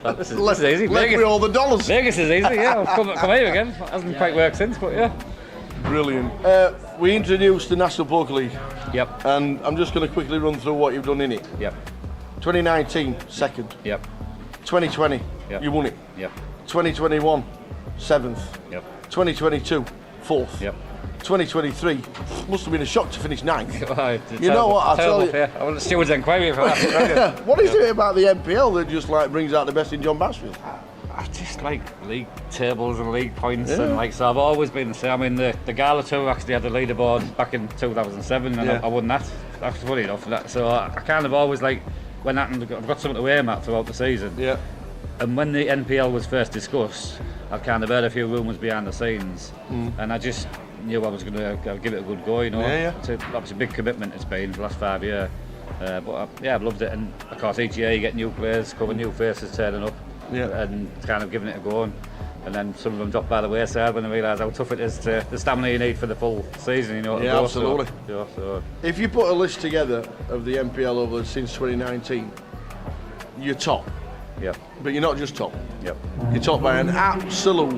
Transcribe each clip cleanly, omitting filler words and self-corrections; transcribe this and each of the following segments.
This is easy. Left with all the dollars. Vegas is easy, yeah. I'll come here again. Hasn't quite worked since, but yeah. Brilliant. We introduced the National Poker League. Yep. And I'm just going to quickly run through what you've done in it. Yep. 2019, second. Yep. 2020, Yep. you won it. Yep. 2021, seventh. Yep. 2022, fourth. Yep. 2023, must have been a shock to finish ninth. You know what, I'll tell you. Yeah. I want the Stewards inquiry for that. What is it about the NPL that just like brings out the best in John Basfield? I just like league tables and league points, and like, so I've always been the same. I mean, the Gala Tour actually had the leaderboard back in 2007, and I won that. That's funny enough. So I kind of always like, when that, I've got something to aim at throughout the season. Yeah. And when the NPL was first discussed, I've kind of heard a few rumours behind the scenes, and I just knew I was going to give it a good go, you know. It's obviously a big commitment it's been for the last 5 years, but I've loved it. And of course each year you get new players, new faces turning up, and kind of giving it a go. And then some of them drop by the wayside when they realise how tough it is to the stamina you need for the full season, you know. Yeah, absolutely. So. If you put a list together of the NPL over since 2019, you're top. Yep. But you're not just top. Yep. You're top by an absolute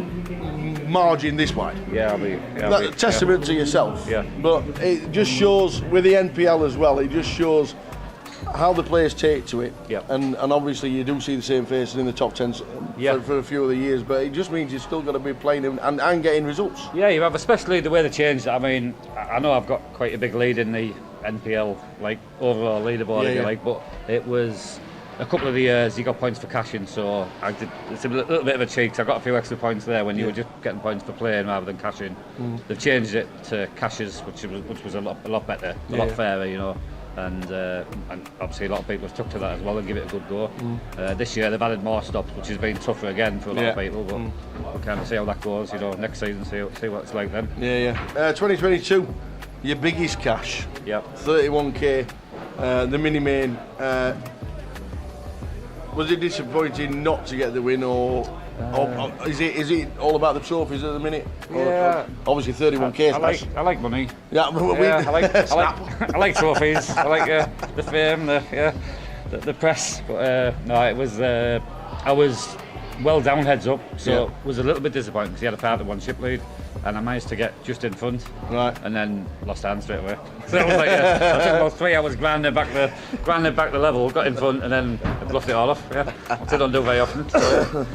margin this wide. Yeah, I'll be. That's a testament to yourself. Yeah. But it just shows with the NPL as well. It just shows how the players take to it. Yeah. And obviously you do see the same faces in the top 10 for a few of the years. But it just means you're still going to be playing and getting results. Yeah, you have, especially the way they changed. I mean, I know I've got quite a big lead in the NPL, like overall leaderboard, if you like. But it was a couple of the years you got points for cashing, so it's a little bit of a cheat. I got a few extra points there when you were just getting points for playing rather than cashing. They've changed it to cashes, which was a lot better, a lot fairer, you know. And obviously a lot of people have stuck to that as well and give it a good go. This year they've added more stops, which has been tougher again for a lot of people, but we'll kind of see how that goes, you know, next season, see what it's like then. 2022, your biggest cash. Yep. 31k, the mini main. Was it disappointing not to get the win, or is it all about the trophies at the minute? Yeah. Obviously 31k. I like money. Yeah, I like trophies. I like the fame, the press. But no, it was. I was well down heads up, so it was a little bit disappointing because he had a part of one ship lead, and I managed to get just in front, and then lost hands straight away. So it was like I took about 3 hours grinding back the level, got in front, and then I bluffed it all off. Yeah, I don't do very often. So,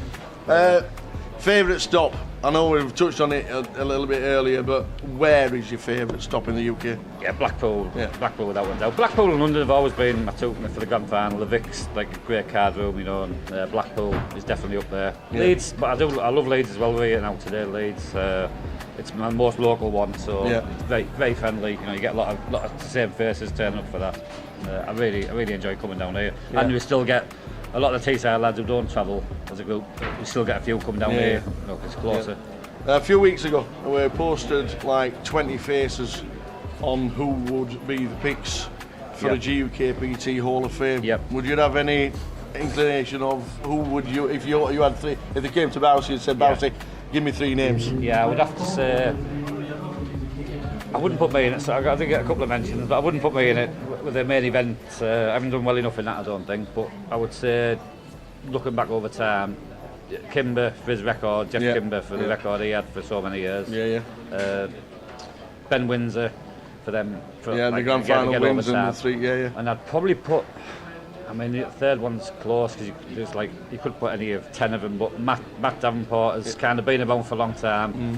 favourite stop? I know we've touched on it a little bit earlier, but where is your favourite stop in the UK? Yeah, Blackpool. Yeah. Blackpool without one doubt. Blackpool and London have always been my two for the grand final. The Vic's like a great card room, you know, and Blackpool is definitely up there. Yeah. Leeds, but I love Leeds as well. We're here now today, Leeds. It's my most local one, so it's very, very friendly. You know, you get a lot of the same faces turning up for that. I really enjoy coming down here, and we still get a lot of the Teesside lads who don't travel as a group. We still get a few coming down here. You know, it's closer. A few weeks ago, we posted like 20 faces on who would be the picks for the GUKPT Hall of Fame. Yep. Would you have any inclination of who would you, if you had three, if they came to Bousey and said, Bousey, give me 3 names? Yeah, I would have to say, I wouldn't put me in it, so I did get a couple of mentions, but I wouldn't put me in it with the main event. I haven't done well enough in that, I don't think, but I would say, looking back over time, Kimber for his record, Jeff Kimber for the record he had for so many years. Ben Windsor for them. For, the grand final wins and the 3, And I'd probably put, I mean, the third one's close because you could put any of 10 of them, but Matt Davenport has kind of been around for a long time.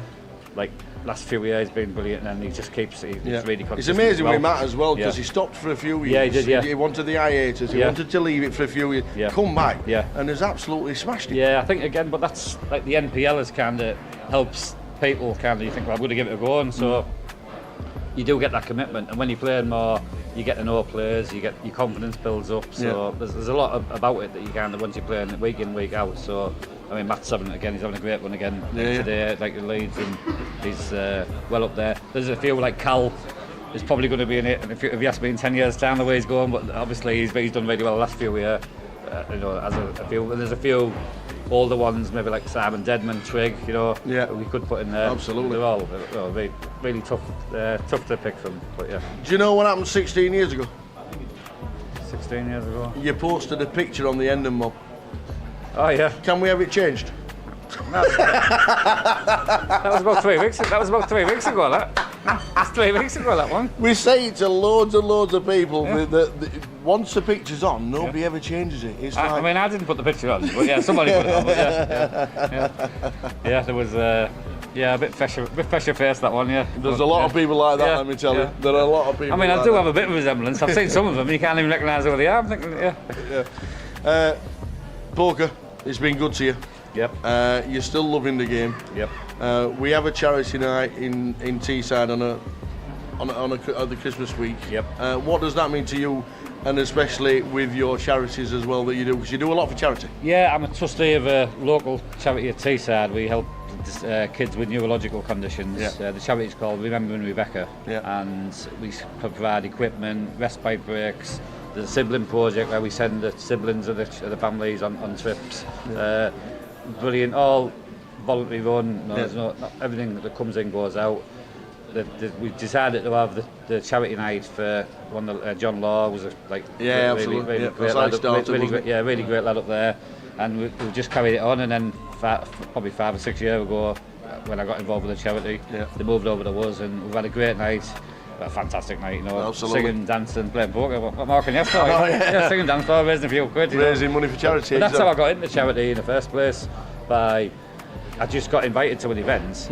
Like last few years, he's been brilliant, and he just keeps. He's really consistent. It's amazing with Matt as well because he stopped for a few years. Yeah, he did. He wanted the hiatus. He wanted to leave it for a few years. Come back. And has absolutely smashed it. Yeah, I think again, but that's like the NPL has kind of helps people. Kind of you think, well, I'm going to give it a go, and so you do get that commitment. And when you play more, you get to know players. Your confidence builds up. So there's a lot about it that you kind of once you're playing week in, week out. So. I mean, Matt's having he's having a great one again today, like the Leeds, and he's well up there. There's a few like Cal is probably going to be in it, and if you ask me in 10 years' time the way he's going, but obviously he's done really well the last few years. You know, as a few, and there's a few older ones, maybe like Simon Deadman, Trigg, you know, we could put in there. Absolutely. They're all really tough to pick from, but yeah. Do you know what happened 16 years ago? 16 years ago? You posted a picture on the Endon mob Oh yeah. Can we have it changed? That was about 3 weeks. That was about 3 weeks ago. That's 3 weeks ago. That one. We say it to loads and loads of people. That once the picture's on, nobody ever changes it. It's I mean, I didn't put the picture on, but yeah, somebody put it on. But yeah, there was a bit fresher face that one. Yeah. There's a lot of people like that. Let me tell you, there are a lot of people. I mean, like I do that. have a bit of resemblance. I've seen some of them. And you can't even recognise who they are. I'm thinking, Poker, it's been good to you. Yep. You're still loving the game. Yep. We have a charity night in Teesside on the Christmas week. Yep. What does that mean to you, and especially with your charities as well that you do? Because you do a lot for charity. Yeah, I'm a trustee of a local charity at Teesside. We help kids with neurological conditions. Yeah. The charity is called Remembering Rebecca, Yeah. and we provide equipment, respite breaks. There's a sibling project where we send the siblings of the families on trips. Yeah. Brilliant, all voluntary run. No, there's not everything that comes in goes out. We decided to have the charity night for one. John Law was absolutely. really great lad really great lad up there, and we just carried it on. And then probably 5 or 6 years ago, when I got involved with the charity, they moved over to us, and we've had a great night. A fantastic night, you know. Absolutely. Singing, dancing, playing poker. What more can you ask for? Singing, dancing, raising a few quid. Raising money for charity. But that's how I got into charity in the first place. I just got invited to an event,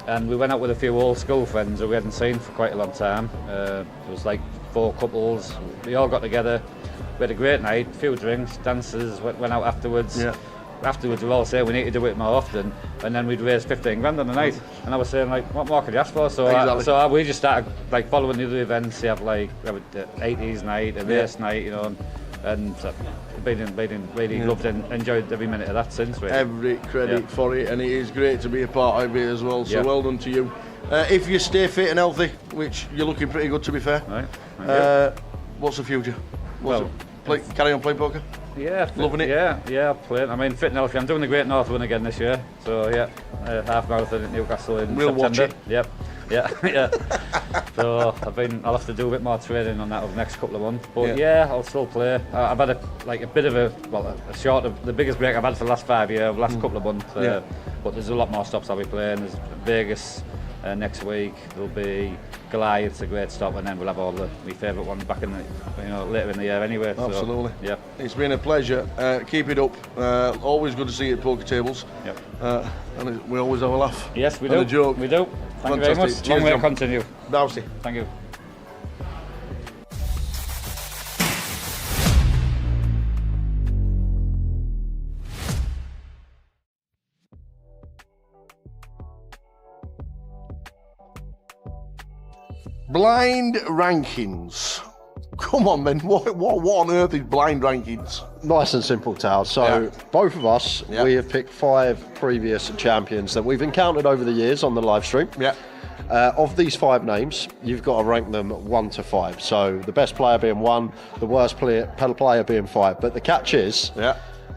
and we went out with a few old school friends who we hadn't seen for quite a long time. It was like 4 couples. We all got together. We had a great night, a few drinks, dances. Went out afterwards. Yeah. Afterwards, we all say we need to do it more often, and then we'd raise 15 grand on the night. And I was saying, like, what more could you ask for? So, we just started like following the other events. You have like the 80s night, a race night, you know, and been really loved and enjoyed every minute of that since. Really. Every credit for it, and it is great to be a part of it as well. So well done to you. If you stay fit and healthy, which you're looking pretty good to be fair. Right. What's the future? Carry on playing poker. Yeah, loving it. Yeah, playing. I mean, fit and healthy. I'm doing the Great North Run again this year. So half marathon at Newcastle in September. Watch it. Yep. Yeah. So I'll have to do a bit more training on that over the next couple of months. But I'll still play. I've had a bit of a short of the biggest break I've had for the last 5 years, the last couple of months. But there's a lot more stops I'll be playing. There's Vegas next week. There'll be Goliath's a great stop, and then we'll have all my favourite ones back in later in the year anyway. Absolutely. So, it's been a pleasure. Keep it up. Always good to see you at poker tables. Yep. And we always have a laugh. Yes, we and do. a joke. We do. Thank you very much. Cheers, Long way to John. continue. Dowsy. Thank you. Blind rankings. Come on, man. What on earth is blind rankings? Nice and simple, Tal. So both of us, Yeah. we have picked 5 previous champions that we've encountered over the years on the live stream. Yeah. Of these 5 names, you've got to rank them 1 to 5. So the best player being 1, the worst player being 5. But the catch is,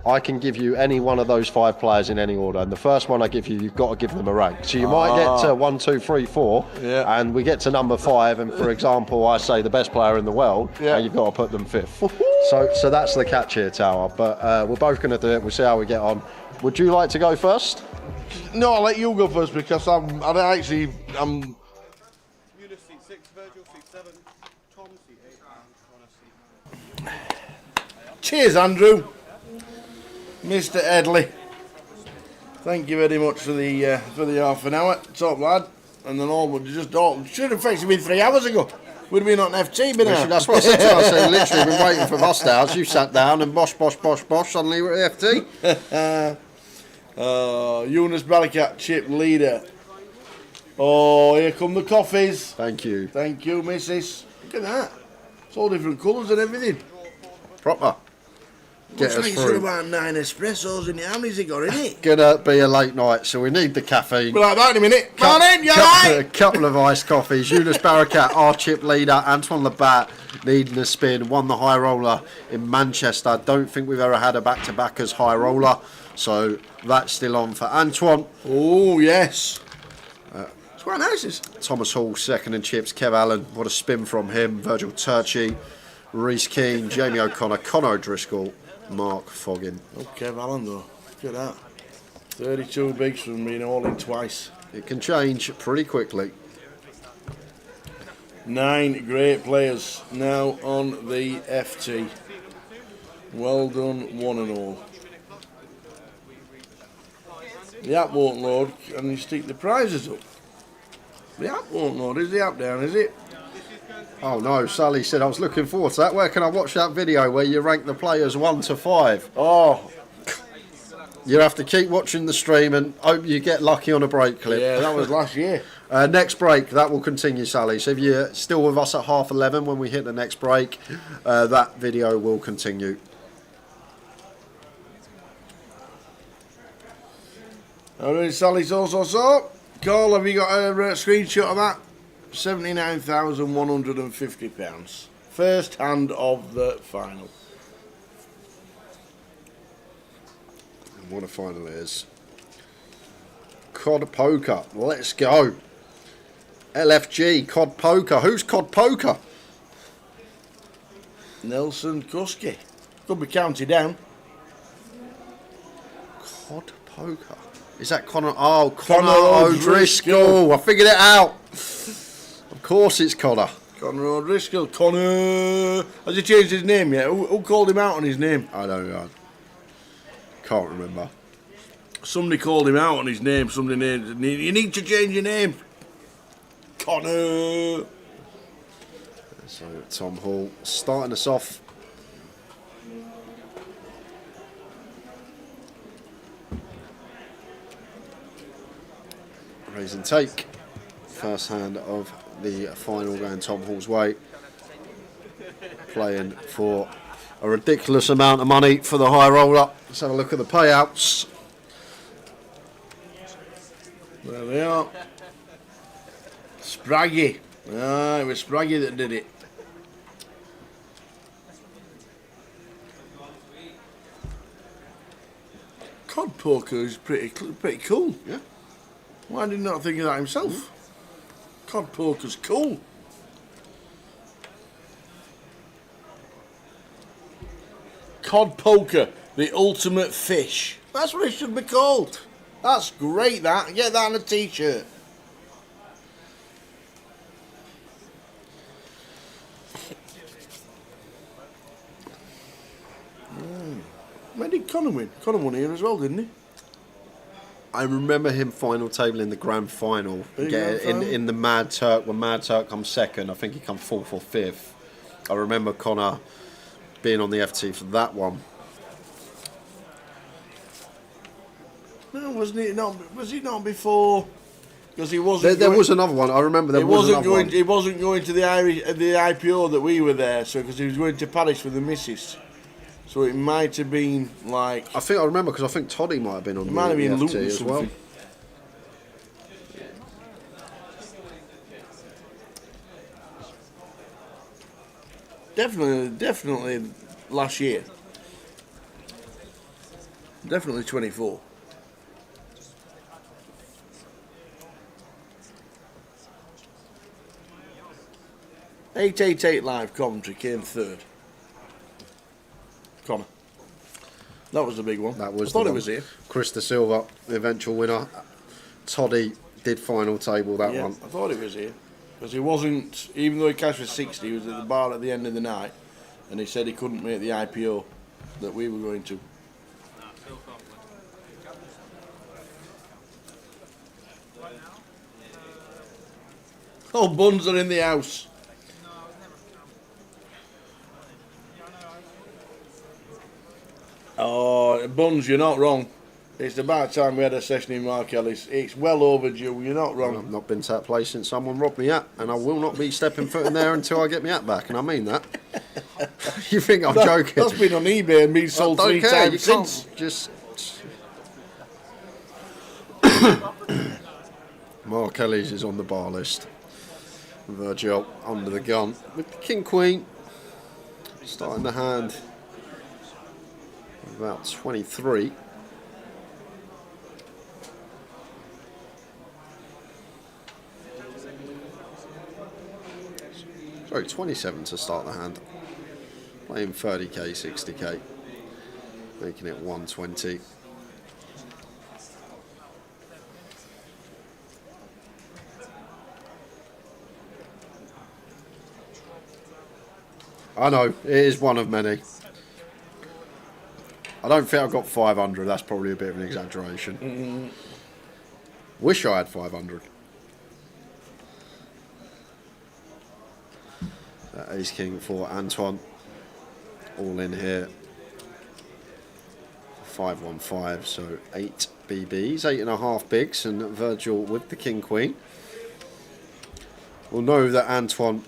I can give you any one of those 5 players in any order, and the first one I give you, you've got to give them a rank. So you might get to 1, 2, 3, 4, and we get to number 5, and for example, I say the best player in the world, and you've got to put them 5th. So that's the catch here, Tower. But we're both going to do it. We'll see how we get on. Would you like to go first? No, I'll let you go first because I'm. Eunice seat 6, Virgil seat 7, Tom seat 8, and Connor seat 9. Cheers, Andrew. Mr. Edley. Thank you very much for the half an hour. Top lad. And then all would just should have fixed it been 3 hours ago. Would have been on FT, but That's what I said to you. I said, literally, been waiting for bus downs. You sat down and bosh, suddenly we're at FT. Eunice Barakat, chip leader. Oh, here come the coffees. Thank you. Thank you, missus. Look at that. It's all different colours and everything. Proper. Get Looks us like through. about 9 espressos in the how many's it got in it? Gonna be a late night, so we need the caffeine. We'll like that in a minute. Come on in, you A alright? couple of iced coffees. Eunice Barakat, our chip leader. Antoine Labat needing a spin. Won the high roller in Manchester. I don't think we've ever had a back-to-back as high roller. So that's still on for Antoine. Oh, yes. It's quite nice. This. Thomas Hall, second in chips. Kev Allen, what a spin from him. Virgil Turchi, Reece Keane, Jamie O'Connor, Conor O'Driscoll, Mark Foggin. Okay, Allen though. Look at that. 32 bigs from being all in twice. It can change pretty quickly. 9 great players now on the FT. Well done, one and all. The app won't load, and you stick the prizes up. The app won't load. Is the app down, is it? Oh no, Sally said I was looking forward to that. Where can I watch that video where you rank the players 1 to 5? Oh, You have to keep watching the stream and hope you get lucky on a break clip. yeah, that was last year. Next break, that will continue, Sally. So if you're still with us at 11:30 when we hit the next break, that video will continue. Alright, Sally, so. Carl, have you got a screenshot of that? £79,150. First hand of the final. And what a final it is. Cod Poker, let's go. LFG, Cod Poker. Who's Cod Poker? Nelson Kuski. Could be counted down. Cod Poker. Is that Connor? Oh, Connor O'Driscoll. O'Driscoll. I figured it out. Of course it's Connor. Connor O'Driscoll. Connor. Has he changed his name yet? Who called him out on his name? I don't know. Can't remember. Somebody called him out on his name. Somebody named. You need to change your name. Connor. So Tom Hall starting us off. Raise and take. First hand of the final going Tom Hall's way. Playing for a ridiculous amount of money for the high roller. Let's have a look at the payouts. There they are. Spraggy. Ah, it was Spraggy that did it. Cod poker is pretty cool. Yeah. Why did he not think of that himself? Cod poker's cool. Cod poker, the ultimate fish. That's what it should be called. That's great, that. Get that on a t-shirt. Where did Connor win? Connor won here as well, didn't he? I remember him final table in the grand final. The grand final? In the Mad Turk, when Mad Turk comes second, I think he comes 4th or 5th. I remember Connor being on the FT for that one. No, wasn't it not? Was he not before? Because he wasn't. There was another one. I remember there was another one. He wasn't going to the IPO that we were there. So because he was going to Paris with the missus. So it might have been like. I think I remember because I think Toddy might have been on It might have been the Luton FT as well. something. Definitely last year. Definitely 24. $888 live commentary came third. Connor. That was the big one. That was. I thought the it one. was here. Chris De Silva, the eventual winner. Toddy did final table that Yeah, one. I thought it was here. Because he wasn't, even though he cashed for 60, he was at the bar at the end of the night. And he said he couldn't make the IPO that we were going to. Oh, buns are in the house. Oh, buns, you're not wrong. It's about time we had a session in Mark Ellis. It's well overdue. You're not wrong. I've not been to that place since someone robbed me hat, and I will not be stepping foot in there until I get my hat back, and I mean that. You think I'm joking? That's been on eBay and been sold I don't 3 care, times you can't since. just. Mark Ellis is on the bar list. Virgil under the gun with the King Queen. Starting the hand. About 23. Sorry, 27 to start the hand. Playing 30k, 60k. making it 120. I know, it is one of many. I don't think I've got 500, that's probably a bit of an exaggeration. Wish I had 500. Ace King for Antoine. All in here. 515, so 8 BBs, 8.5 bigs, and Virgil with the King Queen. We'll know that Antoine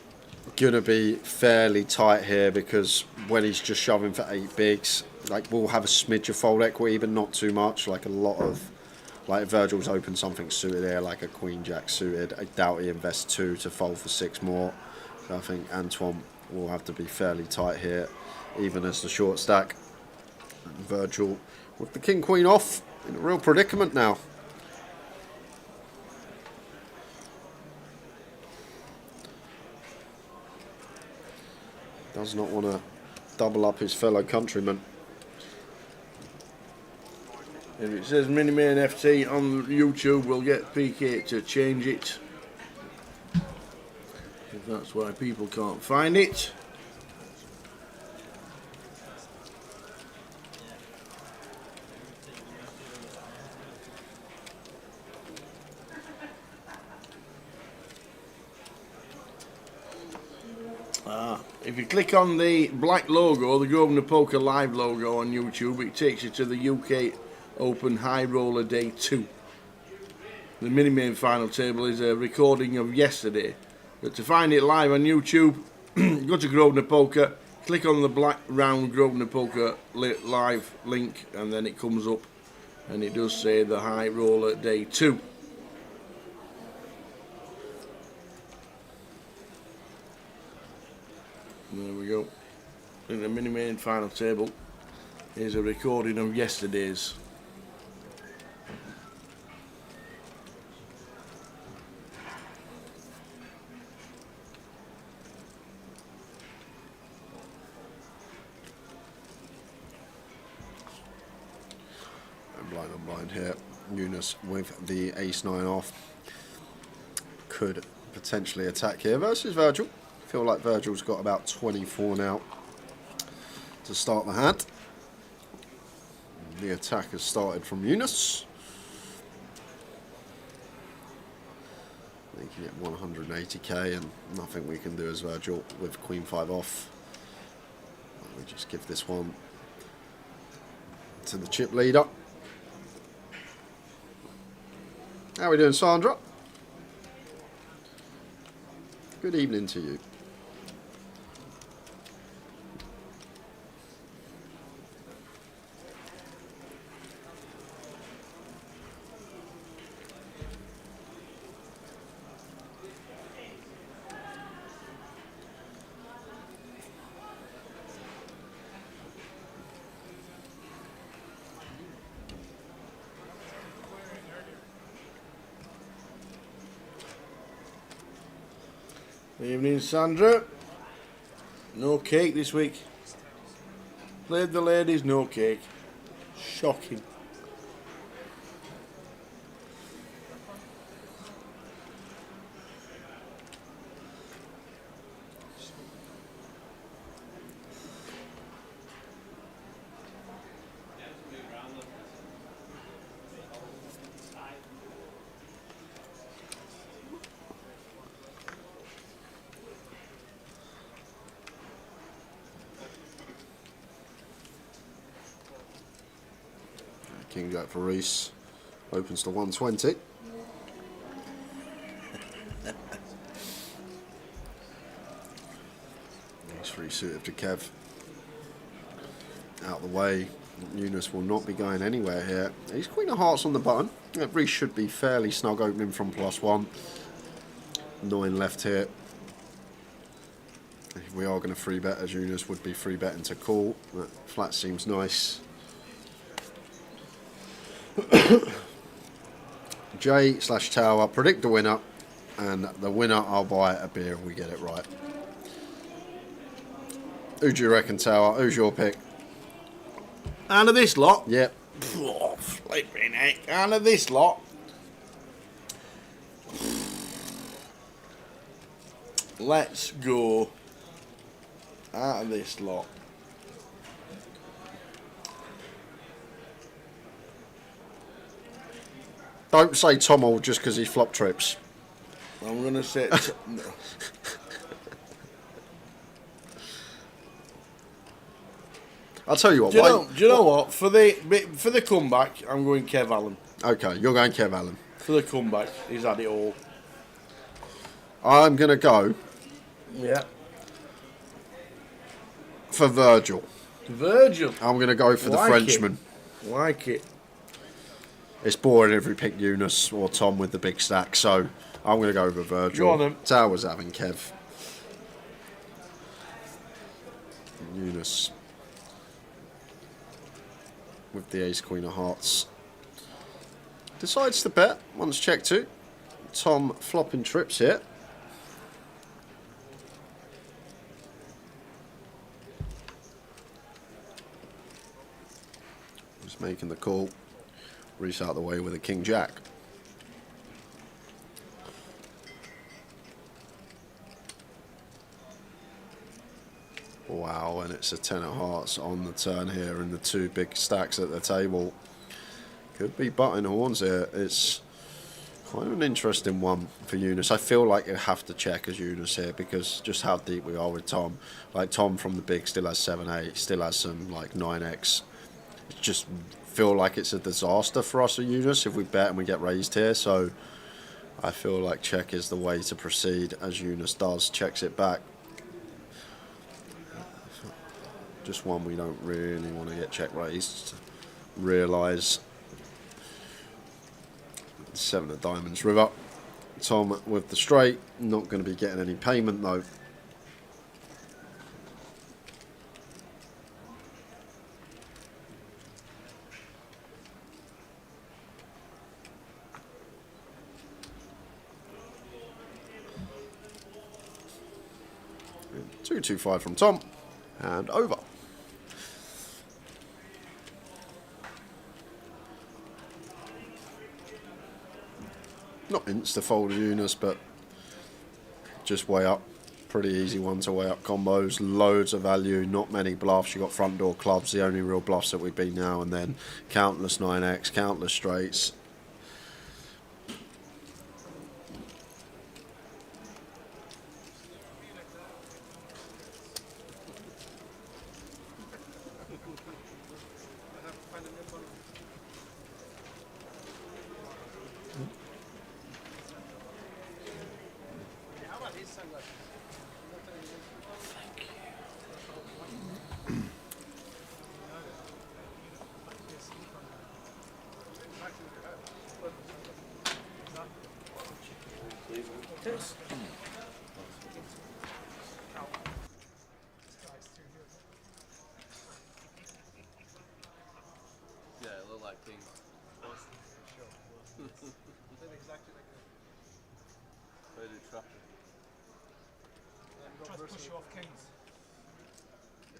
gonna be fairly tight here because when he's just shoving for 8 bigs, like we'll have a smidge of fold equity, but not too much. Like a lot of, like Virgil's open something suited here, like a Queen Jack suited. I doubt he invests 2 to fold for 6 more. So I think Antoine will have to be fairly tight here, even as the short stack. And Virgil with the King Queen off, in a real predicament now. Does not want to double up his fellow countryman. If it says Mini Main FT on YouTube, we'll get PK to change it. If that's why people can't find it. If you click on the black logo, the Grosvenor Poker Live logo on YouTube, it takes you to the UK Open High Roller Day 2. The mini main final table is a recording of yesterday. But to find it live on YouTube, go to Grosvenor Poker, click on the black round Grosvenor Poker live link, and then it comes up and it does say the High Roller Day 2. There we go. In the mini main final table is a recording of yesterday's. Blind on blind here. Eunice with the ace-9 off. Could potentially attack here versus Virgil. Feel like Virgil's got about 24 now to start the hand. The attack has started from Eunice. Making it 180k, and nothing we can do as Virgil with Queen 5 off. We just give this one to the chip leader. How are we doing, Sandra? Good evening to you. Evening, Sandra. No cake this week. Played the ladies, no cake. Shocking. King Jack for Reese. Opens to 120. Ace 3 suited to Kev. Out the way. Eunice will not be going anywhere here. He's Queen of Hearts on the button. Reese should be fairly snug opening from +1. 9 left here. If we are going to free bet, as Eunice would be free betting to call. That flat seems nice. J/Tower, predict the winner, and the winner I'll buy a beer if we get it right. Who do you reckon, Tower? Who's your pick? Out of this lot, Yep. oh, flipping heck. Out of this lot, let's go. Out of this lot, Don't say Tom Hall just because he flopped trips. I'm gonna say. No. I'll tell you what. Do you know what? For the comeback, I'm going Kev Allen. Okay, you're going Kev Allen. For the comeback, he's had it all. I'm going to go Yeah. for Virgil. Virgil. I'm going to go for the Like Frenchman. Like it. It's boring if we pick Eunice or Tom with the big stack, so I'm going to go with Virgil. Go on then. Towers having Kev. Eunice with the ace queen of hearts. Decides to bet once checked to. Tom flopping trips here. Just making the call. Reese out the way with a king jack. Wow, and it's a 10 of hearts on the turn here, and the two big stacks at the table. Could be butting horns here. It's quite an interesting one for Eunice. I feel like you have to check as Eunice here because just how deep we are with Tom. Like Tom from the big still has 7-8, still has some like 9x. It's just feel like it's a disaster for us at Eunice if we bet and we get raised here. So I feel like check is the way to proceed as Eunice does, checks it back. Just one we don't really want to get check raised. Realise 7 of diamonds river. Tom with the straight, not going to be getting any payment though. And 2-2-5 from Tom and over. Not insta fold Eunice, but just way up. Pretty easy one to way up combos. Loads of value, not many bluffs. You got front door clubs, the only real bluffs that we've been now and then. Countless 9x, countless straights. Yeah, it looked like kings. Where did it trap it? Try to push you off kings.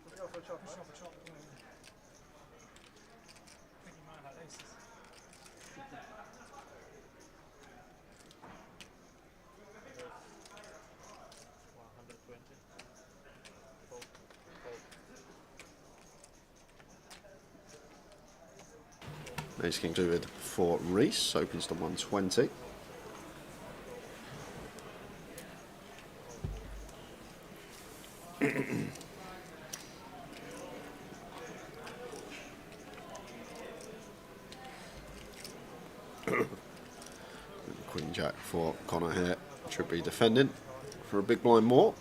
Push you off a chop. I think you might have aces. Ace King suited for Reese, opens to 120. Queen Jack for Connor here, should be defending for a big blind more.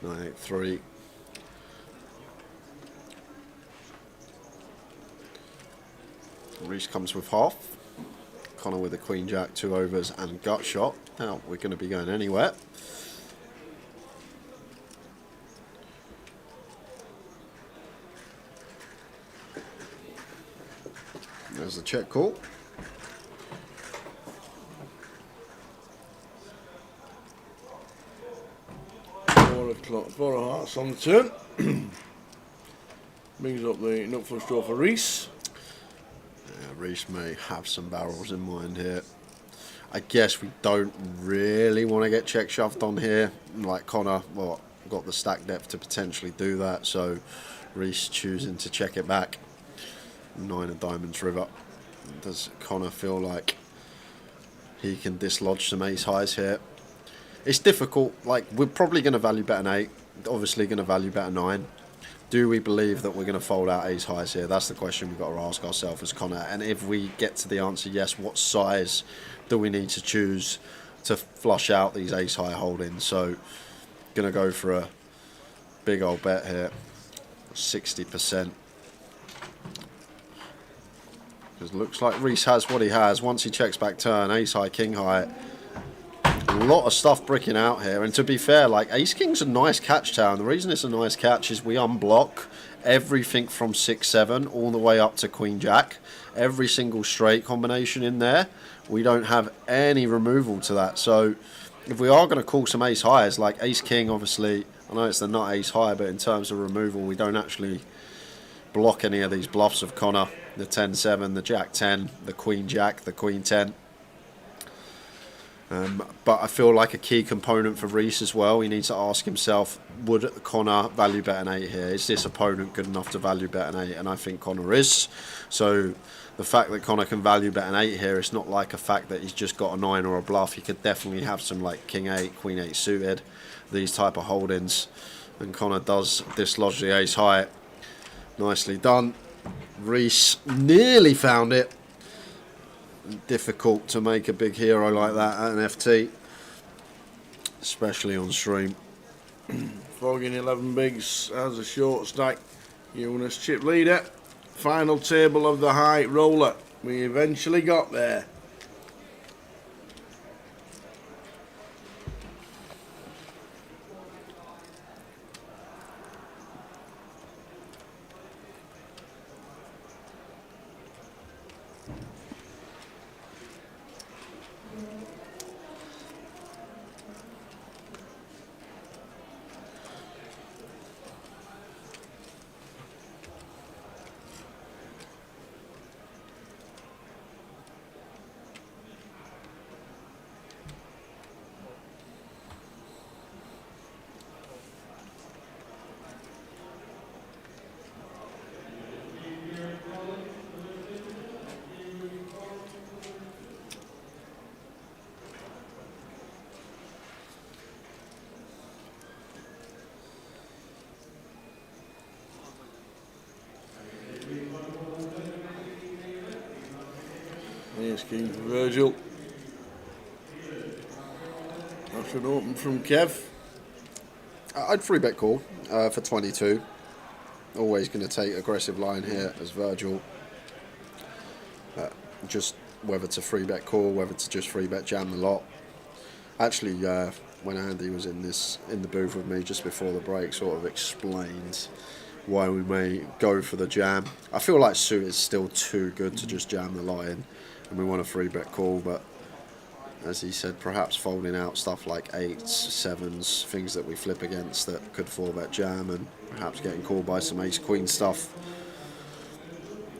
Nine, 8, 3. Reese comes with half. Connor with a queen jack, 2 overs and gut shot. Now we're going to be going anywhere. There's the check call. 4 o'clock, 4 of hearts on the turn. Brings up the nut flush draw for Reese. Yeah, Reese may have some barrels in mind here. I guess we don't really want to get check shoved on here. Like Connor, well, got the stack depth to potentially do that. So Reese choosing to check it back. 9 of diamonds river. Does Connor feel like he can dislodge some ace highs here? It's difficult. Like, we're probably going to value bet an 8. Obviously going to value bet a 9. Do we believe that we're going to fold out ace highs here? That's the question we've got to ask ourselves as Connor. And if we get to the answer yes, what size do we need to choose to flush out these ace high holdings? So, going to go for a big old bet here. 60%. Because it looks like Reese has what he has. Once he checks back turn, ace high, king high. A lot of stuff bricking out here. And to be fair, like, ace king's a nice catch town. The reason it's a nice catch is we unblock everything from 6-7 all the way up to queen jack. Every single straight combination in there. We don't have any removal to that. So if we are going to call some ace highs, like ace king, obviously, I know it's the nut ace high, but in terms of removal, we don't actually block any of these bluffs of Connor. The 10-7, the jack 10, the queen jack, the queen 10. But I feel like a key component for Reese as well, he needs to ask himself, would Connor value bet an 8 here? Is this opponent good enough to value bet an 8? And I think Connor is. So the fact that Connor can value bet an 8 here, it's not like a fact that he's just got a 9 or a bluff. He could definitely have some like king 8, queen 8 suited, these type of holdings. And Connor does dislodge the ace high. Nicely done. Reese nearly found it. Difficult to make a big hero like that at an FT, especially on stream. Fogging 11 bigs as a short stack. Eunice chip leader. Final table of the high roller. We eventually got there. Here's king for Virgil. That should open from Kev. I'd free bet call for 22. Always going to take aggressive line here as Virgil. Just whether to free bet call, whether to just free bet jam the lot. Actually, when Andy was in the booth with me just before the break, sort of explained why we may go for the jam. I feel like suit is still too good to just jam the lot in, and we want a free bet call, but as he said, perhaps folding out stuff like 8s, 7s, things that we flip against that could 4-bet jam, and perhaps getting called by some ace-queen stuff.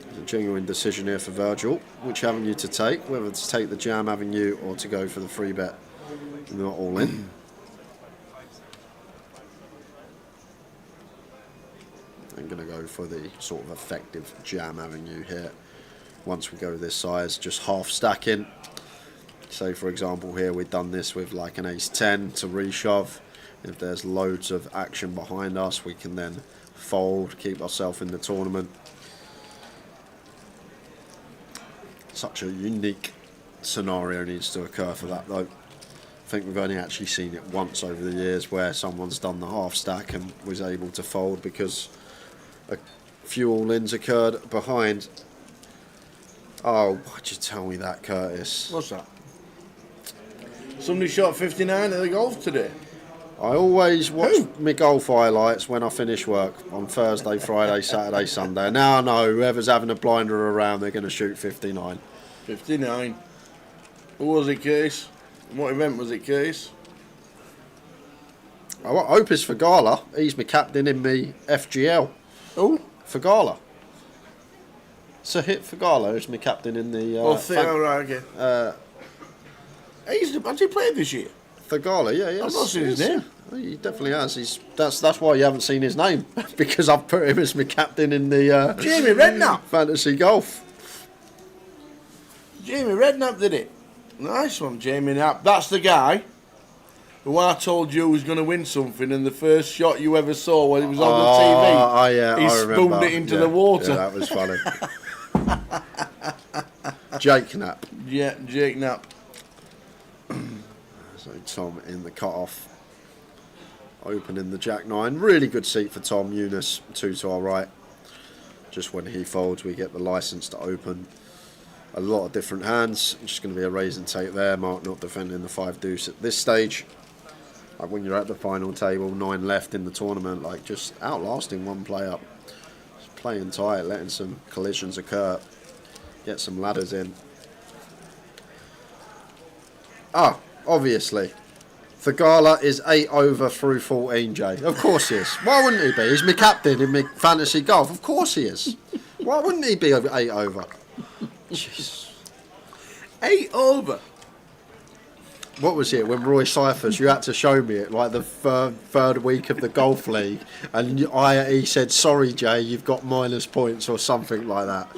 It's a genuine decision here for Virgil, which avenue to take, whether to take the jam avenue or to go for the free bet, not all in. I'm going to go for the sort of effective jam avenue here. Once we go this size, just half stacking. Say for example here we've done this with like an ace 10 to reshove. If there's loads of action behind us, we can then fold, keep ourselves in the tournament. Such a unique scenario needs to occur for that though. I think we've only actually seen it once over the years where someone's done the half stack and was able to fold because a few all-ins occurred behind. Oh, why'd you tell me that, Curtis? What's that? Somebody shot 59 at the golf today. I always watch my golf highlights when I finish work on Thursday, Friday, Saturday, Sunday. Now I know whoever's having a blinder around, they're going to shoot 59. 59. Who was it, Case? What event was it, Case? I hope it's Fagala. He's my captain in me FGL. Who? Fagala. Sahit Fagala is my captain in the... Right, okay. Has he played this year? Fagala, yeah, yes. I've not seen his name. He definitely has. That's why you haven't seen his name, because I've put him as my captain in the Jamie Redknapp. fantasy golf. Jamie Redknapp did it. Nice one, Jamie Knapp. That's the guy who I told you was going to win something, and the first shot you ever saw when it was on the TV, yeah, he I spooned remember. it into the water. Yeah, that was funny. Jake Knapp. Yeah, Jake Knapp. So Tom in the cut-off. Opening the Jack-9. Really good seat for Tom. Eunice, 2 to our right. Just when he folds, we get the license to open. A lot of different hands. Just going to be a raise and take there. Mark not defending the 5 deuce at this stage. Like when you're at the final table, 9 left in the tournament, like just outlasting one player. Just playing tight, letting some collisions occur. Get some ladders in. Obviously. Thagala is 8 over through 14, Jay. Of course he is. Why wouldn't he be? He's my captain in my fantasy golf. Of course he is. Why wouldn't he be 8 over? Jeez. 8 over. What was it when Roy Cyphers? You had to show me it, like the third week of the golf league, and he said, "Sorry, Jay, you've got minus points" or something like that.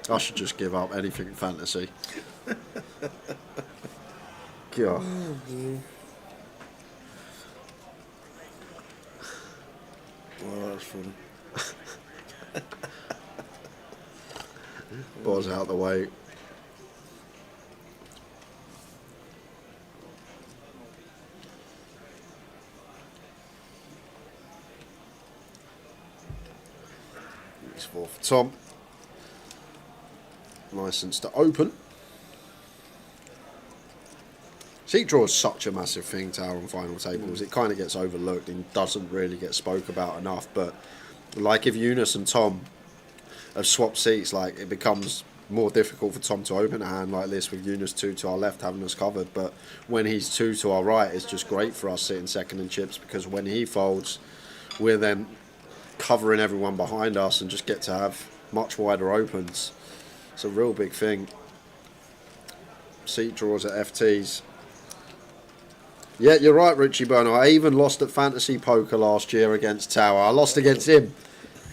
I should just give up anything fantasy. God. Well, that's funny. Ball's out the way. It's 4 for Tom. License to open. Seat draw is such a massive thing, Tower, on final tables. It kind of gets overlooked and doesn't really get spoke about enough. But like if Eunice and Tom have swapped seats, like it becomes more difficult for Tom to open a hand like this with Eunice 2 to our left having us covered. But when he's 2 to our right, it's just great for us sitting second in chips, because when he folds, we're then covering everyone behind us and just get to have much wider opens. It's a real big thing. Seat draws at FTs. Yeah, you're right, Richie Burner. I even lost at Fantasy Poker last year against Tower. I lost against him.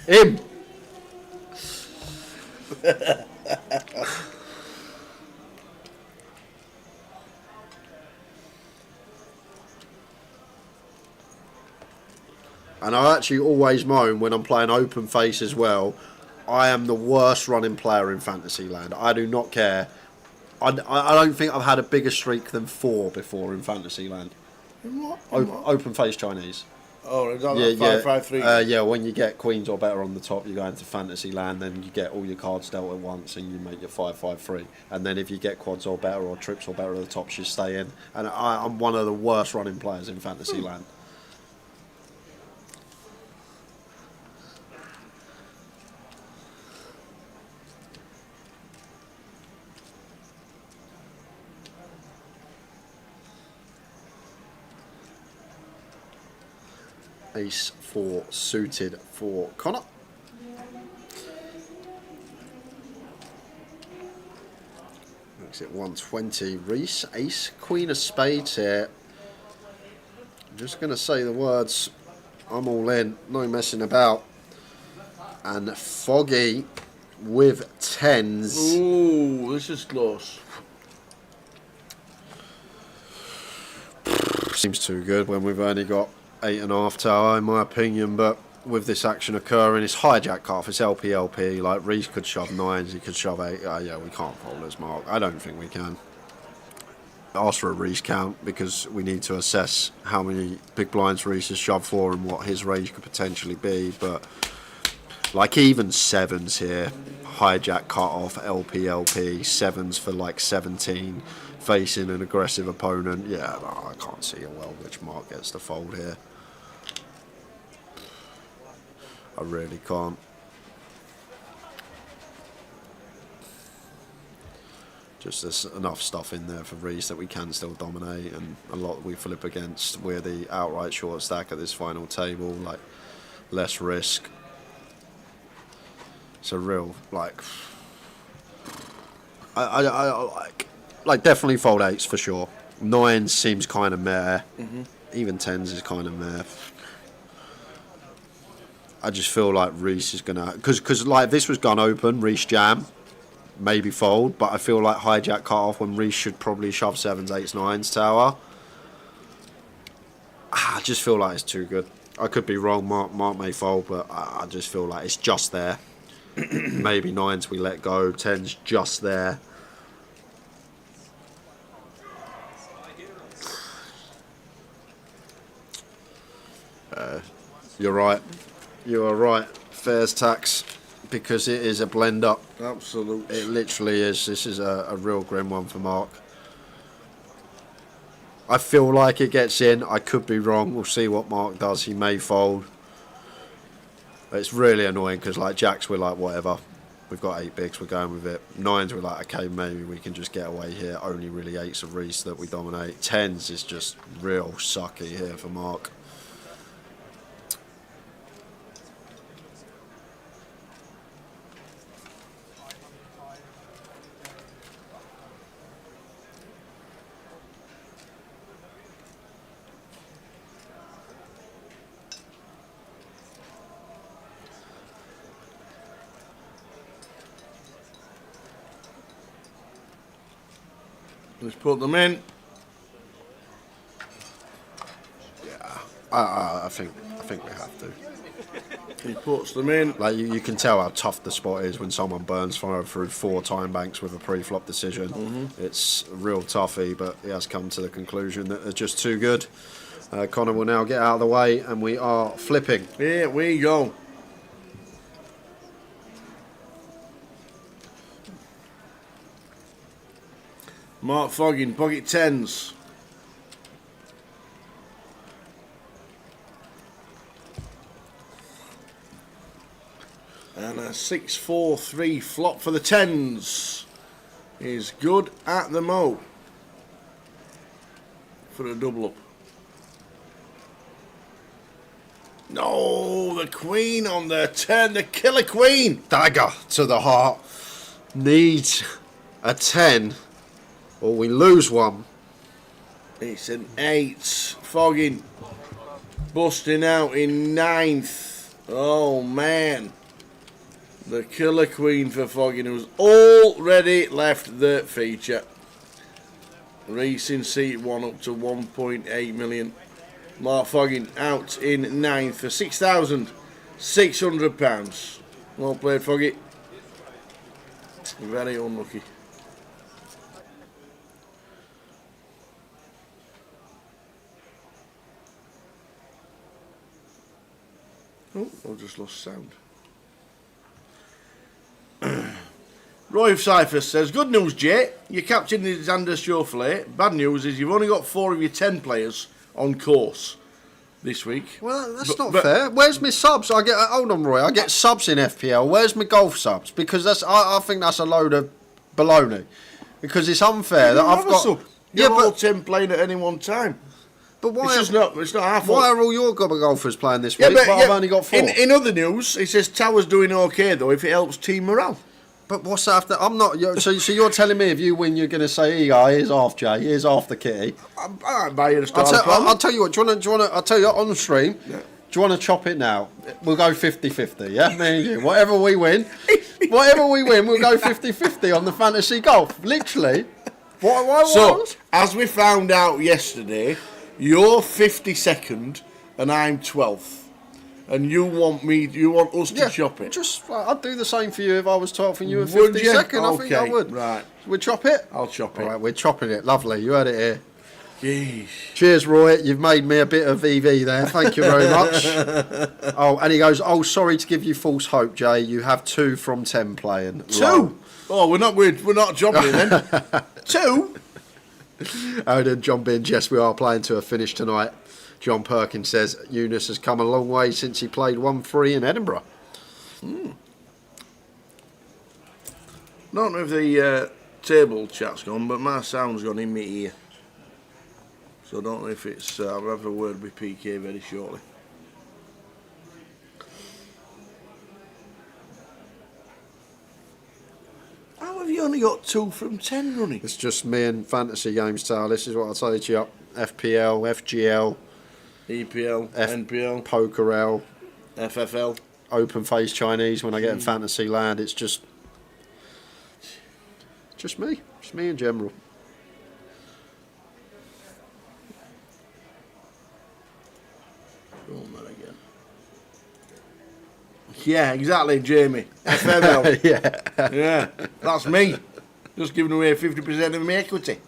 Him! And I actually always moan when I'm playing open face as well. I am the worst running player in Fantasyland. I do not care. I don't think I've had a bigger streak than 4 before in Fantasyland. What? Open face Chinese. Oh, is that Yeah, 5-5-3? yeah, when you get queens or better on the top, you go into Fantasyland, then you get all your cards dealt at once and you make your 5-5-3. And then if you get quads or better or trips or better at the top, you stay in. And I'm one of the worst running players in Fantasyland. Ace 4 suited for Connor. Makes it 120. Reese, ace, queen of spades here. I'm just going to say the words. I'm all in, no messing about. And Foggy with 10s. Ooh, this is close. Seems too good when we've only got 8.5 Tower, in my opinion, but with this action occurring, it's hijack half, it's LP. Like Reese could shove 9s, he could shove 8. Yeah, we can't fold this, Mark. I don't think we can. Ask for a Reese count because we need to assess how many big blinds Reese has shoved for and what his range could potentially be. But Like even sevens here, hijack, cut off, LP, sevens for like 17, facing an aggressive opponent. Yeah, no, I can't see a world which Mark gets to fold here. I really can't. Just there's enough stuff in there for Reese that we can still dominate, and a lot we flip against. We're the outright short stack at this final table, like less risk. It's a real like. I like definitely fold eights for sure. Nines seems kind of meh. Even tens is kind of meh. I just feel like Reese is gonna because like if this was gun open, Reese jam. Maybe fold, but I feel like hijack cut off when Reese should probably shove sevens, eights, nines tower. I just feel like it's too good. I could be wrong. Mark may fold, but I just feel like it's just there. Maybe nines we let go, tens just there. You're right. You are right. Fair's tax. Because it is a blend up. Absolutely. It literally is. This is a real grim one for Mark. I feel like it gets in. I could be wrong. We'll see what Mark does. He may fold. But it's really annoying because like jacks we're like whatever. We've got 8 bigs, we're going with it. Nines we're like okay, maybe we can just get away here. Only really 8s of Reese that we dominate. Tens is just real sucky here for Mark. Let's put them in. Yeah, I think we have to. He puts them in. Like you can tell how tough the spot is when someone burns fire through 4 time banks with a pre-flop decision. It's a real toughie, but he has come to the conclusion that they're just too good. Connor will now get out of the way, and we are flipping. Here we go. Mark Foggin, pocket tens. And a 6-4-3 flop for the tens is good at the mo for a double up. No, the queen on the 10, the killer queen. Dagger to the heart. Needs a 10, or we lose one. It's an 8. Fogging. Busting out in 9th. Oh, man. The killer queen for Foggin, who's already left the feature. Reese in seat 1 up to 1.8 million. Mark Foggin out in 9th for £6,600. Well played, Foggy. Very unlucky. Oh, I've just lost sound. Roy of Cyphers says, good news, Jay. Your captain is Anders Schauffele. Bad news is you've only got 4 of your 10 players on course this week. Well, that's not fair. Where's my subs? I get hold on, Roy. I get subs in FPL. Where's my golf subs? Because that's I think that's a load of baloney. Because it's unfair that I've got. You're all 10 playing at any one time. But why? It's not our fault. Why are all your golfers playing this week? But I've only got 4. In other news, it says Tower's doing okay though if it helps team morale. But what's after? I'm not. So you're telling me if you win, you're going to say, here's half Jay, here's half the kitty. I'll buy you a starter I'll tell you what. Do you want to? I'll tell you on the stream. Yeah. Do you want to chop it now? We'll go 50-50, yeah? Me and you. Whatever we win, we'll go 50-50 on the fantasy golf. Literally. So, as we found out yesterday, you're 52nd and I'm 12th. And you want us to chop it? I'd do the same for you if I was 12th and you were 52nd. I think I would. Right. We'd chop it? I'll chop it. All right, we're chopping it. Lovely. You heard it here. Jeez. Cheers, Roy. You've made me a bit of EV there. Thank you very much. Oh, and he goes, oh, sorry to give you false hope, Jay. You have 2 from 10 playing. 2? Oh, we're not jumping then. 2? Oh, then John Binge, yes, we are playing to a finish tonight. John Perkins says Eunice has come a long way since he played 1-3 in Edinburgh. Don't know if the table chat's gone, but my sound's gone in my ear. So I don't know if it's... I'll have a word with PK very shortly. How have you only got 2 from 10 running? It's just me and fantasy games, Tal. This is what I'll say to you. FPL, FGL, EPL, NPL, PokerL, FFL. Open Face Chinese. When I get in fantasy land, it's just me. Just me in general. Oh, man, again. Yeah, exactly, Jamie. FML. Yeah. Yeah, that's me. Just giving away 50% of my equity.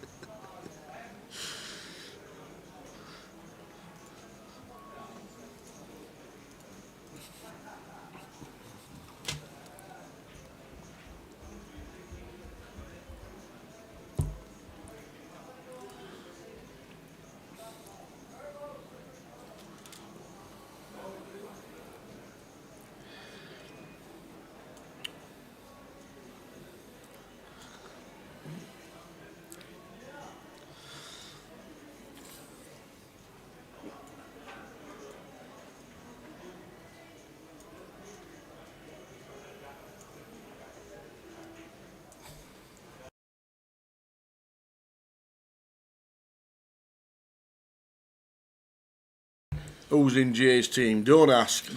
Who's in Jay's team? Don't ask.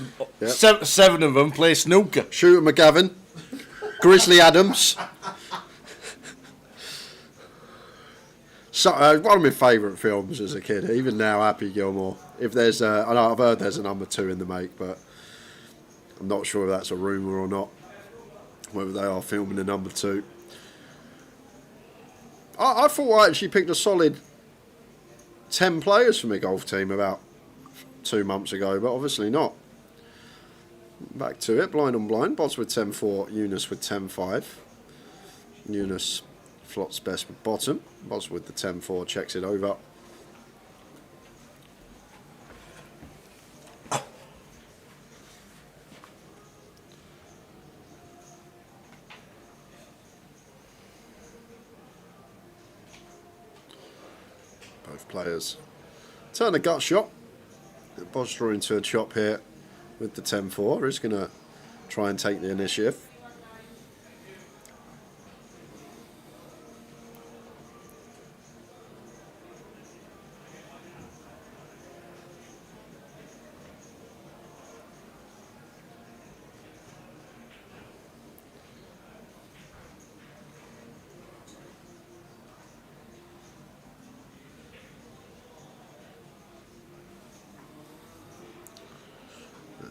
Yep. 7 of them play snooker. Shooter McGavin, Grizzly Adams. So, one of my favourite films as a kid. Even now, Happy Gilmore. If there's, I know I've heard there's a number 2 in the make, but I'm not sure if that's a rumour or not. Whether they are filming a number 2. I thought I actually picked a solid 10 players for my golf team about 2 months ago, but obviously not. Back to it, blind on blind. Bods with 10-4, Eunice with 10-5. Eunice flots best with bottom. Bods with the 10-4, checks it over. Both players turn a gut shot. Bods draw into a chop here with the 10-4. He's going to try and take the initiative.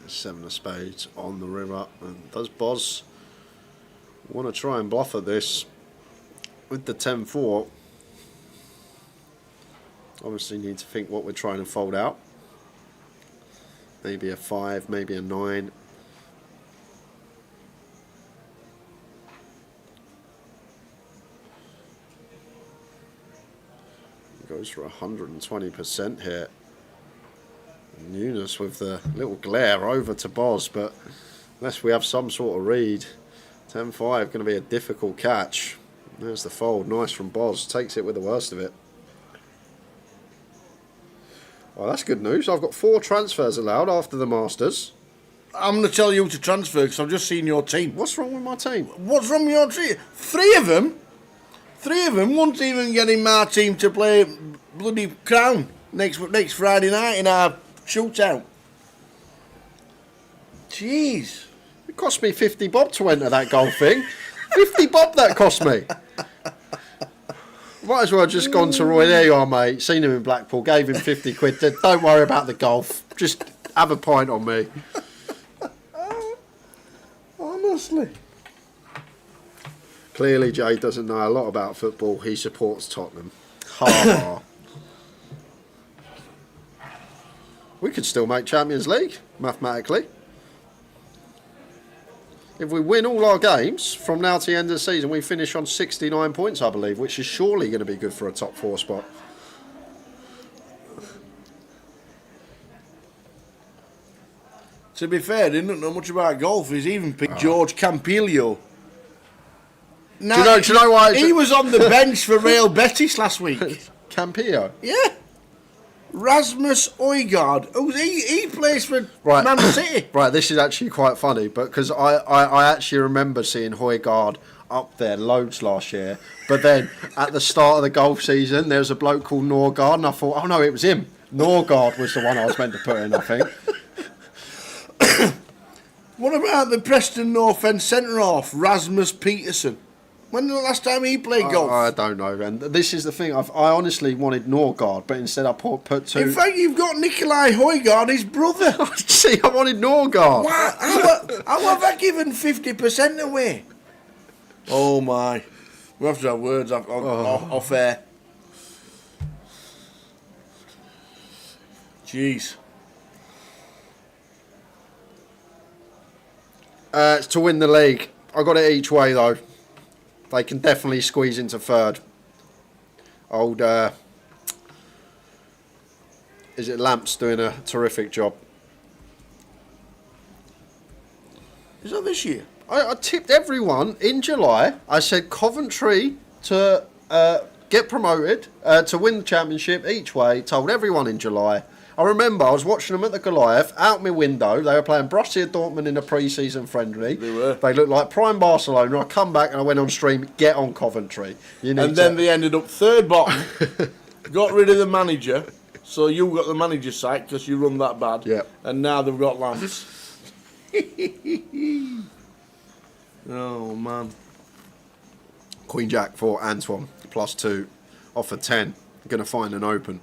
Seven of spades on the river, and does Boz want to try and bluff at this with the 10-4? Obviously need to think what we're trying to fold out. Maybe a 5, maybe a 9. Goes for 120% here. Eunice with the little glare over to Boz, but unless we have some sort of read, 10-5 going to be a difficult catch. There's the fold, nice from Boz, takes it with the worst of it. Well, that's good news. I've got 4 transfers allowed after the Masters. I'm going to tell you to transfer because I've just seen your team. What's wrong with my team? What's wrong with your team? 3 of them? 3 of them won't even get in my team to play bloody Crown next Friday night in our shootout. Jeez. It cost me 50 bob to enter that golf thing. 50 bob that cost me. Might as well have just gone to Roy. There you are, mate. Seen him in Blackpool. Gave him 50 quid. Don't worry about the golf. Just have a pint on me. Honestly. Clearly, Jay doesn't know a lot about football. He supports Tottenham. Ha ha. We could still make Champions League, mathematically. If we win all our games from now to the end of the season, we finish on 69 points, I believe, which is surely going to be good for a top 4 spot. To be fair, he didn't know much about golf. He's even picked George Campilio. Now, Do you know why? he was on the bench for Real Betis last week. Campillo. Yeah. Rasmus Højgaard. He plays for Right. Man City. Right, this is actually quite funny, but because I actually remember seeing Højgaard up there loads last year, but then at the start of the golf season, there was a bloke called Norgard, and I thought, oh no, it was him. Norgard was the one I was meant to put in, I think. What about the Preston North End centre-half, Rasmus Peterson? When was the last time he played golf? I don't know, and this is the thing. I honestly wanted Norgard, but instead I put two. In fact, you've got Nikolai Højgaard, his brother. See, I wanted Norgard. How have I given 50% away? Oh my. We have to have words off air. Jeez. It's to win the league. I got it each way though. They can definitely squeeze into third. Old, is it Lamps doing a terrific job? Is that this year? I tipped everyone in July. I said Coventry to get promoted, to win the championship each way. Told everyone in July. I remember I was watching them at the Goliath, out my window. They were playing Borussia Dortmund in a pre-season friendly. They were. They looked like prime Barcelona. I come back and I went on stream, get on Coventry. You need And then they ended up third bottom. Got rid of the manager. So you got the manager sacked because you run that bad. Yeah. And now they've got Lance. Oh, man. Queen Jack for Antoine, +2, offer 10. Going to find an open.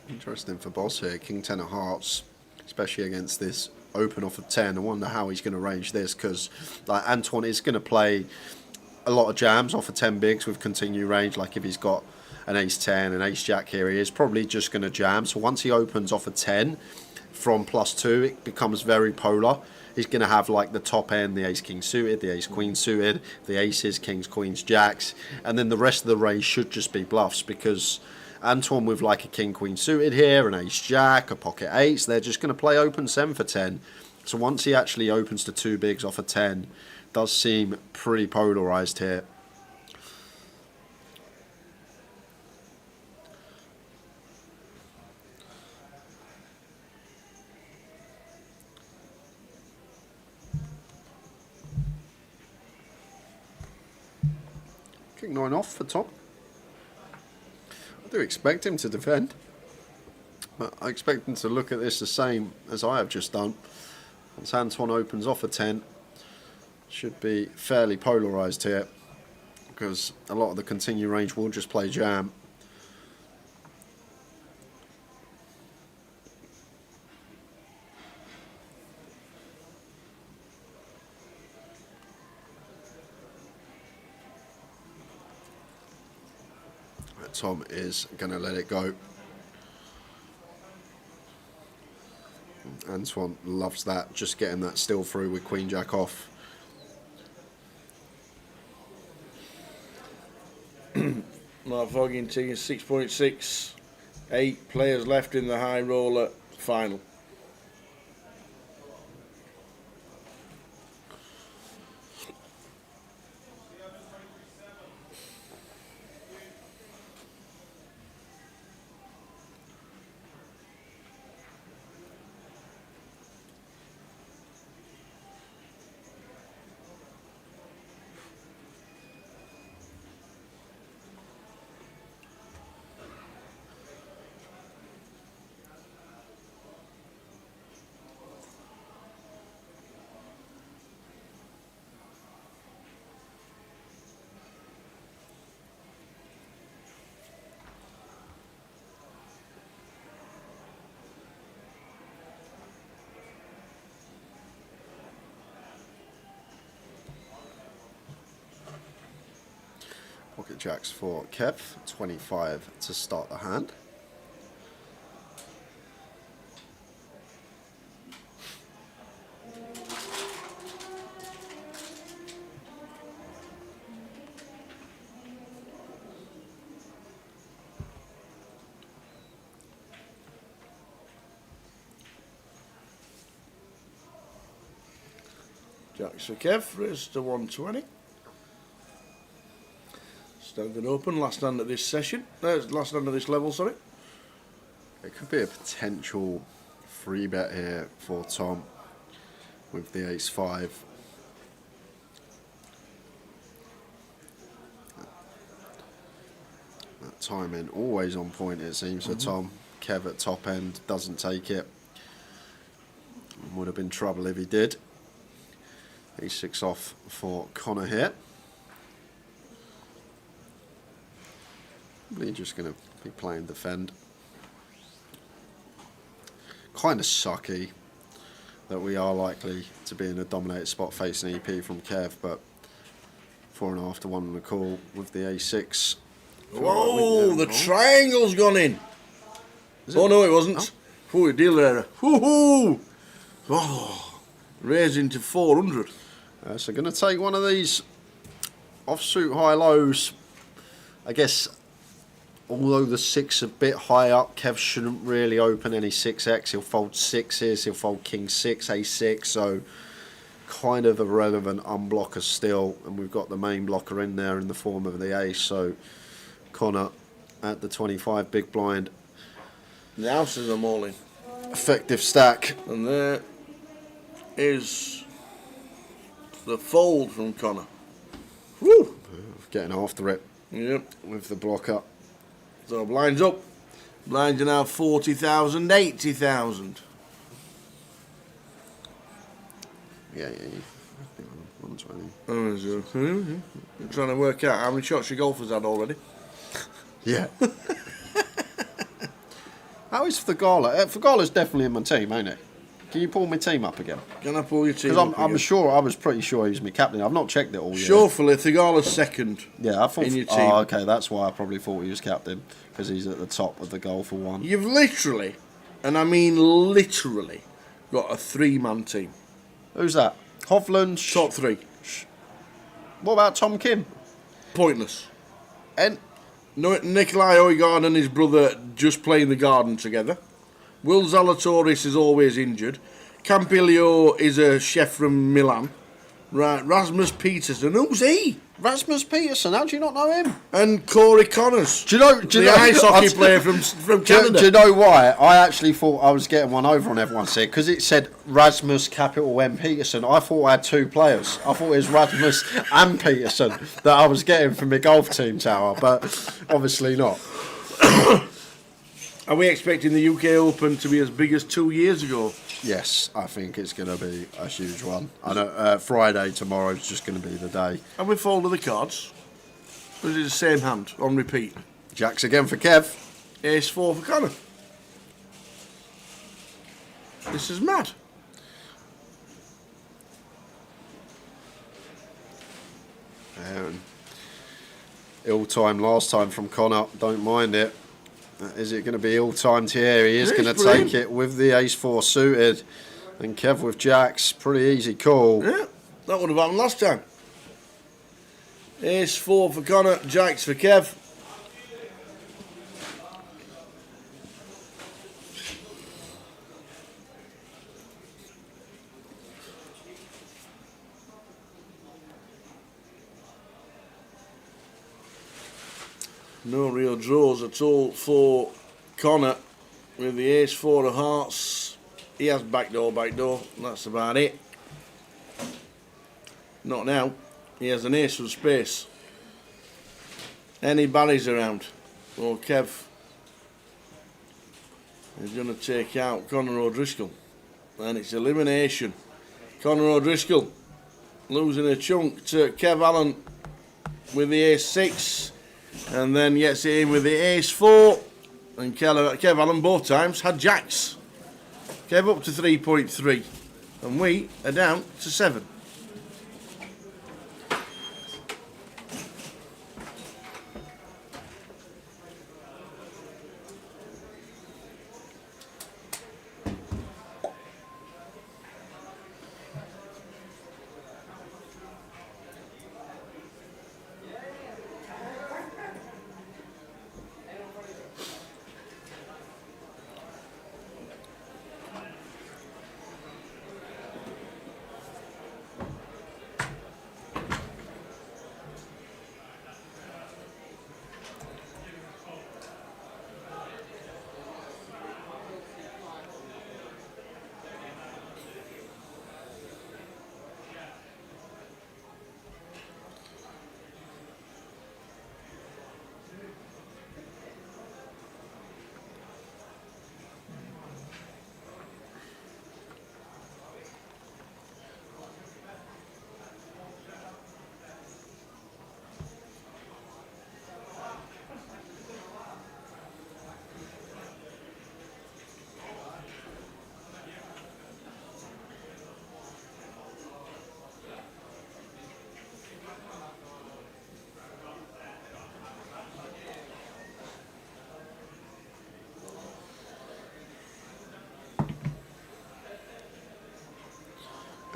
Interesting for Boss here, King 10 of Hearts, especially against this open off of 10. I wonder how he's going to range this, because like Antoine is going to play a lot of jams off of 10 bigs with continue range. Like if he's got an ace 10, an ace jack here, he is probably just going to jam. So once he opens off of 10 from +2, it becomes very polar. He's going to have like the top end, the ace king suited, the ace queen suited, the aces, kings, queens, jacks, and then the rest of the range should just be bluffs, because Antoine with like a king queen suited here, an ace jack, a pocket ace, they're just going to play open 7 for 10. So once he actually opens to 2 bigs off of 10, does seem pretty polarized here. King 9 off for Tom. I do expect him to defend, but I expect him to look at this the same as I have just done. Once Antoine opens off a 10, should be fairly polarised here, because a lot of the continue range will just play jam. Tom is going to let it go. Antoine loves that, just getting that still through with Queen Jack off. Motherfucking taking 6.6. 8 players left in the high roller final. Jacks for Kev. 25 to start the hand. Jacks for Kev, raised to 120. Standing open, last hand of this session. Last hand of this level, sorry. It could be a potential free bet here for Tom with the ace-5. That timing always on point, it seems, for Tom. Kev at top end doesn't take it. Would have been trouble if he did. E6 off for Connor here. Probably just going to be playing defend. Kind of sucky that we are likely to be in a dominated spot facing EP from Kev, but 4.5 to 1 on the call with the A6. Whoa, the triangle's gone in. Oh no, it wasn't. Oh, deal there. Woohoo! Oh, raising to 400. So going to take one of these offsuit high lows. I guess, although the 6 a bit high up, Kev shouldn't really open any 6x. He'll fold 6s, he'll fold king 6, a6, so kind of a relevant unblocker still. And we've got the main blocker in there in the form of the ace. So Connor at the 25 big blind. The houses are all in. Effective stack. And there is the fold from Connor. Woo! Getting after it. Yep. With the blocker. So blinds up. Blinds are now 40,000, 80,000. Yeah. 120. Oh, so, I'm trying to work out how many shots your golfers had already. Yeah. How is Fagala? Fagala's definitely in my team, ain't he? Can you pull my team up again? Can I pull your team Because up I'm again? sure, I was pretty sure he was my captain. I've not checked it all yet. Surefully, Thigala's second. Yeah, I thought. in your team. Oh, okay, that's why I probably thought he was captain, because he's at the top of the goal for one. You've literally, and I mean literally, got a 3-man team. Who's that? Hovland. Top 3. What about Tom Kim? Pointless. And No, Nikolai Oigard and his brother just playing the garden together. Will Zalatoris is always injured. Campilio is a chef from Milan. Right, Rasmus Peterson, who's he? Rasmus Peterson. How do you not know him? And Corey Connors. Do you know the ice hockey player from Canada. Do you know why? I actually thought I was getting one over on everyone said, because it said Rasmus capital M Peterson. I thought I had 2 players. I thought it was Rasmus and Peterson that I was getting from my golf team tower, but obviously not. Are we expecting the UK Open to be as big as 2 years ago? Yes, I think it's going to be a huge one. I know Friday tomorrow is just going to be the day. Have we folded the cards? Or is it the same hand on repeat? Jacks again for Kev. Ace 4 for Connor. This is mad. Ill time last time from Connor. Don't mind it. Is it going to be ill-timed here? He is Yeah, going to it's brilliant. take it with the ace-4 suited. And Kev with jacks. Pretty easy call. Yeah, that would have happened last time. Ace 4 for Connor, jacks for Kev. No real draws at all for Connor with the ace 4 of hearts. He has backdoor, that's about it. Not now. He has an ace of space. Any barriers around? Well, Kev is going to take out Conor O'Driscoll. And it's elimination. Conor O'Driscoll losing a chunk to Kev Allen with the ace 6. And then gets it in with the ace 4. And Kev Allen both times had jacks. Kev up to 3.3. And we are down to 7.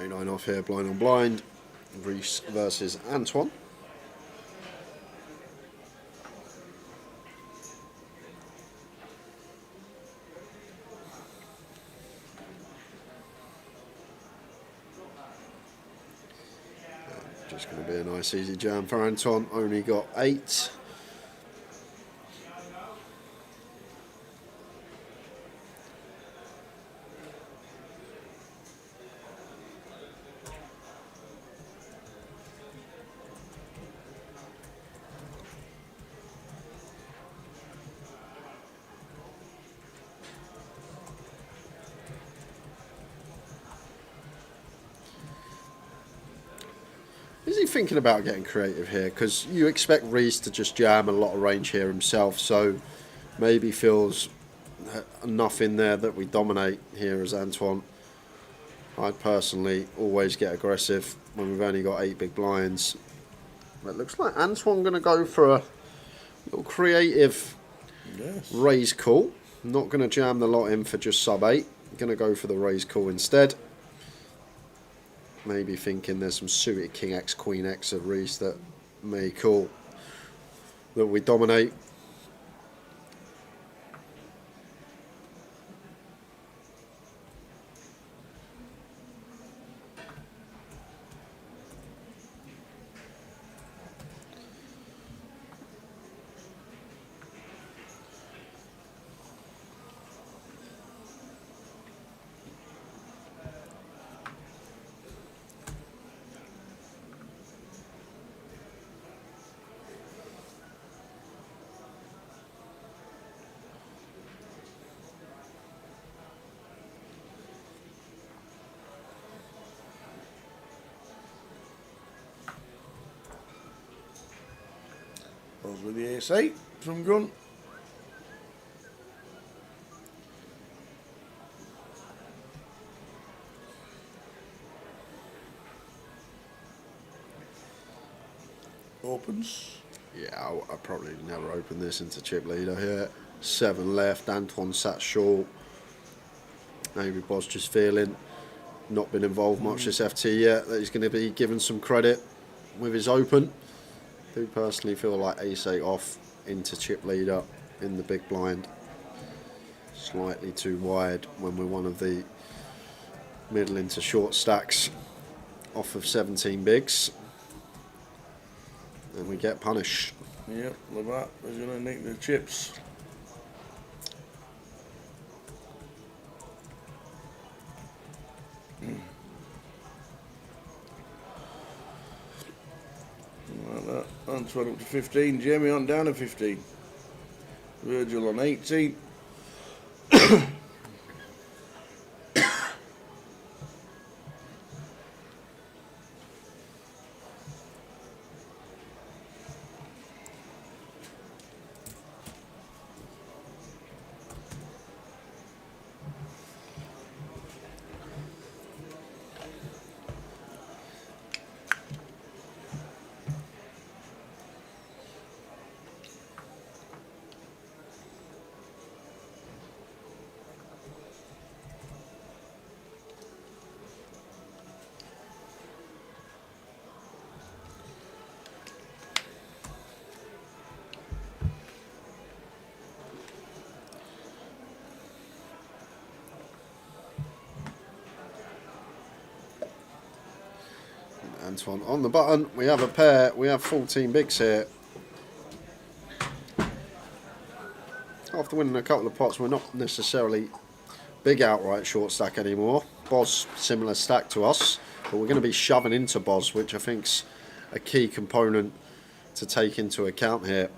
29 off here, blind on blind. Reese versus Antoine. Just going to be a nice easy jam for Anton. Only got 8. Is he thinking about getting creative here? Because you expect Reese to just jam a lot of range here himself, so maybe feels enough in there that we dominate here as Antoine. I'd personally always get aggressive when we've only got 8 big blinds. But it looks like Antoine going to go for a little creative raise call. Not going to jam the lot in for just sub 8. Going to go for the raise call instead. Maybe thinking there's some suited King X, Queen X of Reese that may call that we dominate. Goes with the ace-8 from gun. Opens. Yeah, I probably never open this into chip leader here. 7 left, Antoine sat short. Maybe Boz just feeling not been involved much this FT yet, that he's going to be given some credit with his open. I do personally feel like ace-8 off into chip leader in the big blind. Slightly too wide when we're one of the middle into short stacks off of 17 bigs. And we get punished. Yep, Labatt is going to nick the chips. Like that. Antoine up to 15. Jamie on down to 15. Virgil on 18. Antoine on the button. We have a pair. We have 14 bigs here. After winning a couple of pots, we're not necessarily big outright short stack anymore. Boz, similar stack to us, but we're going to be shoving into Boz, which I think's a key component to take into account here.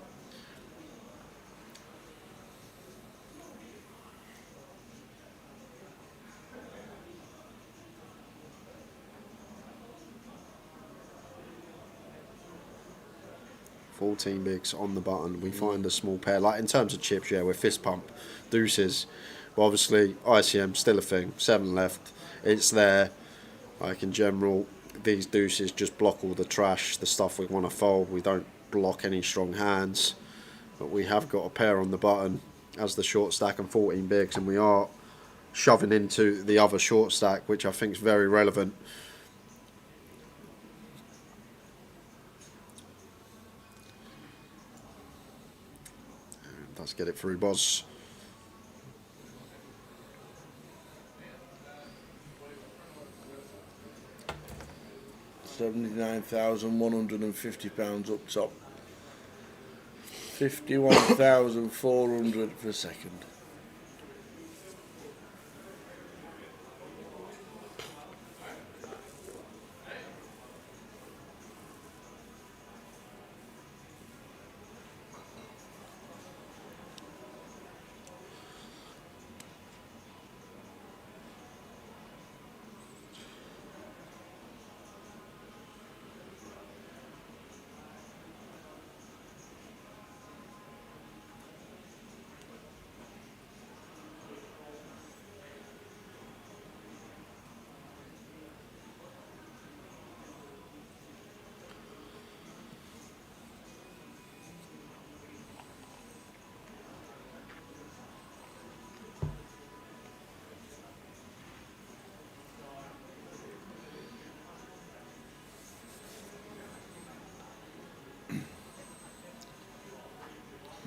Team bigs on the button. We find a small pair. Like in terms of chips, yeah, we're fist pump deuces. But obviously, ICM still a thing. 7 left. It's there. Like in general, these deuces just block all the trash, the stuff we want to fold. We don't block any strong hands. But we have got a pair on the button as the short stack and 14 bigs, and we are shoving into the other short stack, which I think is very relevant Let's get it through, boss. £79,150 up top. 51,400 per second.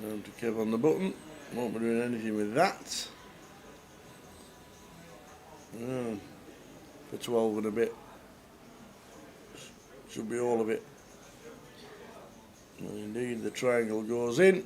Down to Kev on the button. Won't be doing anything with that. For 12 and a bit. Should be all of it. And indeed, the triangle goes in.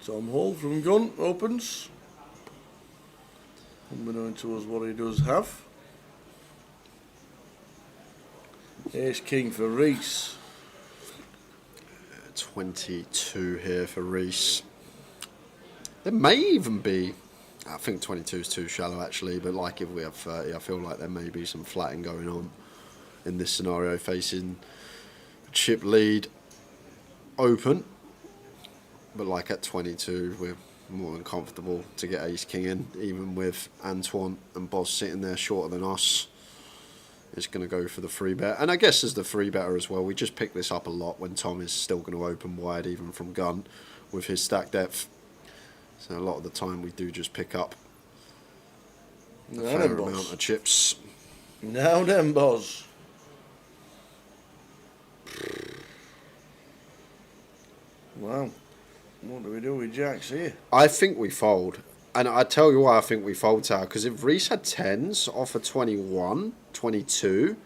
Tom Hall from Gun opens. Unbeknown to us what he does have. Ace King for Reese. 22 here for Reese. There may even be, I think 22 is too shallow actually, but like if we have 30, I feel like there may be some flatting going on in this scenario, facing chip lead open. But like at 22, we're more than comfortable to get Ace King in, even with Antoine and Boz sitting there shorter than us. It's going to go for the free bet. And I guess as the free better as well, we just pick this up a lot when Tom is still going to open wide, even from gun, with his stack depth. So a lot of the time we do just pick up a fair amount of chips. Now then, Boz. Wow. What do we do with jacks here? I think we fold. And I tell you why I think we fold, Tower. Because if Reese had 10s off a 21, 22,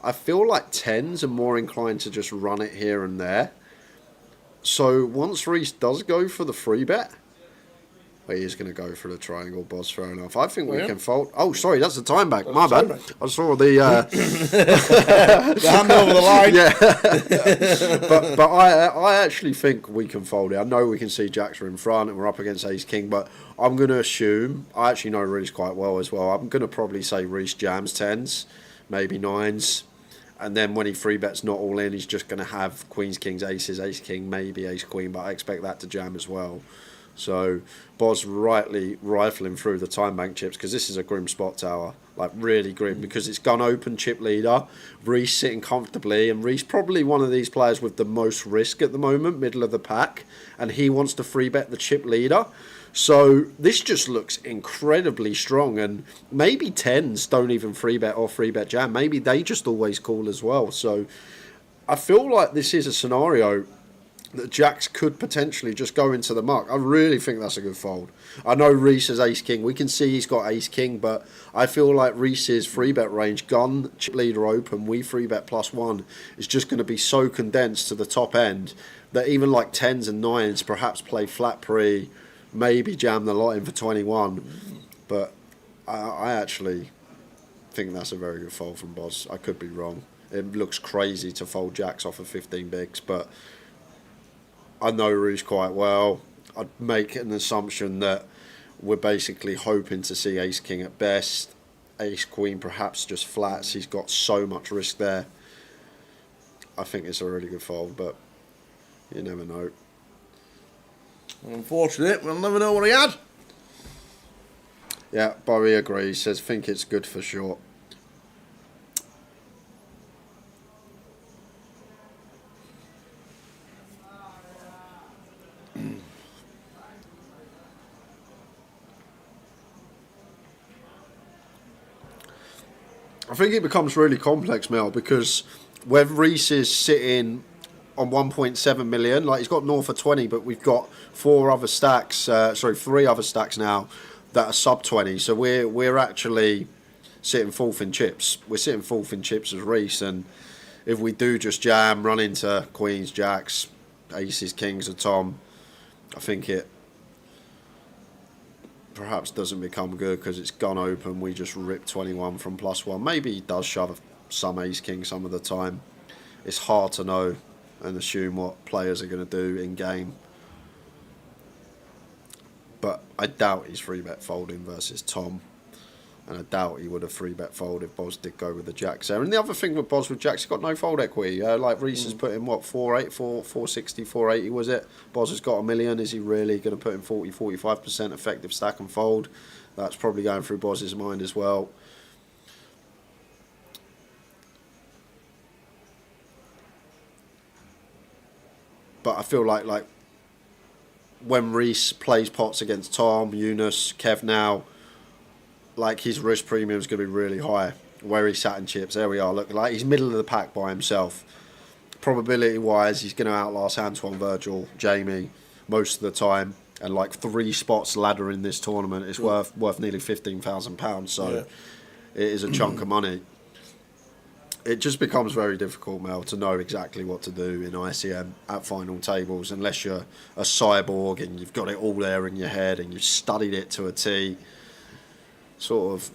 I feel like 10s are more inclined to just run it here and there. So once Reese does go for the free bet, well, he is going to go for the triangle, Boss, fair enough. I think we can fold. Oh, sorry, that's the time back. My bad. I saw the... the hand over the line. Yeah. but I actually think we can fold it. I know we can see jacks are in front and we're up against Ace King, but I'm going to assume... I actually know Reese quite well as well. I'm going to probably say Reese jams 10s, maybe 9s. And then when he free bets not all in, he's just going to have Queens, Kings, Aces, Ace King, maybe Ace Queen, but I expect that to jam as well. So Boz rightly rifling through the time bank chips, because this is a grim spot, Tower, like really grim, because it's gun open chip leader, Reese sitting comfortably, and Reese probably one of these players with the most risk at the moment, middle of the pack, and he wants to free bet the chip leader. So this just looks incredibly strong, and maybe 10s don't even free bet or free bet jam, maybe they just always call as well. So I feel like this is a scenario that jacks could potentially just go into the mark. I really think that's a good fold. I know Reese has Ace King. We can see he's got Ace King, but I feel like Reese's free bet range, gun, chip leader open, we free bet +1, is just going to be so condensed to the top end that even like 10s and 9s perhaps play flat pre, maybe jam the lot in for 21. But I actually think that's a very good fold from Boz. I could be wrong. It looks crazy to fold jacks off of 15 bigs, but I know Roos quite well. I'd make an assumption that we're basically hoping to see ace king at best, ace queen perhaps just flats. He's got so much risk there. I think it's a really good fold, but you never know. Unfortunate, we'll never know what he had. Yeah, Bowie agrees, says think it's good for short. I think it becomes really complex, Mel, because when Reese is sitting on 1.7 million, like he's got north of 20, but we've got three other stacks now that are sub 20. So we're actually sitting fourth in chips. We're sitting fourth in chips as Reese, and if we do just jam, run into queens, jacks, aces, kings, and Tom, I think it perhaps doesn't become good because it's gone open. We just rip 21 from +1. Maybe he does shove some ace king some of the time. It's hard to know and assume what players are going to do in game. But I doubt he's 3-bet folding versus Tom. And I doubt he would have 3-bet fold if Boz did go with the jacks there. And the other thing with Boz with jacks, he's got no fold equity. Like Reese has put in, what, 460, 480 was it? Boz has got a million. Is he really going to put in 40, 45% effective stack and fold? That's probably going through Boz's mind as well. But I feel like when Reese plays pots against Tom, Eunice, Kev now, like his risk premium is going to be really high. Where he sat in chips, there we are. Look, like he's middle of the pack by himself. Probability wise, he's going to outlast Antoine, Virgil, Jamie most of the time. And like 3 spots ladder in this tournament is worth nearly £15,000. So it is a chunk of money. It just becomes very difficult, Mel, to know exactly what to do in ICM at final tables unless you're a cyborg and you've got it all there in your head and you've studied it to a T. Sort of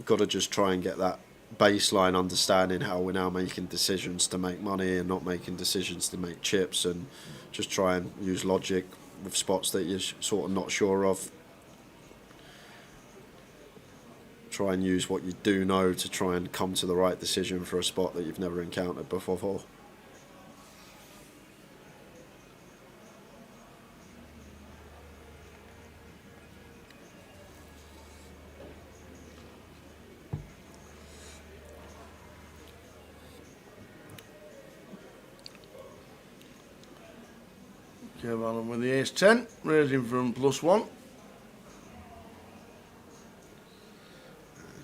got to just try and get that baseline understanding how we're now making decisions to make money and not making decisions to make chips, and just try and use logic with spots that you're sort of not sure of. Try and use what you do know to try and come to the right decision for a spot that you've never encountered before. Kev Allen with the ace-10, raising from +1.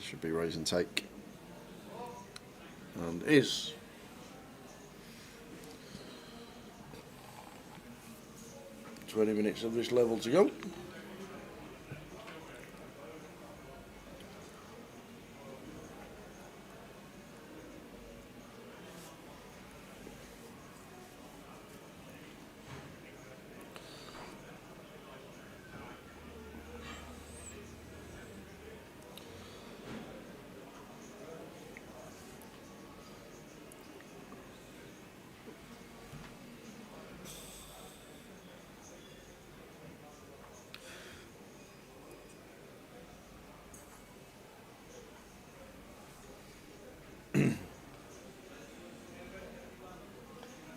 Should be raise and take. And is. "20 minutes of this level to go."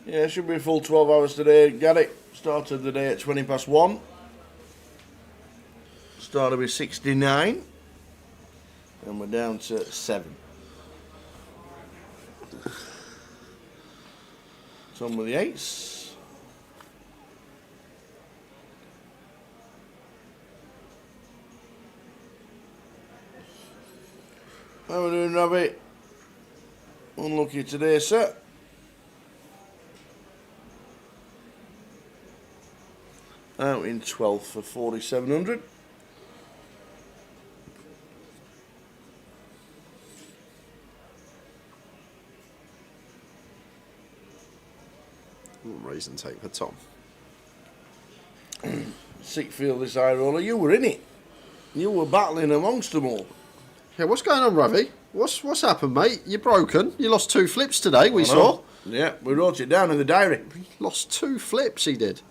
Yeah, it should be a full 12 hours today. Gary started the day at 1:20. Started with 69. And we're down to 7. Tom with the ace. How are we doing, Rabbit? Unlucky today, sir. Out in 12th for 4,700. Raise and take for Tom. Sick field this high roller. You were in it. You were battling amongst them all. Yeah, what's going on, Ravi? What's happened, mate? You're broken. You lost 2 flips today, we saw. Yeah, we wrote it down in the diary. Lost 2 flips, he did.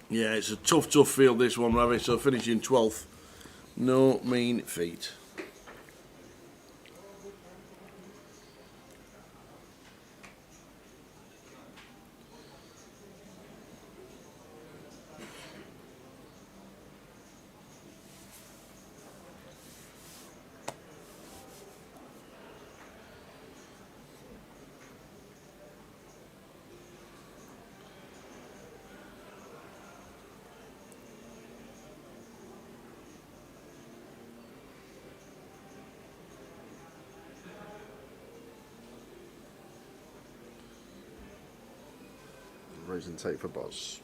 Yeah, it's a tough field, this one, Ravi, so finishing 12th. No mean feat. Reason take for Boz.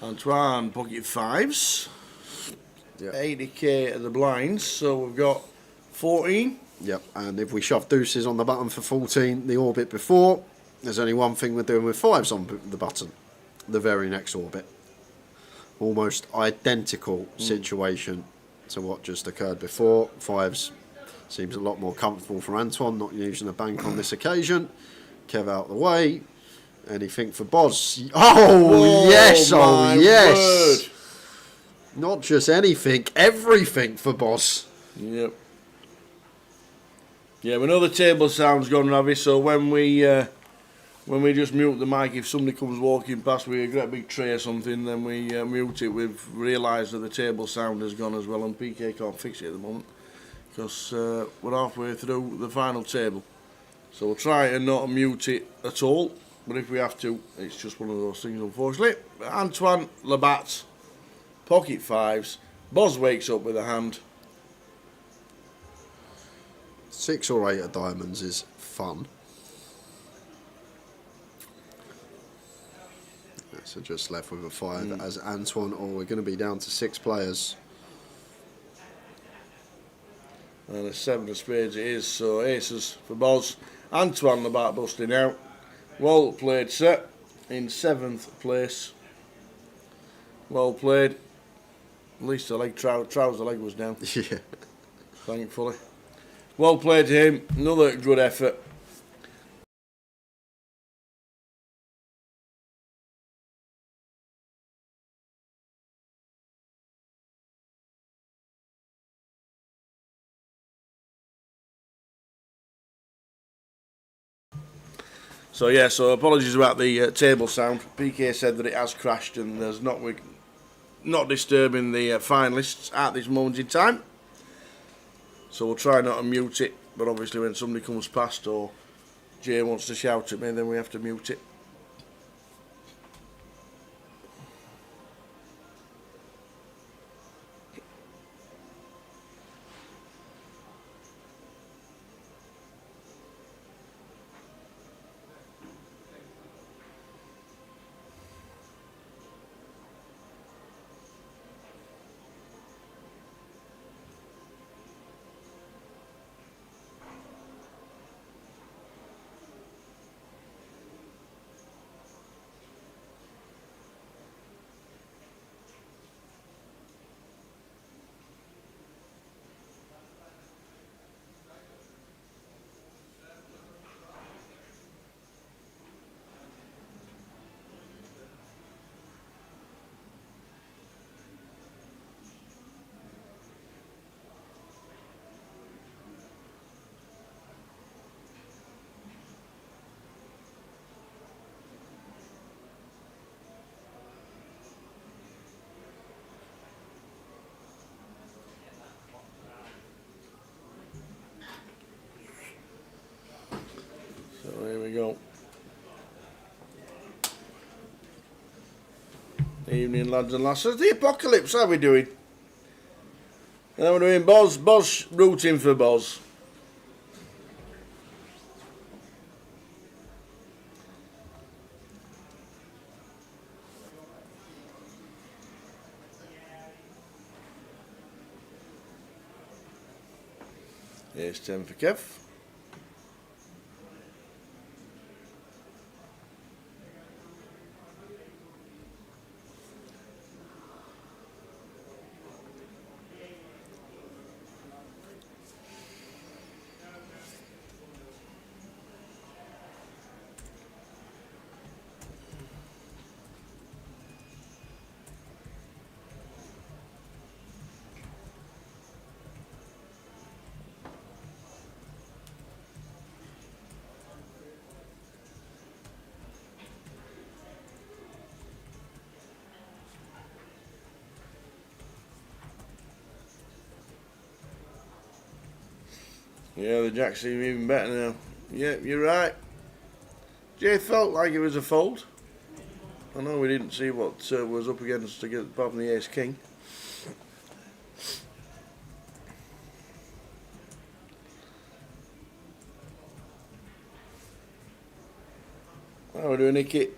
Antoine, pocket 5s. Yep. 80k at the blinds, so we've got 14. Yep, and if we shove deuces on the button for 14, the orbit before, there's only one thing we're doing with 5s on the button. The very next orbit. Almost identical situation to what just occurred before. 5s seems a lot more comfortable for Antoine, not using a bank on this occasion. Kev out the way. Anything for Boz? Oh, yes! My Oh, yes! word. Not just anything, everything for Boz. Yep. Yeah, we know the table sound's gone, Ravi, so when we just mute the mic, if somebody comes walking past with a great big tray or something, then we mute it. We've realised that the table sound has gone as well, and PK can't fix it at the moment because we're halfway through the final table. So we'll try and not mute it at all, but if we have to, it's just one of those things, unfortunately. Antoine Labatt, pocket 5s. Boz wakes up with a hand. 6 or 8 of diamonds is fun. So just left with a 5 as Antoine. Oh, we're going to be down to 6 players. And a 7 of spades it is, so aces for Boz. Antoine Labatt busting out. Well played, sir, in 7th place. Well played. At least the leg trouser leg was down, Yeah. thankfully. Well played to him. Another good effort. So yeah, so apologies about the table sound. PK said that it has crashed and there's not disturbing the finalists at this moment in time. So we'll try not to mute it, but obviously when somebody comes past or Jay wants to shout at me, then we have to mute it. we go. Evening, lads and lasses. The Apocalypse, how we doing? How we doing, Boz? Boz rooting for Boz. Here's 10 for Kev. Yeah, the Jacks seem even better now. Yeah, you're right. Jay felt like it was a fold. I know we didn't see what was up against to get apart from the Ace King. How are we doing, Nicky?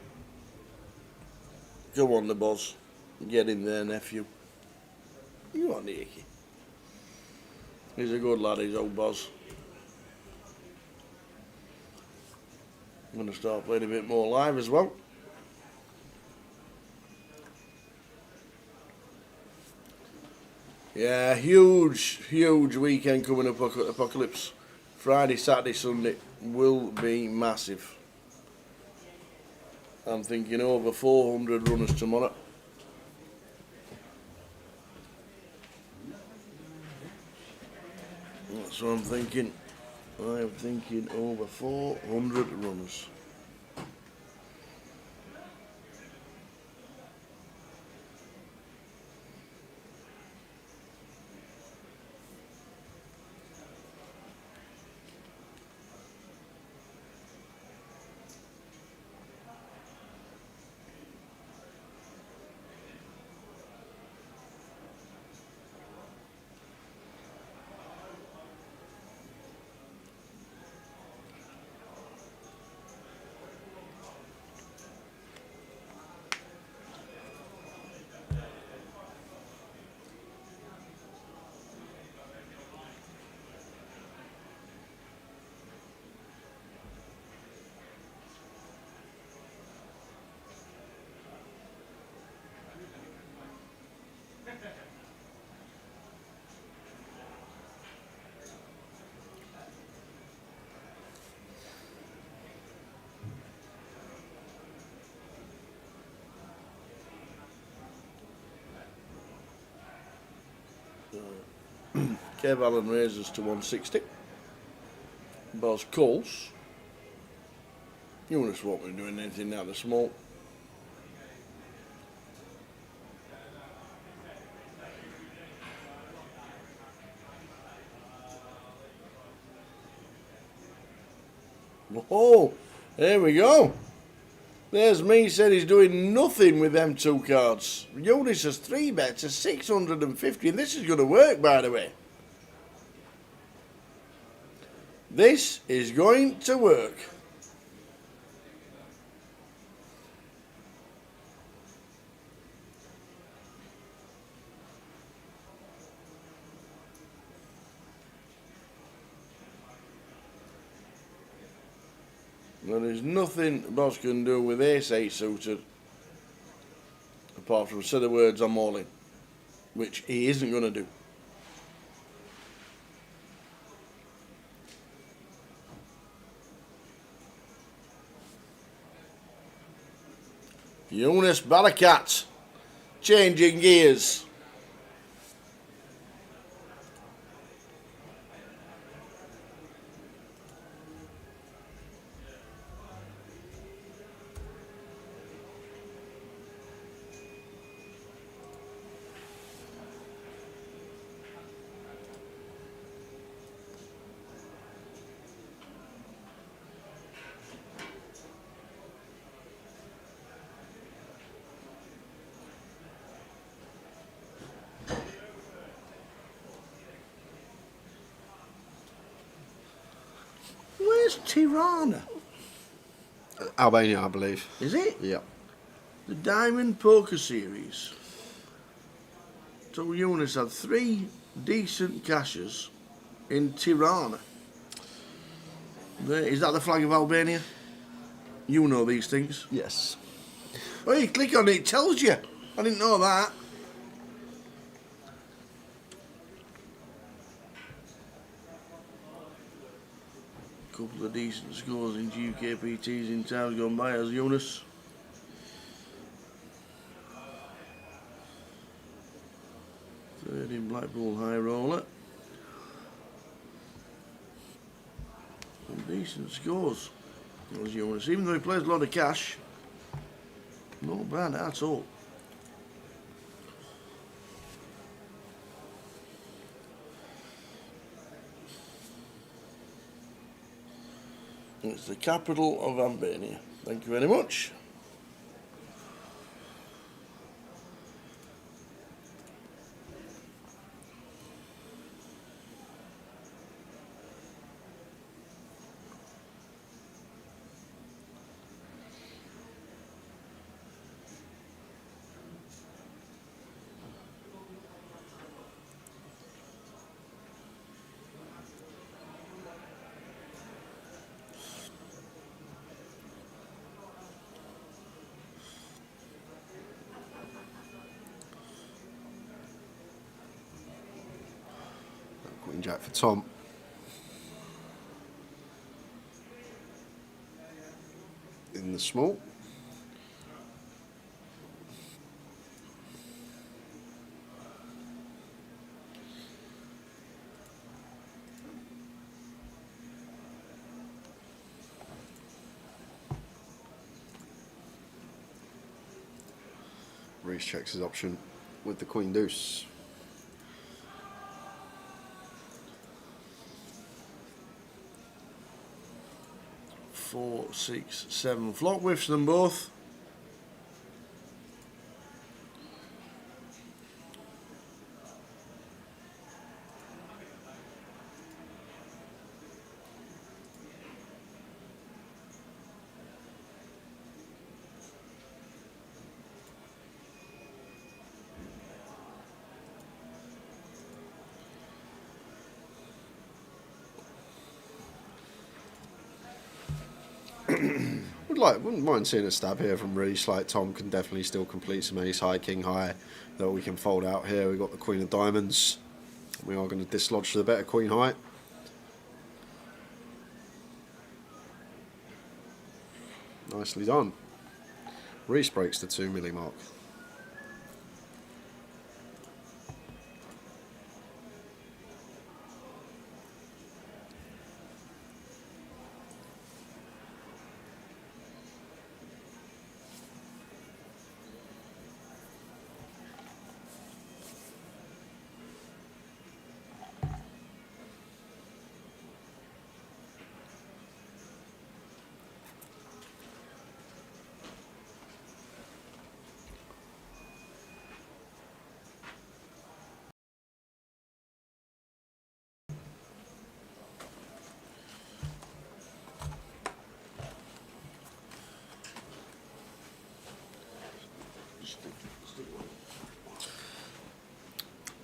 Come on, the boss. Get in there, nephew. You on, Nicky? He's a good lad, he's old boss. I'm going to start playing a bit more live as well. Yeah, huge weekend coming up, Apocalypse. Friday, Saturday, Sunday will be massive. I'm thinking over 400 runners tomorrow. That's what I'm thinking. I'm thinking over 400 runners. Kev Allen raises to 160. Boz calls. Eunice won't be doing anything now, the small. Oh, there we go. There's me said he's doing nothing with them two cards. Eunice has 3 bets, a 650, and this is going to work, by the way. This is going to work. There is nothing Boz can do with ace-8 suited apart from say the words I'm all in, which he isn't going to do. Eunice Barakat changing gears. Where's Tirana? Albania, I believe. Is it? Yeah. The Diamond Poker Series. So Eunice had 3 decent cashers in Tirana. Is that the flag of Albania? You know these things. Yes. Oh, you click on it, it tells you. I didn't know that. Couple of decent scores in GKPTs in times gone by as Eunice. Third in Blackpool High Roller. Some decent scores as Eunice. Even though he plays a lot of cash, not bad at all. It's the capital of Albania. Thank you very much. Queen Jack for Tom. In the small. Reese checks his option with the Queen Deuce. 4, 6, 7. Flock whiffs them both. Wouldn't mind seeing a stab here from Reese. Like Tom can definitely still complete some ace high, king high that we can fold out here. We've got the Queen of Diamonds. We are going to dislodge the better Queen high. Nicely done. Reese breaks the 2 milli mark.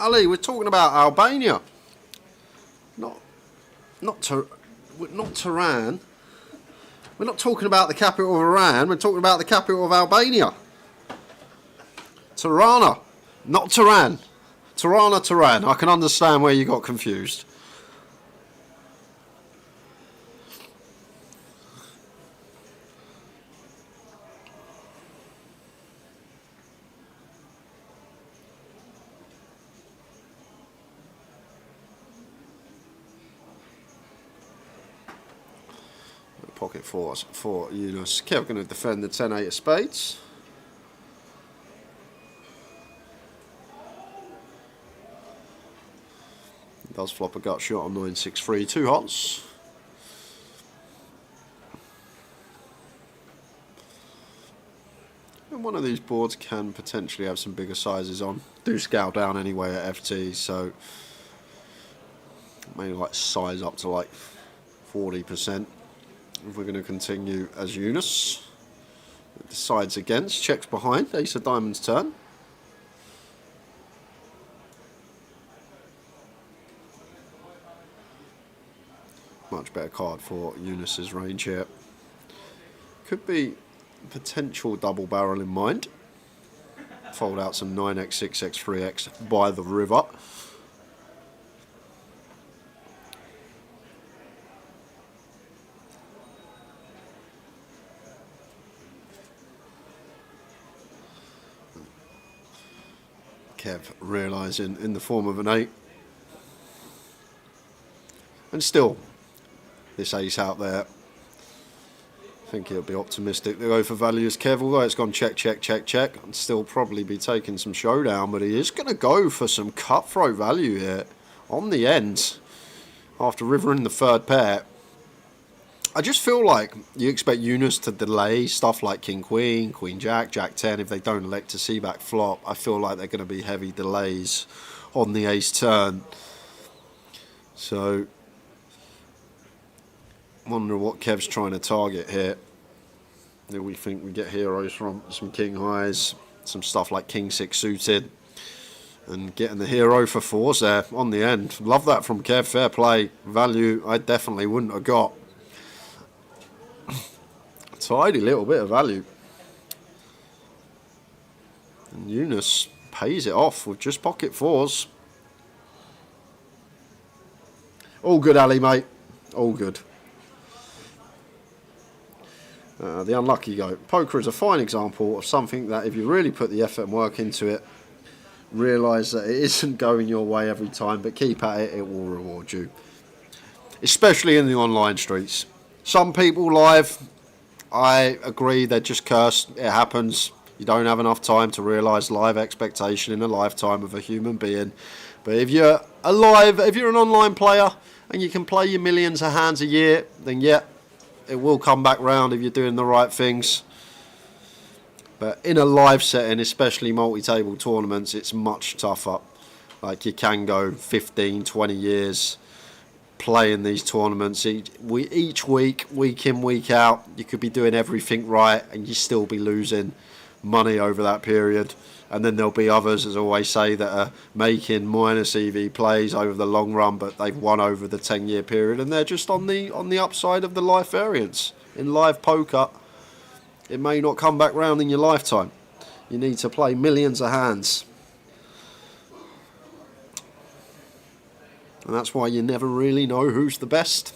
Ali, we're talking about Albania, not Tehran. We're not talking about the capital of Iran. We're talking about the capital of Albania. Tirana, not Tehran. Tirana, Tehran. I can understand where you got confused. Pocket fours for Eunice. Kev going to defend the 10-8 of spades. Does flop a gut shot on 9-6-3, 2 hots. And one of these boards can potentially have some bigger sizes on. Do scale down anyway at FT, so maybe like size up to like 40%. If we're going to continue as Eunice. Decides against, checks behind, ace of diamonds turn. Much better card for Eunice's range here. Could be potential double barrel in mind. Fold out some 9x, 6x, 3x by the river. Kev realising in the form of an 8. And still, this ace out there. I think he'll be optimistic to go for value as Kev, although it's gone check, check, check, check. And still probably be taking some showdown, but he is going to go for some cutthroat value here on the end after river in the third pair. I just feel like you expect Eunice to delay stuff like King Queen, Queen Jack, Jack 10 if they don't elect to see back flop. I feel like they're going to be heavy delays on the ace turn. So, wonder what Kev's trying to target here. Do we think we get heroes from some King Highs, some stuff like King 6 suited, and getting the hero for 4s there on the end. Love that from Kev, fair play. Value I definitely wouldn't have got. Tidy little bit of value. And Eunice pays it off with just pocket 4s. All good, Ali, mate. All good. The unlucky goat. Poker is a fine example of something that if you really put the effort and work into it, realise that it isn't going your way every time, but keep at it, it will reward you. Especially in the online streets. Some people live, I agree, they're just cursed. It happens. You don't have enough time to realise live expectation in a lifetime of a human being. But if you're alive, if you're an online player and you can play your millions of hands a year, then yeah, it will come back round if you're doing the right things. But in a live setting, especially multi-table tournaments, it's much tougher. Like you can go 15, 20 years playing these tournaments each week, week in, week out. You could be doing everything right and you still be losing money over that period. And then there'll be others, as I always say, that are making minus EV plays over the long run, but they've won over the 10-year period, and they're just on the upside of the life variance. In live poker, it may not come back round in your lifetime. You need to play millions of hands. And that's why you never really know who's the best.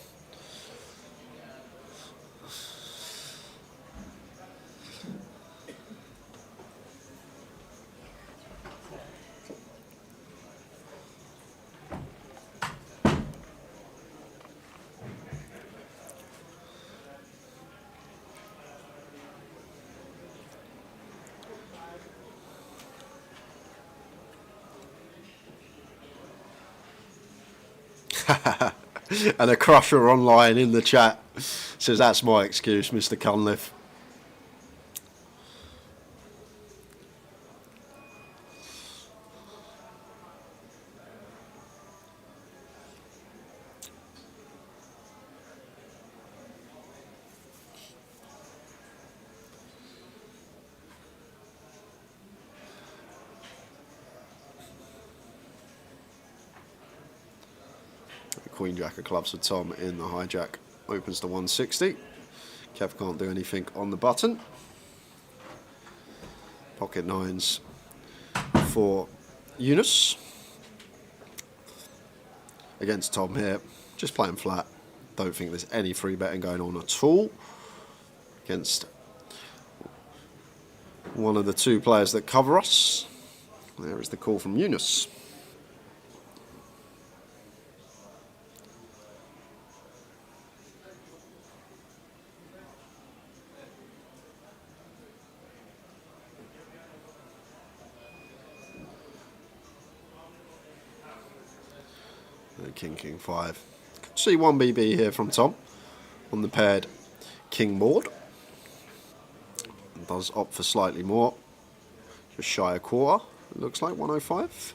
And a crusher online in the chat says that's my excuse, Mr. Cunliffe. Queen Jack of clubs for Tom in the hijack. Opens to 160. Kev can't do anything on the button. Pocket nines for Eunice. Against Tom here. Just playing flat. Don't think there's any free betting going on at all. Against one of the two players that cover us. There is the call from Eunice. King 5. Could see 1BB here from Tom on the paired King board. Does opt for slightly more, just shy a quarter. It looks like 105.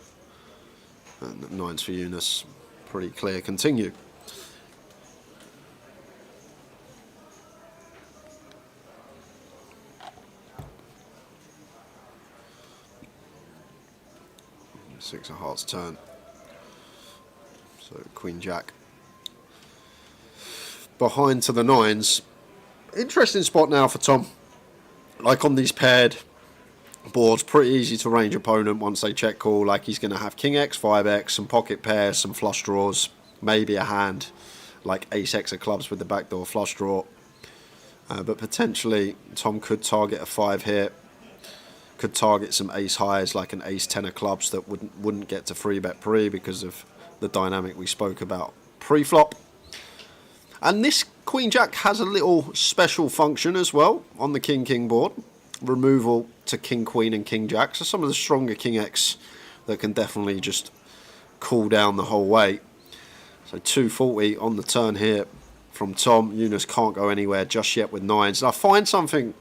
And 9s for Eunice. Pretty clear. Continue. Six of hearts turn. So Queen Jack. Behind to the nines. Interesting spot now for Tom. Like on these paired boards, pretty easy to range opponent once they check call. Like he's going to have King X, 5X, some pocket pairs, some flush draws, maybe a hand like Ace X of clubs with the backdoor flush draw. But potentially Tom could target a 5 here. Could target some ace highs like an ace 10 of clubs that wouldn't get to free bet pre because of the dynamic we spoke about pre-flop. And this Queen Jack has a little special function as well on the King King board. Removal to King Queen and King Jack. So some of the stronger King X that can definitely just cool down the whole way. So 240 on the turn here from Tom. Eunice can't go anywhere just yet with nines. And I find something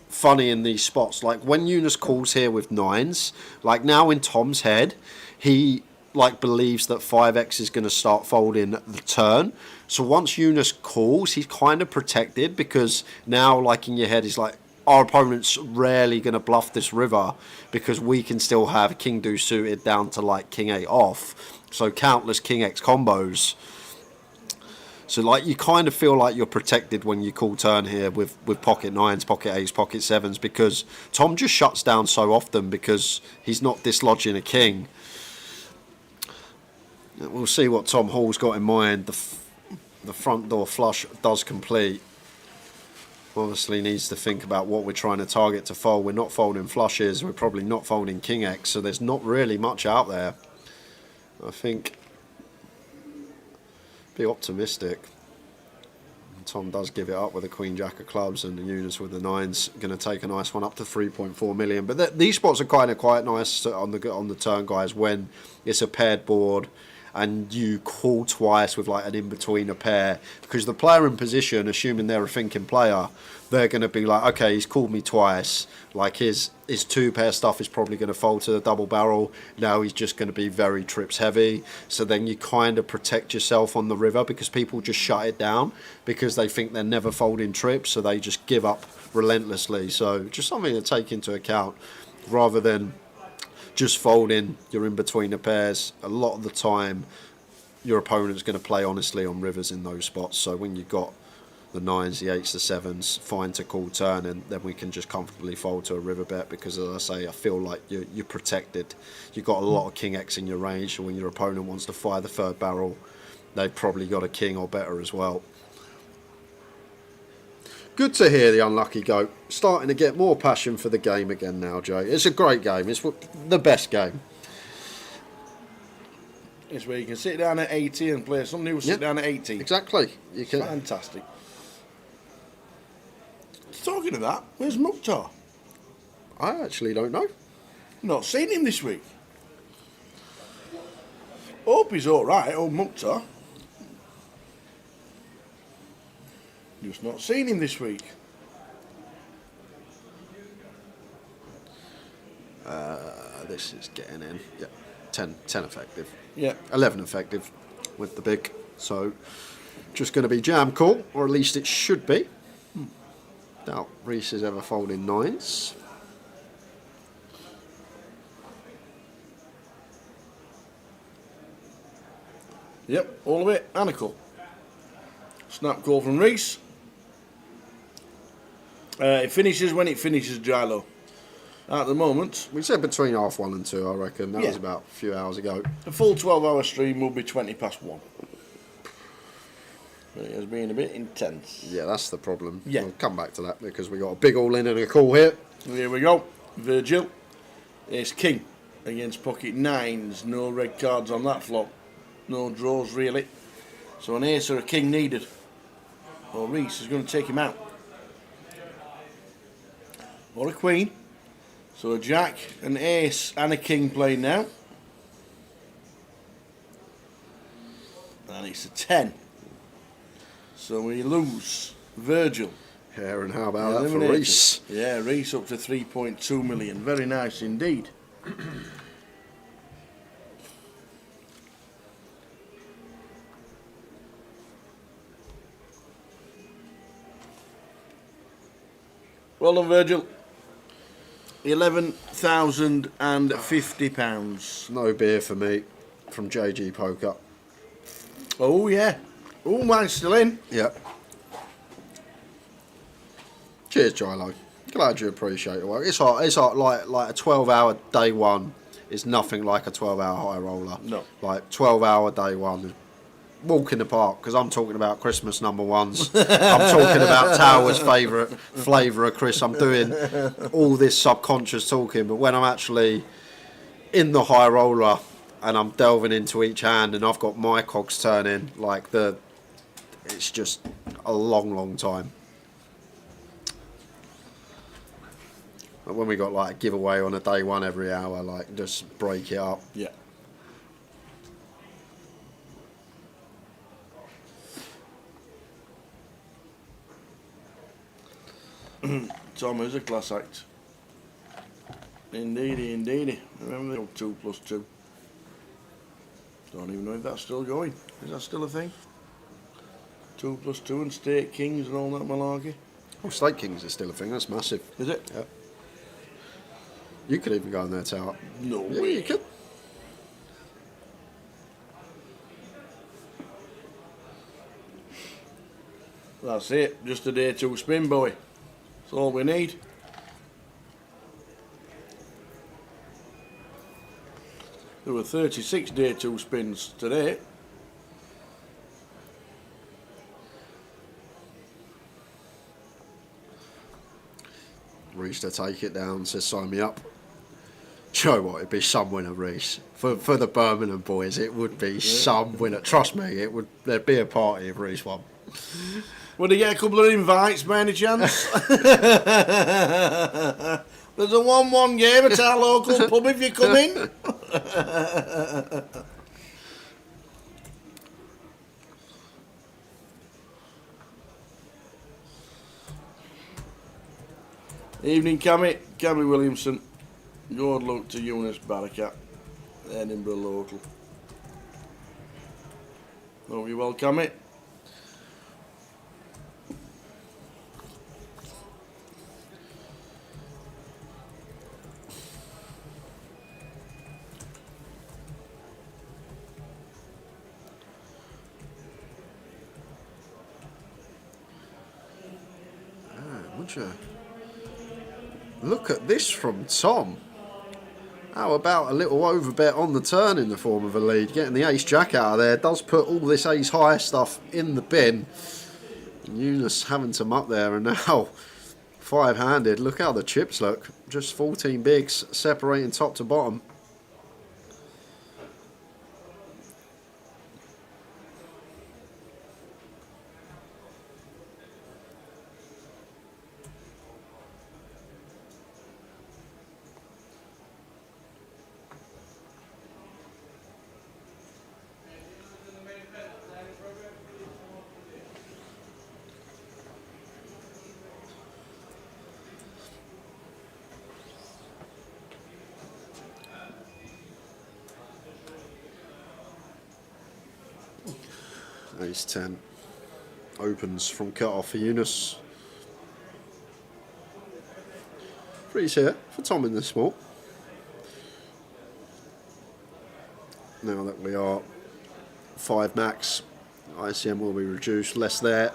funny in these spots. Like when Eunice calls here with nines, like now in Tom's head, he like believes that 5X is going to start folding the turn. So once Eunice calls, he's kind of protected because now like in your head he's like, our opponent's rarely going to bluff this river because we can still have King Deuce suited down to like King 8 off. So countless King X combos. So like you kind of feel like you're protected when you call turn here with pocket nines, pocket eights, pocket sevens because Tom just shuts down so often because he's not dislodging a king. We'll see what Tom Hall's got in mind. The front door flush does complete. Obviously needs to think about what we're trying to target to fold. We're not folding flushes. We're probably not folding King X. So there's not really much out there. I think be optimistic. Tom does give it up with a Queen Jack of clubs and the Eunice with the nines. Going to take a nice one up to 3.4 million. But these spots are kind of quite nice on the turn, guys, when it's a paired board and you call twice with like an in-between a pair, because the player in position, assuming they're a thinking player, they're going to be like, okay, he's called me twice, like his 2-pair stuff is probably going to fold to the double barrel, now he's just going to be very trips heavy. So then you kind of protect yourself on the river because people just shut it down because they think they're never folding trips, so they just give up relentlessly. So just something to take into account rather than just folding, you're in between the pairs. A lot of the time your opponent's going to play honestly on rivers in those spots, so when you've got the nines, the eights, the sevens, fine to call turn, and then we can just comfortably fold to a river bet because, as I say, I feel like you're protected. You've got a lot of King X in your range, so when your opponent wants to fire the third barrel, they've probably got a king or better as well. Good to hear the unlucky goat starting to get more passion for the game again now, Jay. It's a great game. It's the best game. It's where you can sit down at 80 and play. Somebody will sit down at 80. Exactly. You can. Fantastic. Talking of that, where's Mukhtar? I actually don't know. Not seen him this week. Hope he's alright, old Mukhtar. Just not seen him this week. This is getting in. Yeah, 10 effective. Yeah. 11 effective with the big. So just going to be jam call, or at least it should be. Doubt Reese is ever folding nines. Yep, all of it. And a call. Snap call from Reese. It finishes when it finishes, Gilo. At the moment, We said between 1:30 and 2, I reckon. That Yeah. was about a few hours ago. the full 12-hour stream will be 20 past 1. It has been a bit intense. Yeah, that's the problem. Yeah. We'll come back to that because we got a big all in and a call here. Here we go. Virgil. Ace King against pocket nines. No red cards on that flop. No draws, really. So an ace or a king needed. Or Reese is going to take him out. Or a queen. So a jack, an ace and a king playing now. And it's a 10. So we lose Virgil. Yeah, and how about that for Eliminated. Reese? Yeah, Reese up to 3.2 million. Very nice indeed. Well done, Virgil. £11,050. No beer for me from JG Poker. Oh yeah. Oh, mine's still in. Yeah. Cheers, Gilo. Glad you appreciate it. Well, it's hard. It's hard. Like a 12-hour day one is nothing like a 12-hour high roller. No. Like 12-hour day one is walk in the park, because I'm talking about Christmas number ones. I'm talking about Tower's favourite flavour of Chris. I'm doing all this subconscious talking, but when I'm actually in the high roller and I'm delving into each hand and I've got my cogs turning, it's just a long time. Like when we got like a giveaway on a day one every hour, like just break it up. Yeah. Tom is a class act. Indeedy. Remember the old 2+2? Don't even know if that's still going. Is that still a thing? 2+2 and State Kings and all that malarkey? Oh, State Kings is still a thing. That's massive. Is it? Yeah. You could even go in there, Tower. No Yeah, way. you could. That's it. Just a day 2 spin, boy. That's all we need. There were 36 day 2 spins today. Reese to take it down, says sign me up. Do you know what? It'd be some winner, Reese. For the Birmingham boys, it would be some winner. Trust me, there'd be a party if Reese won. Would he get a couple of invites by any chance? There's a 1-1 game at our local pub if you come in. Evening, Cammy Williamson. Good luck to Eunice Barakat, Edinburgh local. Hope you well, Cammy. Would you? Look at this from Tom. How about a little overbet on the turn in the form of a lead? Getting the ace jack out of there does put all this ace high stuff in the bin. Eunice having to muck there, and now 5-handed. Look how the chips look. Just 14 bigs separating top to bottom. Ace 10 opens from cut off for Eunice. Freeze here for Tom in the small. Now that we are 5 max, ICM will be reduced, less there.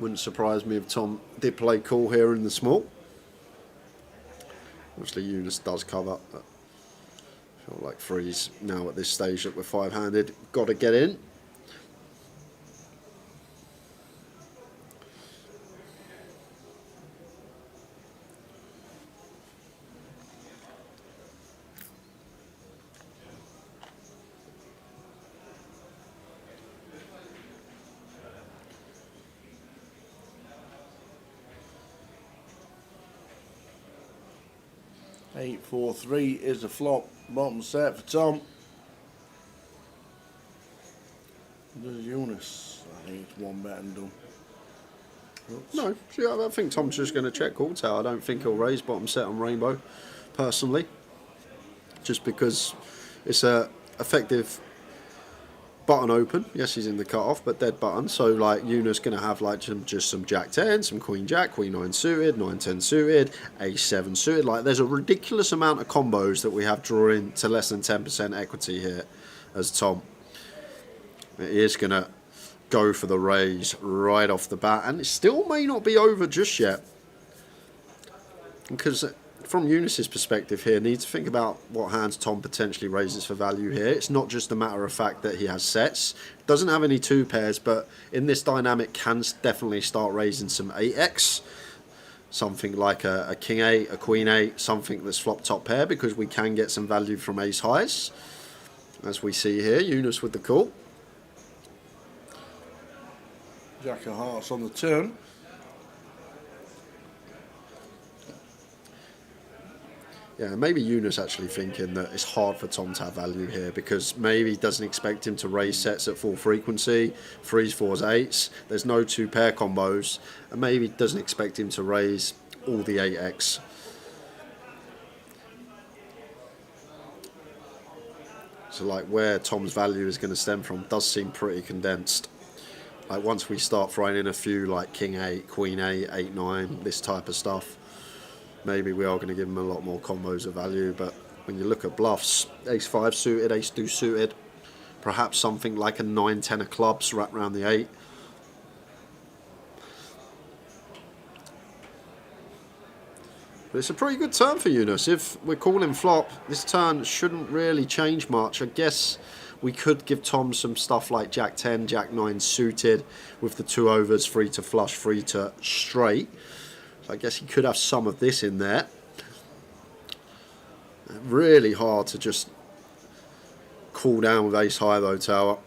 Wouldn't surprise me if Tom did play cool here in the small. Obviously Eunice does cover, but I feel like Freeze now at this stage that we're 5-handed, got to get in. Eight, 4, 3 is the flop. Bottom set for Tom. Does Eunice? I think it's one bet and done. No, see, I think Tom's just going to check call tower. I don't think he'll raise bottom set on Rainbow, personally. Just because it's a effective button open. Yes, he's in the cut-off, but dead button. So like Eunice going to have like just some Jack 10, some Queen Jack, Queen 9 suited, 9 10 suited, Ace 7 suited. Like there's a ridiculous amount of combos that we have drawing to less than 10% equity here as Tom. He is going to go for the raise right off the bat, and it still may not be over just yet. Because from Eunice's perspective here, need to think about what hands Tom potentially raises for value here. It's not just a matter of fact that he has sets. Doesn't have any 2 pairs, but in this dynamic can definitely start raising some 8x. Something like a King 8, a Queen 8, something that's flop top pair, because we can get some value from ace highs. As we see here, Eunice with the call. Jack of hearts on the turn. Yeah, maybe Eunice actually thinking that it's hard for Tom to have value here, because maybe he doesn't expect him to raise sets at full frequency, 3s, 4s, 8s. There's no 2 pair combos, and maybe doesn't expect him to raise all the 8x. So like where Tom's value is going to stem from does seem pretty condensed. Like once we start throwing in a few like King 8, Queen 8, 8 9, this type of stuff, maybe we are going to give him a lot more combos of value. But when you look at bluffs, ace 5 suited, ace 2 suited, perhaps something like a 9 10 of clubs wrapped around the 8. But it's a pretty good turn for Eunice. If we're calling flop, this turn shouldn't really change much. I guess we could give Tom some stuff like Jack 10, Jack 9 suited with the 2 overs, 3 to flush, 3 to straight. So I guess he could have some of this in there. Really hard to just cool down with ace high though, Tower.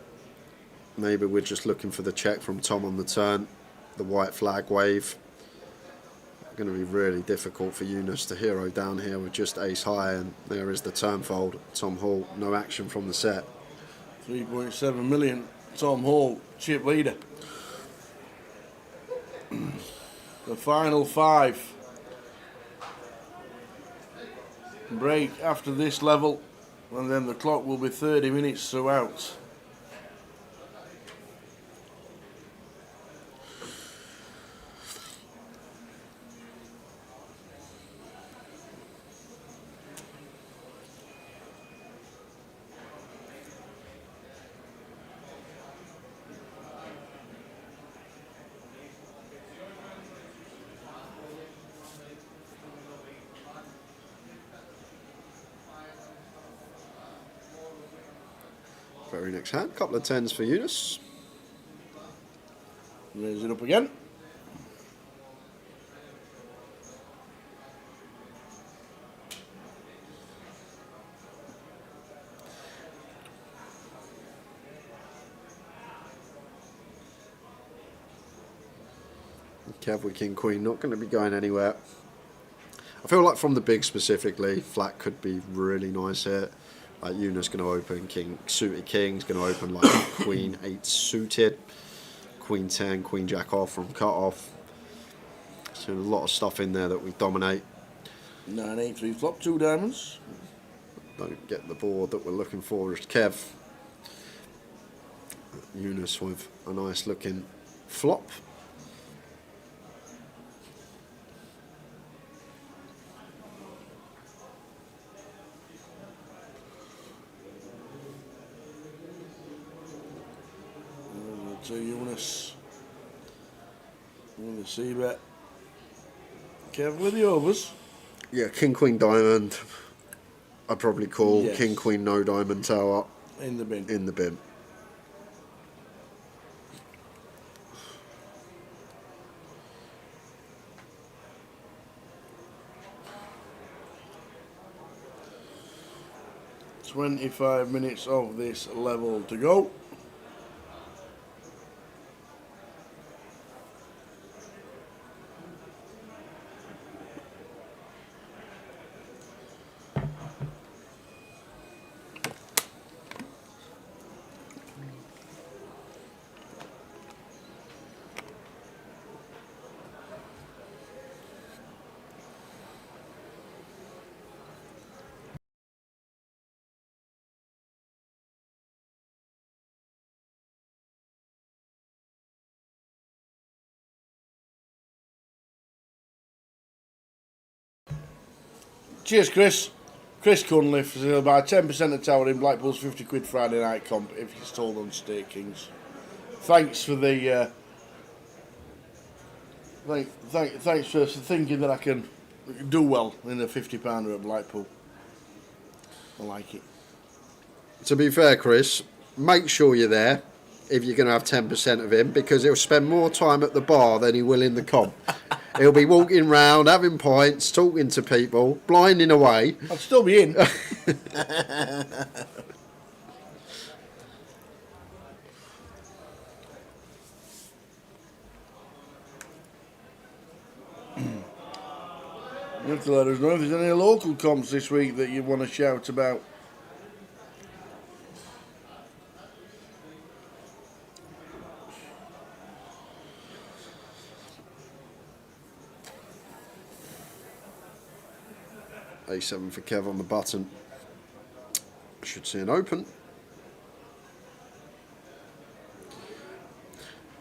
Maybe we're just looking for the check from Tom on the turn. The white flag wave. Going to be really difficult for Eunice to hero down here with just ace high, and there is the turn fold. Tom Hall, no action from the set. 3.7 million. Tom Hall, chip leader. The final 5. Break after this level, and then the clock will be 30 minutes throughout. Very next hand, couple of 10s for Eunice. Raise it up again. Kev with King Queen, not going to be going anywhere. I feel like from the big specifically, flat could be really nice here. Like Eunice going to open, King suited King's going to open like Queen 8 suited, Queen 10, Queen Jack off from cut off. So a lot of stuff in there that we dominate. 9 8 3 flop, 2 diamonds. Don't get the board that we're looking for as Kev. Eunice with a nice looking flop. To Eunice. And the C-bet. Kev with the overs. Yeah, King Queen Diamond. I'd probably call Yes. King Queen no diamond tower In the bin. in the bin. .25 minutes of this level to go. Cheers, Chris. Chris Cunliffe says he'll buy 10% of Tower in Blackpool's 50 quid Friday night comp if he's told on stakings. Thanks for the. Thanks for thinking that I can do well in a £50 at Blackpool. I like it. To be fair, Chris, make sure you're there if you're going to have 10% of him, because he'll spend more time at the bar than he will in the comp. He'll be walking round, having pints, talking to people, blinding away. I'll still be in. You have to let us know if there's any local comps this week that you want to shout about. A7 for Kev on the button. Should see an open.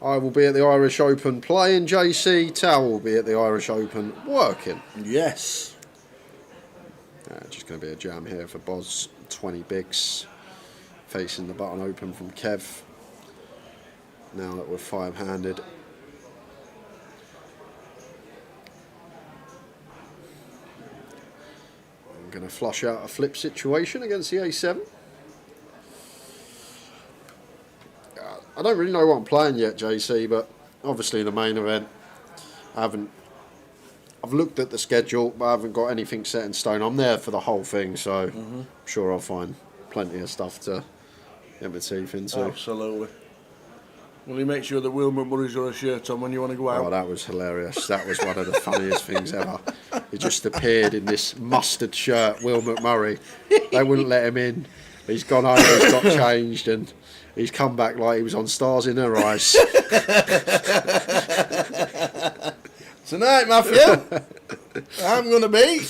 I will be at the Irish Open playing. JC Tao will be at the Irish Open working. Yes. Just going to be a jam here for Boz. 20 bigs. Facing the button open from Kev. Now that we're 5-handed. I'm going to flush out a flip situation against the A7. I don't really know what I'm playing yet, JC, but obviously the main event, I've looked at the schedule, but I haven't got anything set in stone. I'm there for the whole thing, so I'm sure I'll find plenty of stuff to get my teeth into. Absolutely. Will you make sure that Will McMurray's got a shirt on when you want to go out? Oh, that was hilarious. That was one of the funniest things ever. He just appeared in this mustard shirt, Will McMurray. They wouldn't let him in. He's gone over, he's got changed, and he's come back like he was on Stars in Her Eyes. Tonight, Matthew, I'm going to be.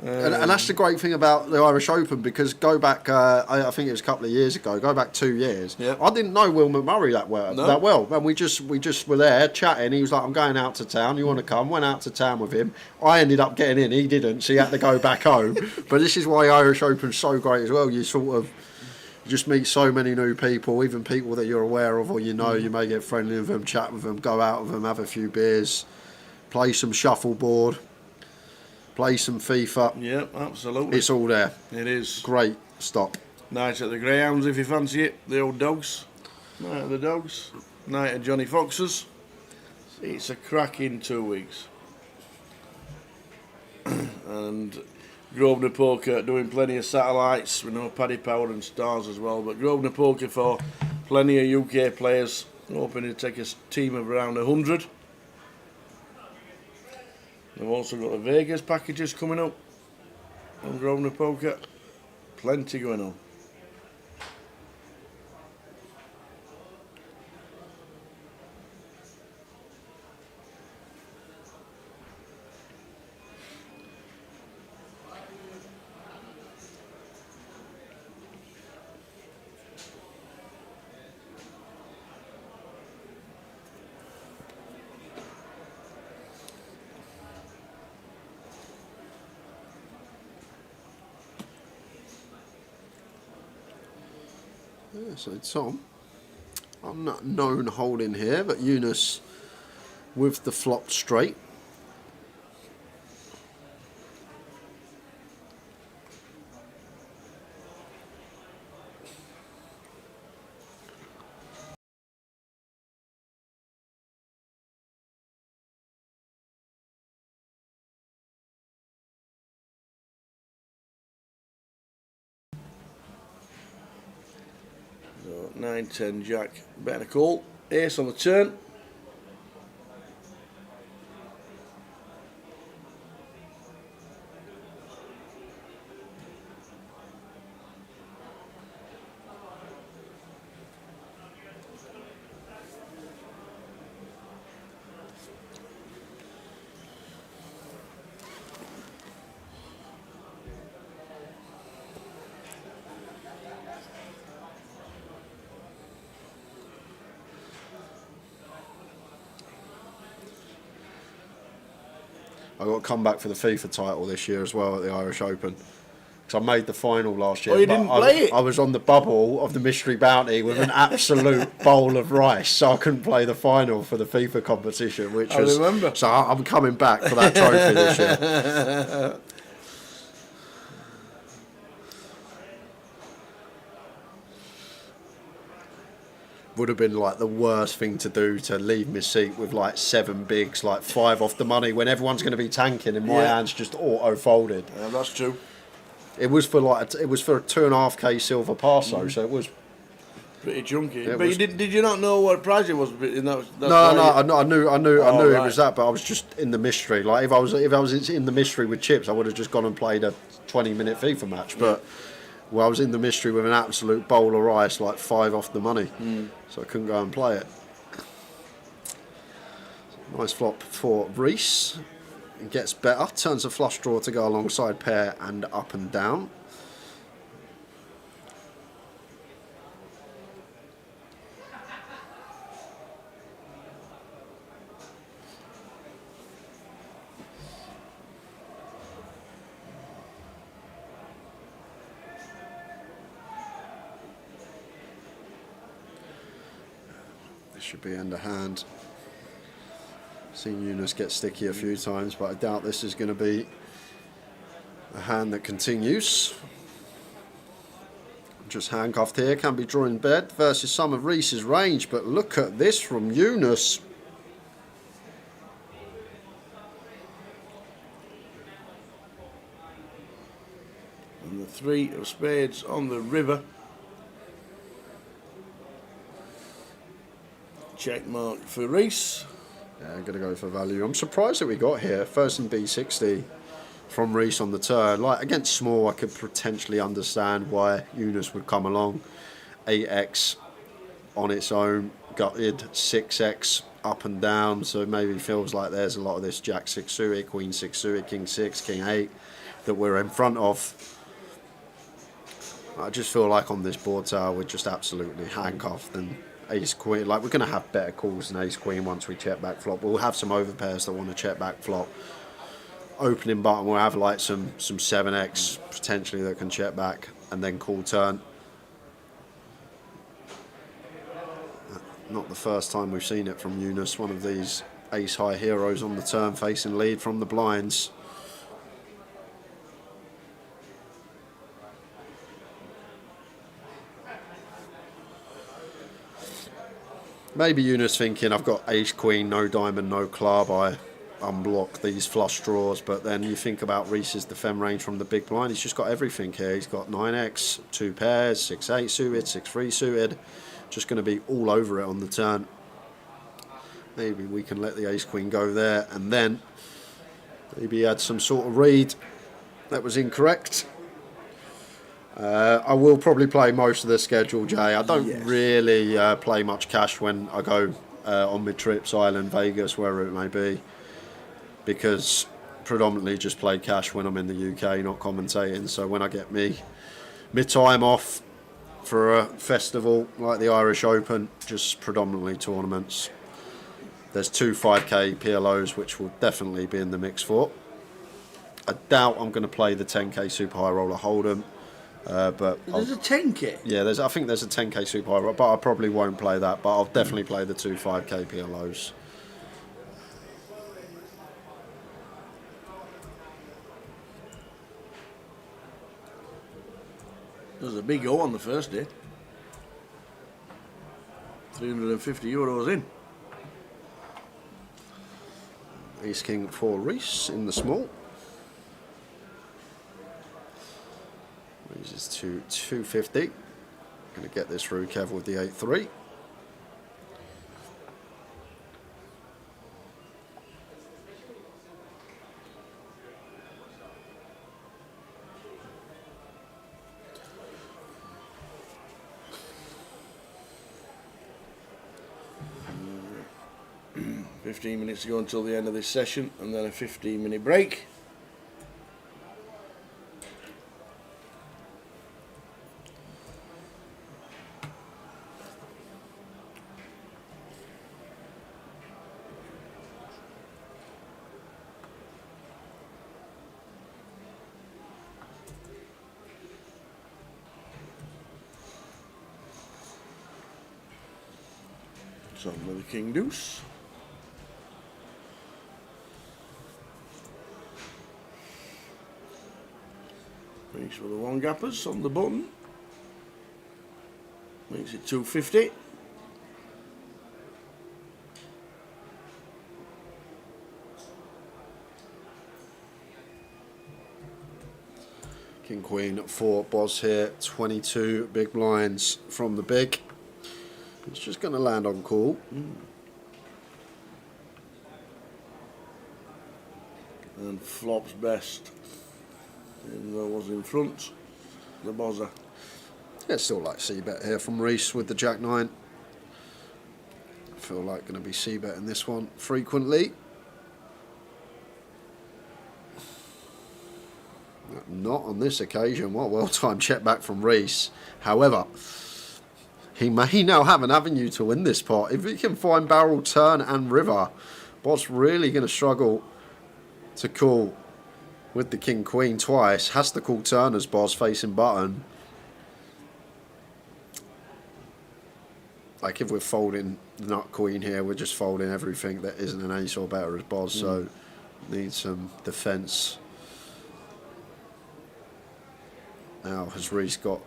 And that's the great thing about the Irish Open, because go back, I think it was a couple of years ago, go back 2 years. Yep. I didn't know Will McMurray that well. And we just were there chatting. He was like, I'm going out to town. You want to come? Went out to town with him. I ended up getting in. He didn't, so he had to go back home. But this is why Irish Open's so great as well. You sort of just meet so many new people, even people that you're aware of or you know. You may get friendly with them, chat with them, go out with them, have a few beers, play some shuffleboard. Play some FIFA. Yep, absolutely. It's all there. It is. Great stop. Night at the Greyhounds if you fancy it. The old dogs. Night at the dogs. Night at Johnny Fox's. It's a cracking 2 weeks. And Grosvenor Poker doing plenty of satellites. We know Paddy Power and Stars as well. But Grosvenor Poker for plenty of UK players. Hoping to take a team of around 100. They've also got the Vegas packages coming up on Grosvenor Poker. Plenty going on. Yeah, so Tom, I'm not known holding here, but Eunice with the flop straight. So 9, 10, Jack, better call. Ace on the turn. I got to come back for the FIFA title this year as well at the Irish Open. Because I made the final last year. Oh, you but didn't play it? I was on the bubble of the Mystery Bounty with an absolute bowl of rice, so I couldn't play the final for the FIFA competition, which I was... remember. So I'm coming back for that trophy this year. Would have been like the worst thing to do, to leave my seat with like 7 bigs, like 5 off the money when everyone's going to be tanking and my hands just auto folded. Yeah, that's true. It was for like it was for a 2.5k silver passo, so it was. Pretty chunky. It But was- did you not know what prize it was? And that's No, why you- I knew Oh, it right. was that, but I was just in the mystery. Like if I was in the mystery with chips, I would have just gone and played a 20-minute FIFA match. But well, I was in the mystery with an absolute bowl of rice, like 5 off the money, so I couldn't go and play it. Nice flop for Reese. It gets better. Turns a flush draw to go alongside pair and up and down. This should be end of hand. Seen Eunice get sticky a few times, but I doubt this is going to be a hand that continues. Just handcuffed here, can be drawing bed versus some of Reese's range, but look at this from Eunice. And the 3 of spades on the river. Check mark for Reese. Yeah, I'm going to go for value. I'm surprised that we got here. First in B60 from Reese on the turn. Like against small, I could potentially understand why Eunice would come along. 8x on its own, gutted, 6x up and down. So maybe feels like there's a lot of this Jack 6 suited, Queen 6 suited, King 6, King 8 that we're in front of. I just feel like on this board tower we're just absolutely handcuffed, and Ace Queen, like we're going to have better calls than Ace Queen once we check back flop. We'll have some overpairs that want to check back flop. Opening button, we'll have like some 7x potentially that can check back and then call turn. Not the first time we've seen it from Eunice, one of these ace high heroes on the turn facing lead from the blinds. Maybe Eunice thinking I've got ace queen, no diamond, no club, I unblock these flush draws, but then you think about Reese's defend range from the big blind. He's just got everything here. He's got 9x, 2 pairs, 6-8 suited, 6-3 suited. Just going to be all over it on the turn. Maybe we can let the ace queen go there, and then maybe he had some sort of read that was incorrect. I will probably play most of the schedule, Jay. I don't really play much cash when I go on my trips, Ireland, Vegas, wherever it may be, because predominantly just play cash when I'm in the UK, not commentating. So when I get me time off for a festival like the Irish Open, just predominantly tournaments. There's 2 5k PLOs which will definitely be in the mix for. I doubt I'm going to play the 10k Super High Roller Hold'em. But there's a 10k. Yeah, I think there's a 10k Super High Roller, but I probably won't play that. But I'll definitely play the 2 5k PLOs. There's a big O on the first day. €350 in. Ace King for Reese in the small. Raises to 250. Going to get this through Kev with the 8-3. Mm. 15 minutes to go until the end of this session, and then a 15-minute break. Some with the king deuce. Reese with the one gappers on the button. Makes it 250. King Queen for Boz here. 22 big blinds from the big. It's just going to land on call. And flops best. Even though it was in front, the buzzer. Yeah, still like C-bet here from Reese with the Jack 9. I feel like going to be C-bet in this one frequently. Not on this occasion. What a well-timed check back from Reese. However, he may now have an avenue to win this pot. If he can find barrel, turn and river, Bot's really going to struggle to call with the king queen twice. Has to call turn as Boz facing button. Like if we're folding the nut queen here, we're just folding everything that isn't an ace or better as Boz. So need some defence. Now has Reese got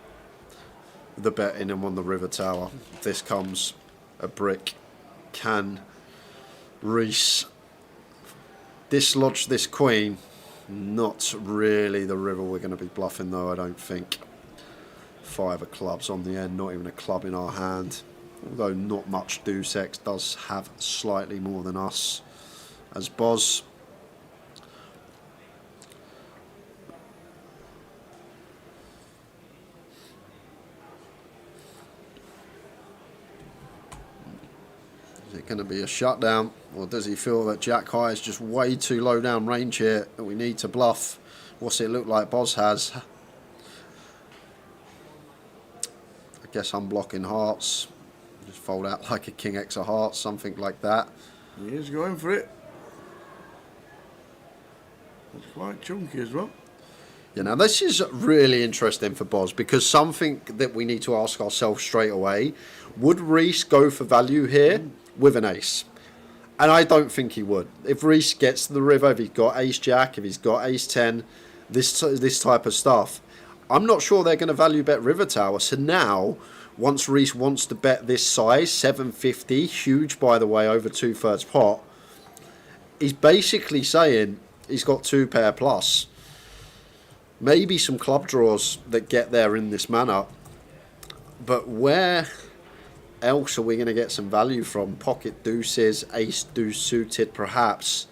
the bet in him on the river tower? If this comes a brick, can Reese dislodge this queen? Not really the river we're going to be bluffing though, I don't think. 5 of clubs on the end, not even a club in our hand. Although not much deuce X does have slightly more than us as Boz. Is it going to be a shutdown, or does he feel that Jack High is just way too low down range here that we need to bluff? What's it look like Boz has? I guess I'm blocking hearts. Just fold out like a king X of hearts, something like that. He is going for it. It's quite chunky as well. Yeah, now this is really interesting for Boz, because something that we need to ask ourselves straight away, would Reese go for value here with an ace? And I don't think he would. If Reese gets to the river, if he's got ace jack, if he's got ace 10, this type of stuff, I'm not sure they're going to value bet river tower. So now, once Reese wants to bet this size, 750, huge by the way, over 2/3 pot, he's basically saying he's got 2 pair plus. Maybe some club draws that get there in this manner. But where else are we going to get some value from? Pocket deuces, ace deuce suited perhaps.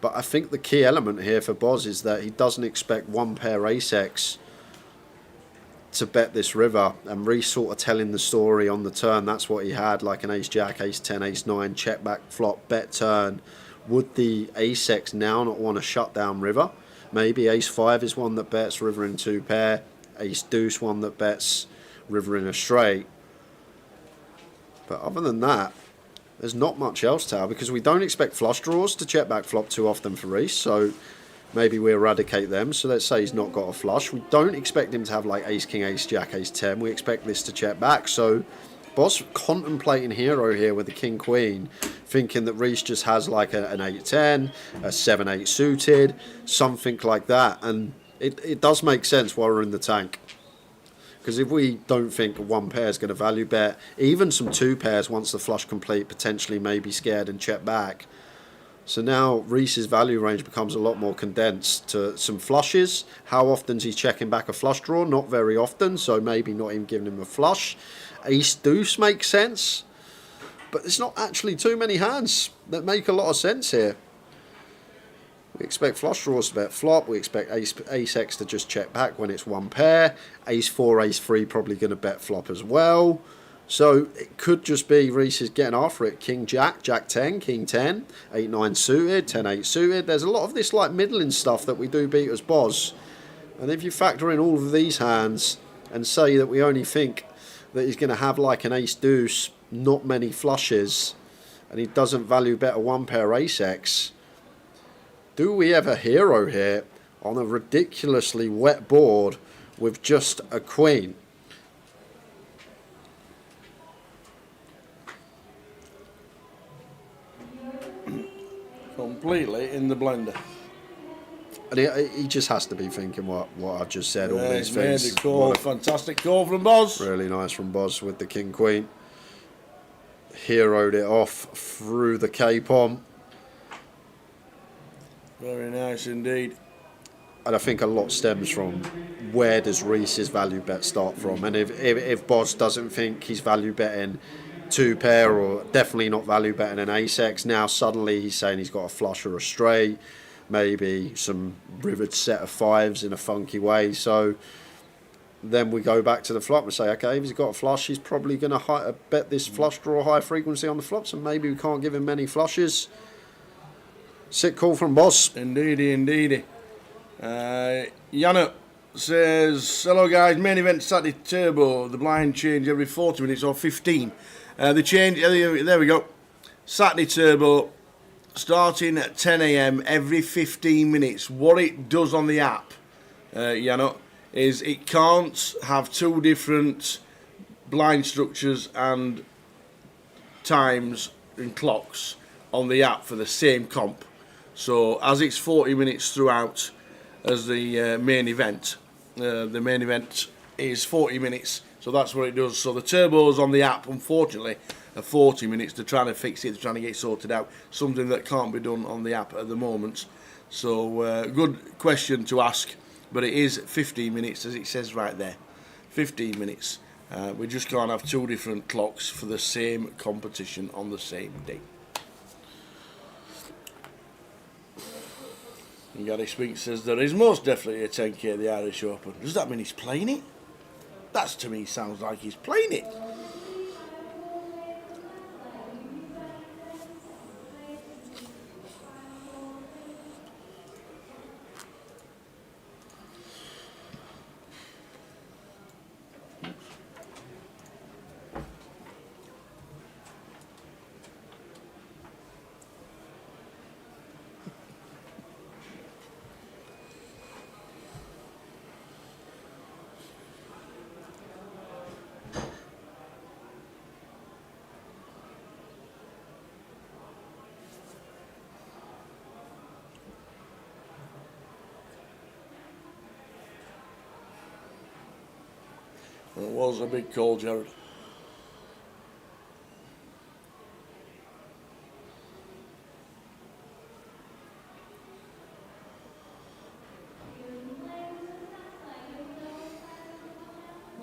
But I think the key element here for Boz is that he doesn't expect 1 pair ace X to bet this river, and Reese sort of telling the story on the turn. That's what he had, like an ace jack, ace 10, ace 9, check back flop, bet turn. Would the ace X now not want to shut down river? Maybe ace 5 is one that bets river in 2 pair, ace deuce one that bets river in a straight. But other than that, there's not much else, Tower, because we don't expect flush draws to check back flop too often for Reese, so maybe we eradicate them. So let's say he's not got a flush. We don't expect him to have like ace king, ace jack, ace 10. We expect this to check back. So Boz contemplating hero here with the king queen, thinking that Reese just has like an 8-10, a 7-8 suited, something like that. And it does make sense while we're in the tank. Because if we don't think 1 pair is going to value bet, even some 2 pairs once the flush complete potentially may be scared and check back. So now Reese's value range becomes a lot more condensed to some flushes. How often is he checking back a flush draw? Not very often, so maybe not even giving him a flush. Ace deuce makes sense, but there's not actually too many hands that make a lot of sense here. We expect flush draws to bet flop. We expect ace X to just check back when it's 1 pair. Ace 4, ace 3 probably going to bet flop as well. So it could just be Reese is getting after it. King jack, jack 10, king 10, 8-9 suited, 10-8 suited. There's a lot of this like middling stuff that we do beat as Boz. And if you factor in all of these hands and say that we only think that he's going to have like an ace deuce, not many flushes, and he doesn't value bet a 1 pair ace X, do we have a hero here on a ridiculously wet board with just a queen? completely in the blender. And he just has to be thinking what I've just said, all Yeah, these he's made things. a call. What a- Fantastic call from Boz. Really nice from Boz with the King Queen. Heroed it off through the K-Pom. Very nice indeed. And I think a lot stems from where does Reese's value bet start from. And if Boz doesn't think he's value betting 2-pair, or definitely not value betting an ace-X, now suddenly he's saying he's got a flush or a straight, maybe some rivered set of 5s in a funky way. So then we go back to the flop and say, okay, if he's got a flush, he's probably going to bet this flush draw high frequency on the flops, and maybe we can't give him many flushes. Sick call from Boz. Indeedy, indeedy. Yana says, hello guys, main event Saturday Turbo. The blind change every 40 minutes or 15. The change, there we go. Saturday Turbo, starting at 10 a.m. every 15 minutes. What it does on the app, Yana, is it can't have two different blind structures and times and clocks on the app for the same comp. So as it's 40 minutes throughout as the main event is 40 minutes, so that's what it does. So the turbos on the app, unfortunately, are 40 minutes. They're trying to fix it, they're trying to get it sorted out, something that can't be done on the app at the moment. So good question to ask, but it is 15 minutes as it says right there. 15 minutes. We just can't have two different clocks for the same competition on the same day. And Gary Spink says there is most definitely a 10k at the Irish Open. Does that mean he's playing it? That to me sounds like he's playing it. It was a big call, Jared.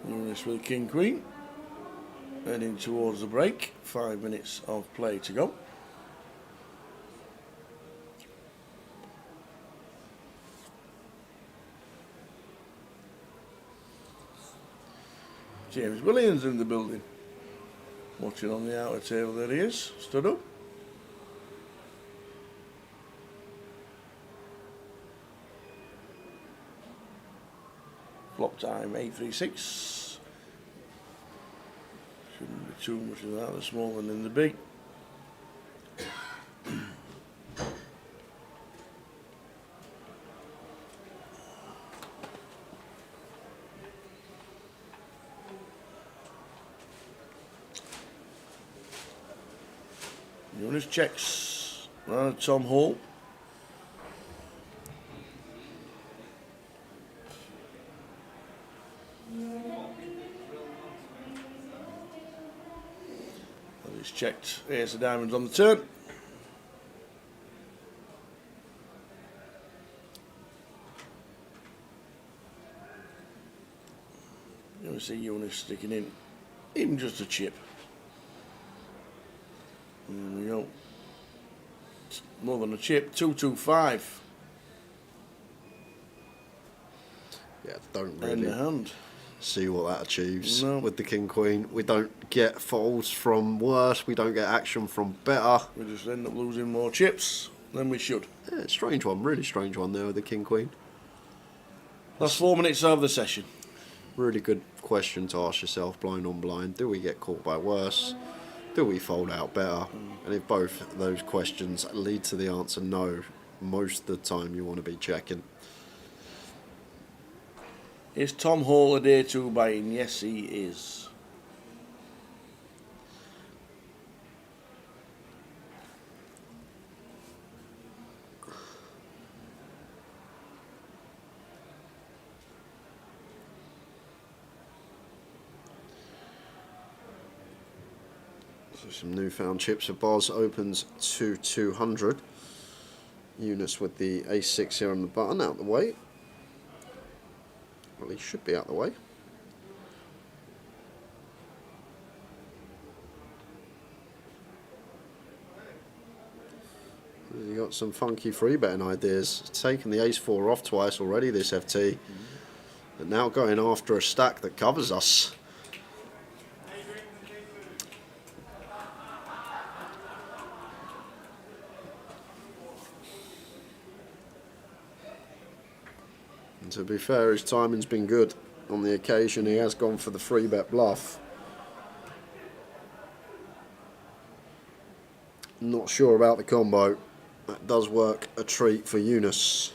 This with King Queen. Heading towards the break. 5 minutes of play to go. James Williams in the building. Watching on the outer table, there he is, stood up. Flop time 836. Shouldn't be too much of that, the small one in the big. Jonas checks round Tom Hall. And he's checked Ace of Diamonds on the turn. You see Jonas sticking in even just a chip. There we go. It's more than a chip. 225. Yeah, don't In really the hand. see what that achieves No. with the King Queen. We don't get folds from worse. We don't get action from better. We just end up losing more chips than we should. Yeah, strange one, really strange one there with the King Queen. That's 4 minutes of the session. Really good question to ask yourself, blind on blind. Do we get caught by worse? Do we fold out better? And if both of those questions lead to the answer no, most of the time you want to be checking. Is Tom Hall a day two buying? Yes, he is. So some newfound chips of Boz opens to 200. Eunice with the ace-6 here on the button, out the way. Well, he should be out the way. You got some funky free betting ideas. Taking the ace-4 off twice already, this FT. But now going after a stack that covers us. And to be fair, his timing's been good. On the occasion, he has gone for the free bet bluff. Not sure about the combo. That does work a treat for Eunice.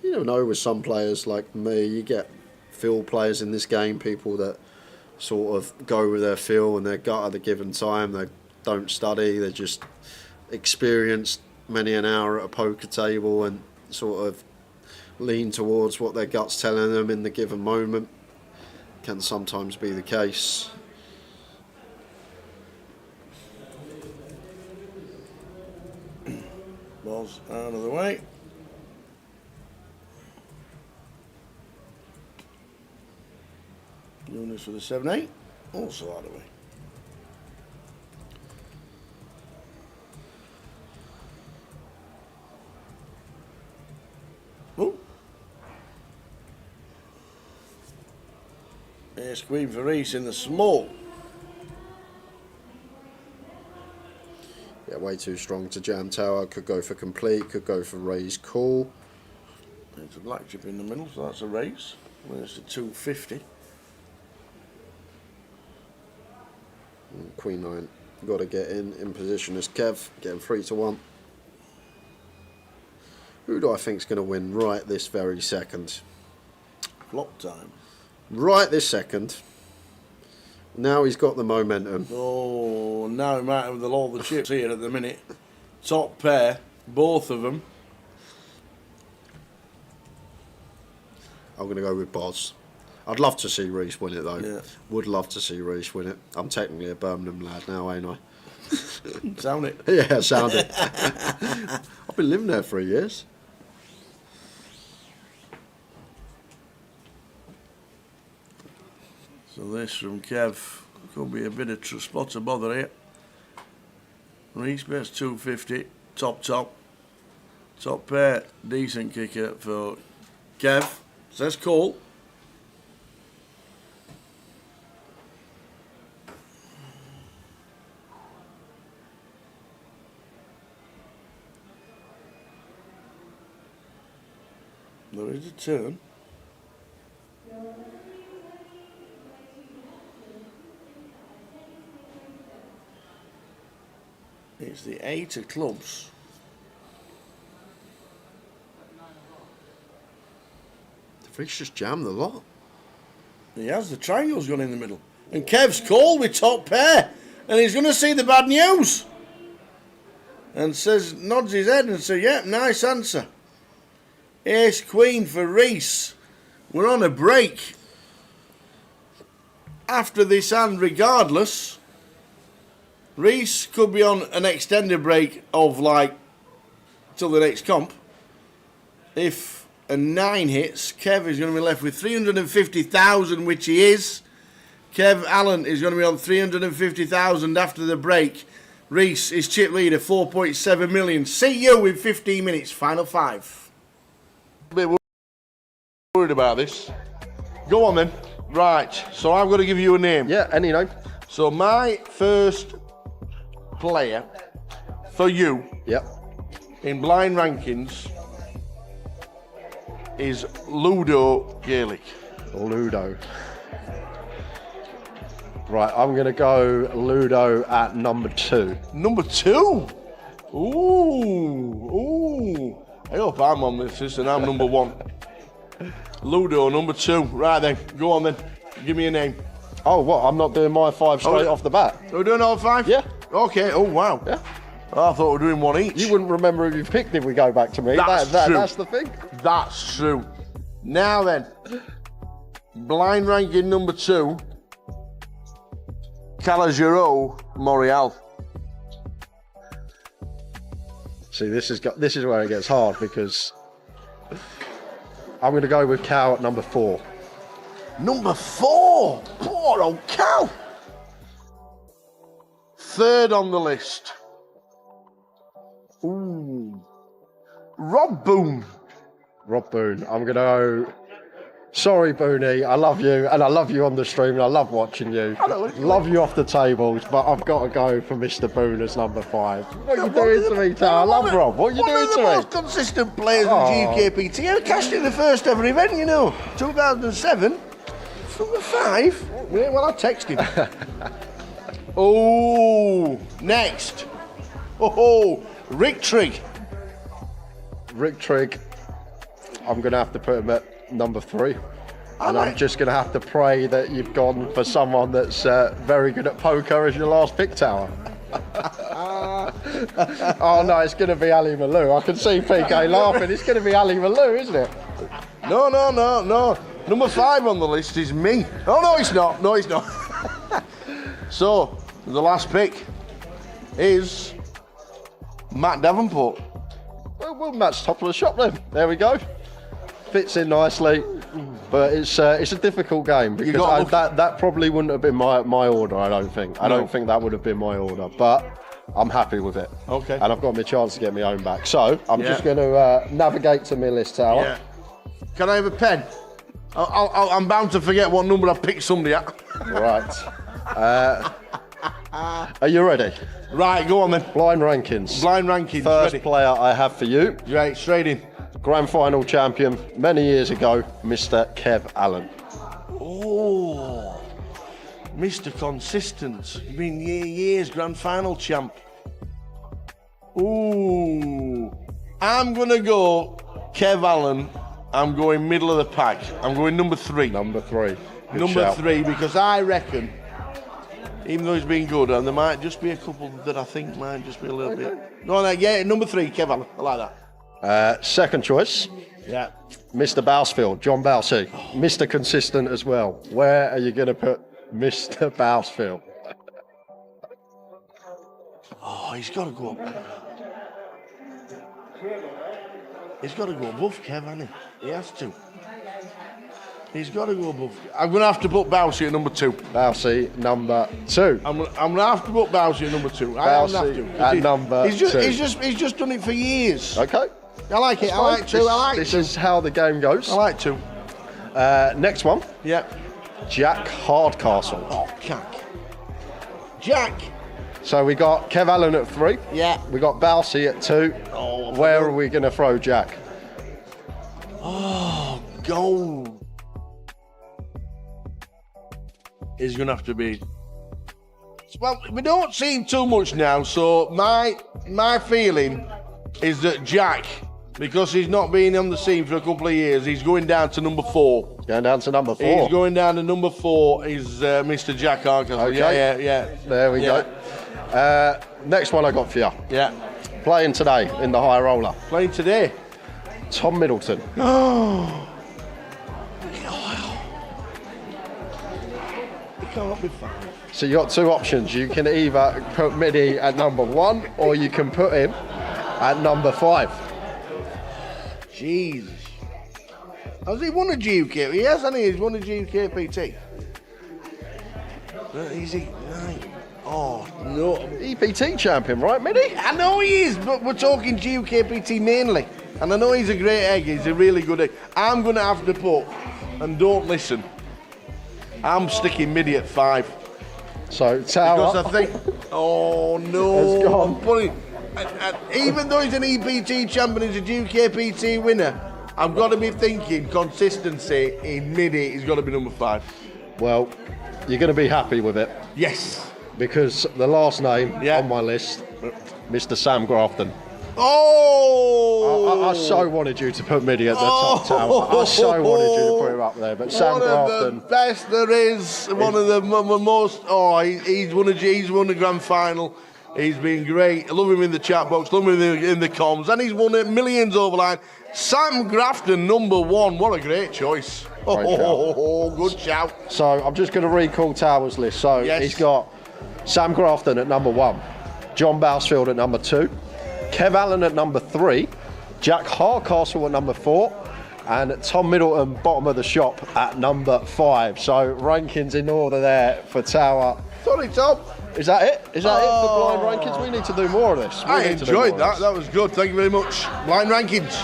You never know with some players like me, you get feel players in this game, people that sort of go with their feel and their gut at a given time. They don't study, they're just experienced many an hour at a poker table and sort of lean towards what their gut's telling them in the given moment. Can sometimes be the case. Ball's out of the way. Eunice with a 7-8, also out of the way. Oh. Ace Queen for Reese in the small. Yeah, way too strong to jam tower. Could go for complete, could go for raise call. There's a black chip in the middle, so that's a raise. There's the 250. Queen 9, got to get in position as Kev, getting 3-1. Who do I think is going to win right this very second? Flop time. Right this second. Now he's got the momentum. Oh, now he might have all the chips here at the minute. Top pair, both of them. I'm going to go with Boz. I'd love to see Reese win it though. Yeah. Would love to see Reese win it. I'm technically a Birmingham lad now, ain't I? Sound it? Yeah, sound it. I've been living there 3 years. So this from Kev could be a bit of spot of bother here. Reese bets 250, top pair, decent kicker for Kev. Says call. There is a turn. It's the 8 of clubs. Reese just jammed the lot. He has, the triangle's gone in the middle. And Kev's called with top pair. And he's going to see the bad news. And says, nods his head and says, yep, nice answer. Ace Queen for Reese. We're on a break. After this hand, regardless, Reese could be on an extended break of like till the next comp. If a 9 hits, Kev is going to be left with 350,000, which he is. Kev Allen is going to be on 350,000 after the break. Reese is chip leader, 4.7 million. See you in 15 minutes, final 5. A bit worried about this. Go on then. Right, so I'm going to give you a name. Yeah, any name. So my first player for you Yep. in blind rankings is Ludo Gaelic. Ludo. Right, I'm going to go Ludo at number 2. Number 2? Ooh. I hope I'm on this list and I'm number 1. Ludo, number 2. Right then, go on then. Give me a name. Oh, what? I'm not doing my 5 straight off the bat? We're doing all 5? Yeah. Okay, oh wow. Yeah. I thought we were doing one each. You wouldn't remember who you picked if we go back to me. That's true. That's the thing. That's true. Now then, blind ranking number 2 Calogero Morial. See, this is where it gets hard because I'm going to go with Cal at number 4. Number 4. Poor old Cal. Third on the list. Ooh. Rob Boone. Rob Boone. I'm going to go. Sorry, Booney. I love you, and I love you on the stream, and I love watching you. Love you off the tables, but I've got to go for Mr. Boone as number 5. What are you doing to me, Tal? I love Rob. What are you doing to me? One of the most consistent players in GUKPT. I cashed in the first ever event, 2007. Number 5. Yeah, well, I texted. Oh, next. Oh, Rick Trigg. Rick Trigg. I'm going to have to put him at number 3. And I'm just going to have to pray that you've gone for someone that's very good at poker as your last pick, Tower. Oh no, it's going to be Ali Malou. I can see PK laughing. It's going to be Ali Malou, isn't it? No. Number 5 on the list is me. Oh, no, it's not. No, it's not. So, the last pick is Matt Davenport. Well, Matt's top of the shop then. There we go. Fits in nicely, but it's a difficult game because that probably wouldn't have been my order. I don't think. I don't think that would have been my order, but I'm happy with it. Okay. And I've got my chance to get my own back. So I'm just going to navigate to my list, Tower. Yeah. Can I have a pen? I'm bound to forget what number I picked somebody at. Right. Are you ready? Right, go on then. Blind rankings. Blind rankings. First ready. player I have for you. Right, straight in. Grand final champion many years ago, Mr. Kev Allen. Oh, Mr. Consistent. Been years grand final champ. Ooh, I'm gonna go Kev Allen. I'm going middle of the pack. I'm going number 3. Number 3. Good Number shout. 3, because I reckon, even though he's been good, and there might just be a couple that I think might just be a little bit. No, yeah, number 3, Kev Allen. I like that. Second choice, Yeah. Mr. Bousfield, John Bousey. Mr. Consistent as well. Where are you going to put Mr. Bousfield? Oh, he's got to go up. He's got to go above Kev, hasn't he? He has to. He's got to go above. I'm going to have to put Bousey at number 2. Bousey, number 2. I'm going to have to put Bousey at number 2. Bousey at number 2. He's just done it for years. Okay. I like it. I like 2. I like 2. This is how the game goes. I like 2. Next one, Yeah. Jack Hardcastle. Oh, Jack. So we got Kev Allen at 3. Yeah. We got Bousey at 2. Oh, Where are we going to throw Jack? Oh, gold. Is going to have to be. Well, we don't see him too much now, so my feeling is that Jack, because he's not been on the scene for a couple of years, he's going down to number 4. Going down to number 4. He's going down to number 4. Is Mr. Jack Hardcastle. Okay. Yeah. There we go. Next one I got for you. Yeah. Playing today in the high roller. Playing today. Tom Middleton. He can't be fine. So you got 2 options. You can either put Midi at number 1 or you can put him at number 5. Jesus. Has he won a GUK? He has, hasn't he? He's won a GUKPT. Is he? Right. Oh, no. EPT champion, right, Midi? I know he is, but we're talking GUKPT mainly. And I know he's a great egg. He's a really good egg. I'm going to have to put, and don't listen, I'm sticking Midi at 5. So Tower. Because I think, oh no, It's gone. I'm putting, even though he's an EPT champion, he's a GUKPT winner, I've got to be thinking consistency in Midi. He's got to be number 5. Well, you're going to be happy with it Yes. because the last name Yeah. on my list, Mr. Sam Grafton. Oh! I so wanted you to put Midi at the top, Tower. I so wanted you to put him up there, but Sam One of the Grafton. best there is. One of the most. Oh, he's won a grand final. He's been great. I love him in the chat box. Love him in the comms, and he's won it millions over line. Sam Grafton, number 1. What a great choice. Great shout. Good shout. So I'm just going to recall Tower's list. So Yes. he's got Sam Grafton at number 1, John Bousfield at number 2, Kev Allen at number 3, Jack Hardcastle at number 4, and Tom Middleton, bottom of the shop, at number 5. So rankings in order there for Tower. Sorry, Tom. Is that it? Is that it for blind rankings? We need to do more of this. I enjoyed that. That was good. Thank you very much. Blind rankings.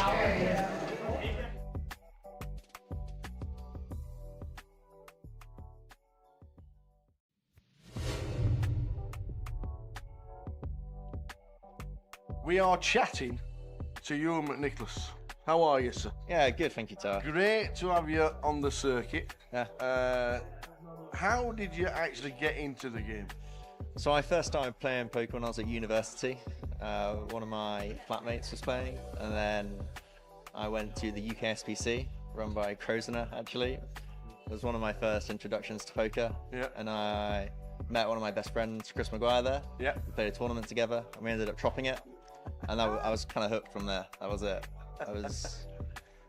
We are chatting to Ewan McNicholas. How are you, sir? Yeah, good, thank you, Tower. Great to have you on the circuit. Yeah. How did you actually get into the game? So I first started playing poker when I was at university. One of my flatmates was playing, and then I went to the UKSPC, run by Krosner, actually. It was one of my first introductions to poker. Yeah. And I met one of my best friends, Chris Maguire, there. Yeah. We played a tournament together, and we ended up chopping it. And I was kind of hooked from there. That was it. I was...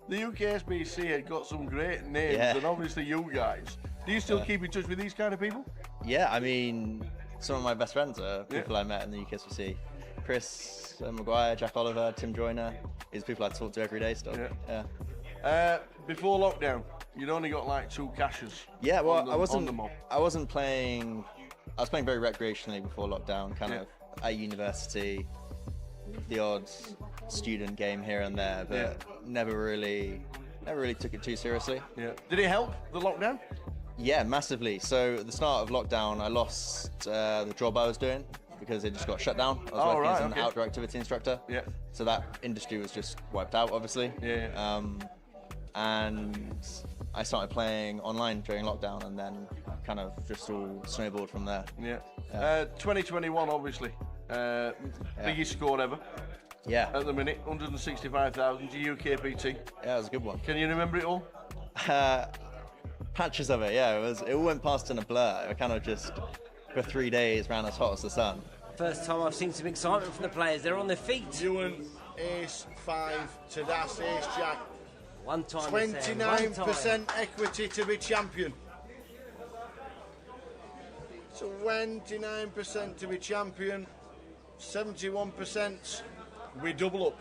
The UKSBC had got some great names, Yeah. and obviously you guys. Do you still keep in touch with these kind of people? Yeah, I mean, some of my best friends are people I met in the UKSBC. Chris Maguire, Jack Oliver, Tim Joyner, these people I talk to every day still. Yeah. Before lockdown, you'd only got like 2 cashes. Yeah, well, on the mob. I was playing very recreationally before lockdown, kind of at university, the odd student game here and there, but never really took it too seriously. Yeah. Did it help, the lockdown? Yeah, massively. So at the start of lockdown, I lost the job I was doing because it just got shut down. I was working as an outdoor activity instructor. Yeah. So that industry was just wiped out, obviously. Yeah. And I started playing online during lockdown, and then kind of just all snowballed from there. Yeah. 2021, obviously. Biggest score ever. Yeah. At the minute, 165,000 to UKPT. Yeah, it was a good one. Can you remember it all? Patches of it, yeah. It all went past in a blur. I kind of just, for 3 days, ran as hot as the sun. First time I've seen some excitement from the players. They're on their feet. Ewan, ace 5 to Das, ace jack. One time. 29% equity to be champion. 29% to be champion. 71%. We double up.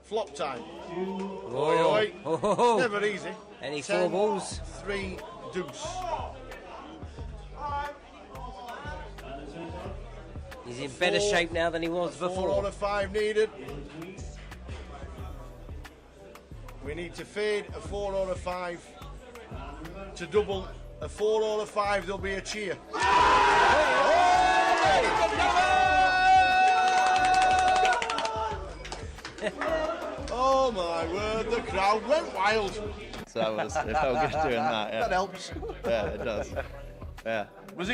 Flop time. Oi, oi. It's never easy. Any 10, 4 balls? 3 deuce. He's in better shape now than he was 4 before. out of 5 needed. We need to fade a 4 out of 5 to double. A 4 out of 5, there'll be a cheer. Oh my word, the crowd went wild. So it felt good doing that. Yeah. That helps. Yeah, it does. Yeah. Was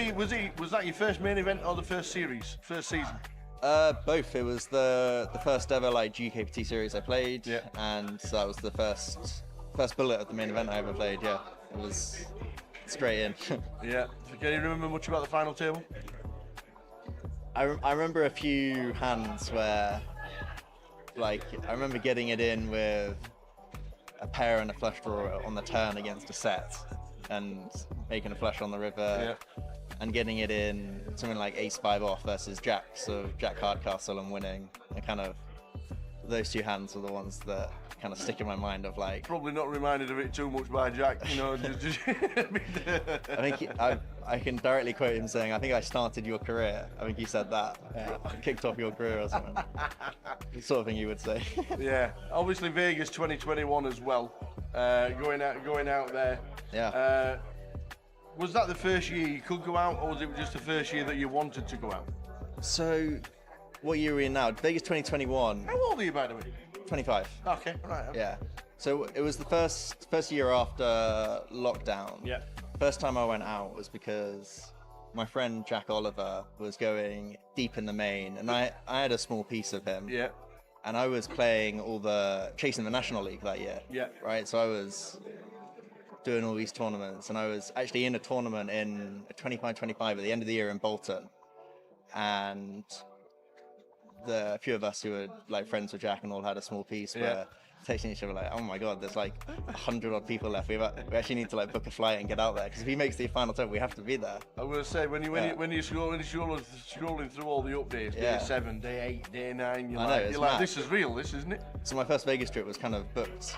that your first main event or the first series, first season? Both. It was the first ever GKPT series I played, Yeah. and so that was the first bullet of the main event I ever played. Yeah, it was straight in. Yeah. Can you remember much about the final table? I remember a few hands where, I remember getting it in with a pair and a flush draw on the turn against a set, and making a flush on the river, and getting it in something like ace 5 off versus Jack, so Jack Hardcastle and winning. And kind of those 2 hands were the ones that kind of stick in my mind of Probably not reminded of it too much by Jack, you know. I think I can directly quote him saying, "I think I started your career." I think he said that. Yeah, kicked off your career or something. The sort of thing you would say. Yeah. Obviously Vegas 2021 as well. Going out there. Yeah. Was that the first year you could go out, or was it just the first year that you wanted to go out? So, what year are we in now? Vegas 2021. How old are you, by the way? 25. Okay, right. Yeah. So it was the first year after lockdown. Yeah. First time I went out was because my friend Jack Oliver was going deep in the main, and I had a small piece of him. Yeah. And I was playing chasing the National League that year. Yeah. Right. So I was doing all these tournaments, and I was actually in a tournament in 25-25 at the end of the year in Bolton, and a few of us who were friends with Jack and all had a small piece were texting each other like, oh my god, there's like 100 odd people left. We actually need to like book a flight and get out there because if he makes the final table, we have to be there. I'm gonna say when you're scrolling through all the updates, day 7, day 8, day 9, you're like, mad. this is real, this isn't it? So my first Vegas trip was kind of booked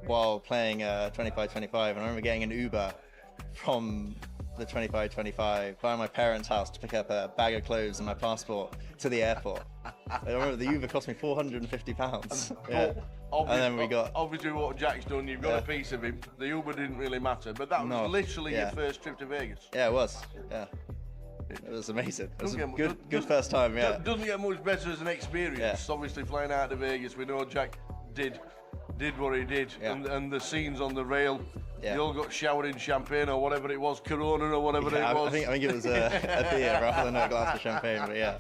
while playing 25-25, and I remember getting an Uber from the 25-25 by my parents' house to pick up a bag of clothes and my passport to the airport. I remember the Uber cost me £450. Yeah. And then we got... Obviously what Jack's done, you've got a piece of him. The Uber didn't really matter, but that was literally your first trip to Vegas. Yeah, it was. Yeah. It was amazing. It was a good first time, yeah. Doesn't get much better as an experience. Obviously flying out to Vegas, we know Jack did what he did, and the scenes on the rail. You all got showered in champagne or whatever it was, Corona or whatever it was. I think it was a beer rather than a glass of champagne, but yeah.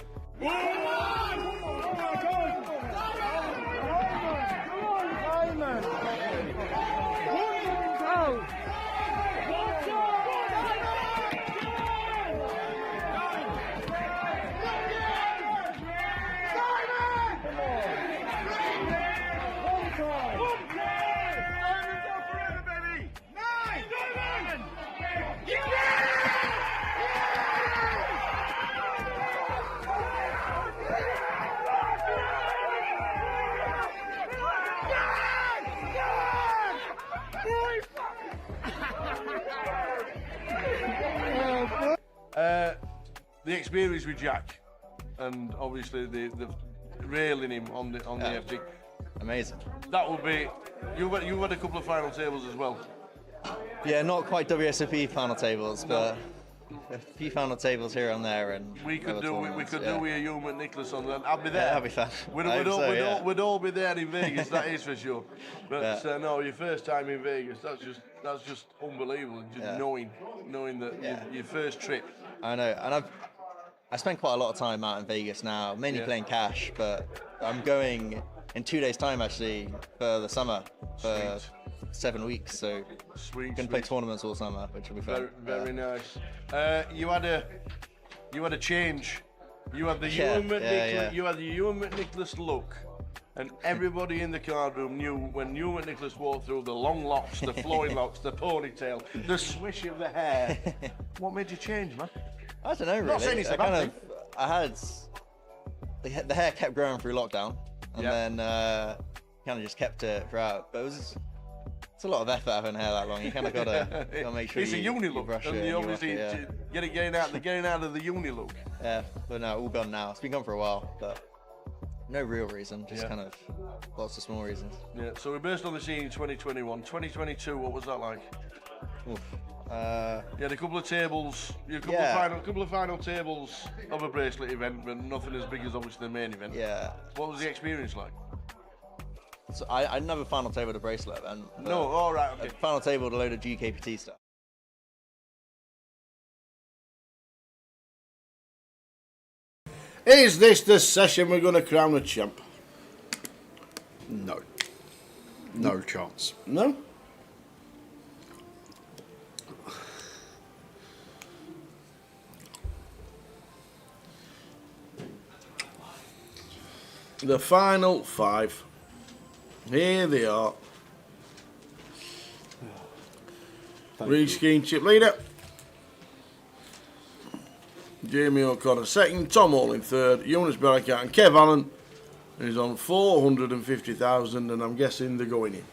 The experience with Jack, and obviously the railing him on the FT. Amazing. That would be. You've had a couple of final tables as well. Yeah, not quite WSOP final tables, but a few final tables here and there, and we could do with you and Nicholas on that. I'd be there. Yeah, that'd be fun. We'd all be there in Vegas. That is for sure. But no, your first time in Vegas, that's just unbelievable. Just knowing that your first trip. I know, and I spent quite a lot of time out in Vegas now, mainly playing cash, but I'm going in 2 days' time actually for the summer for 7 weeks. So I'm gonna play tournaments all summer, which will be fun. Very nice. You had a change. You had the Ewan McNicholas look, and everybody in the card room knew when Ewan McNicholas walked through the long locks, the flowing locks, the ponytail, the swish of the hair. What made you change, man? I don't know really. Not saying it's a bad thing. I had the hair kept growing through lockdown, and then kind of just kept it throughout. But it's a lot of effort having hair that long. You kind of gotta make sure it's a uni look, brush and it, obviously getting out of the uni look. Yeah, but no, all gone now. It's been gone for a while, but no real reason, just kind of lots of small reasons. Yeah. So we burst on the scene in 2021. 2022, what was that like? Oof. You had a couple of tables, couple of final tables of a bracelet event, but nothing as big as obviously the main event. Yeah. What was the experience like? So I never final table at a bracelet event. No, all right, okay. Final table with a load of GKPT stuff. Is this the session we're going to crown a champ? No. No chance. No? The final 5. Here they are. Reece Keen, chip leader. Jamie O'Connor second. Tom Hall in third. Eunice Barakat and Kev Allen is on 450,000, and I'm guessing they're going in.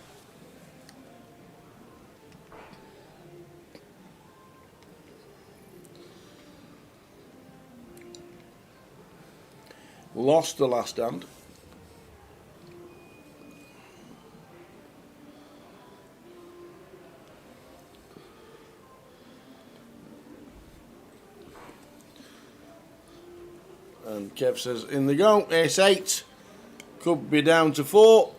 Lost the last hand. And Kev says, in the go, ace 8. Could be down to 4.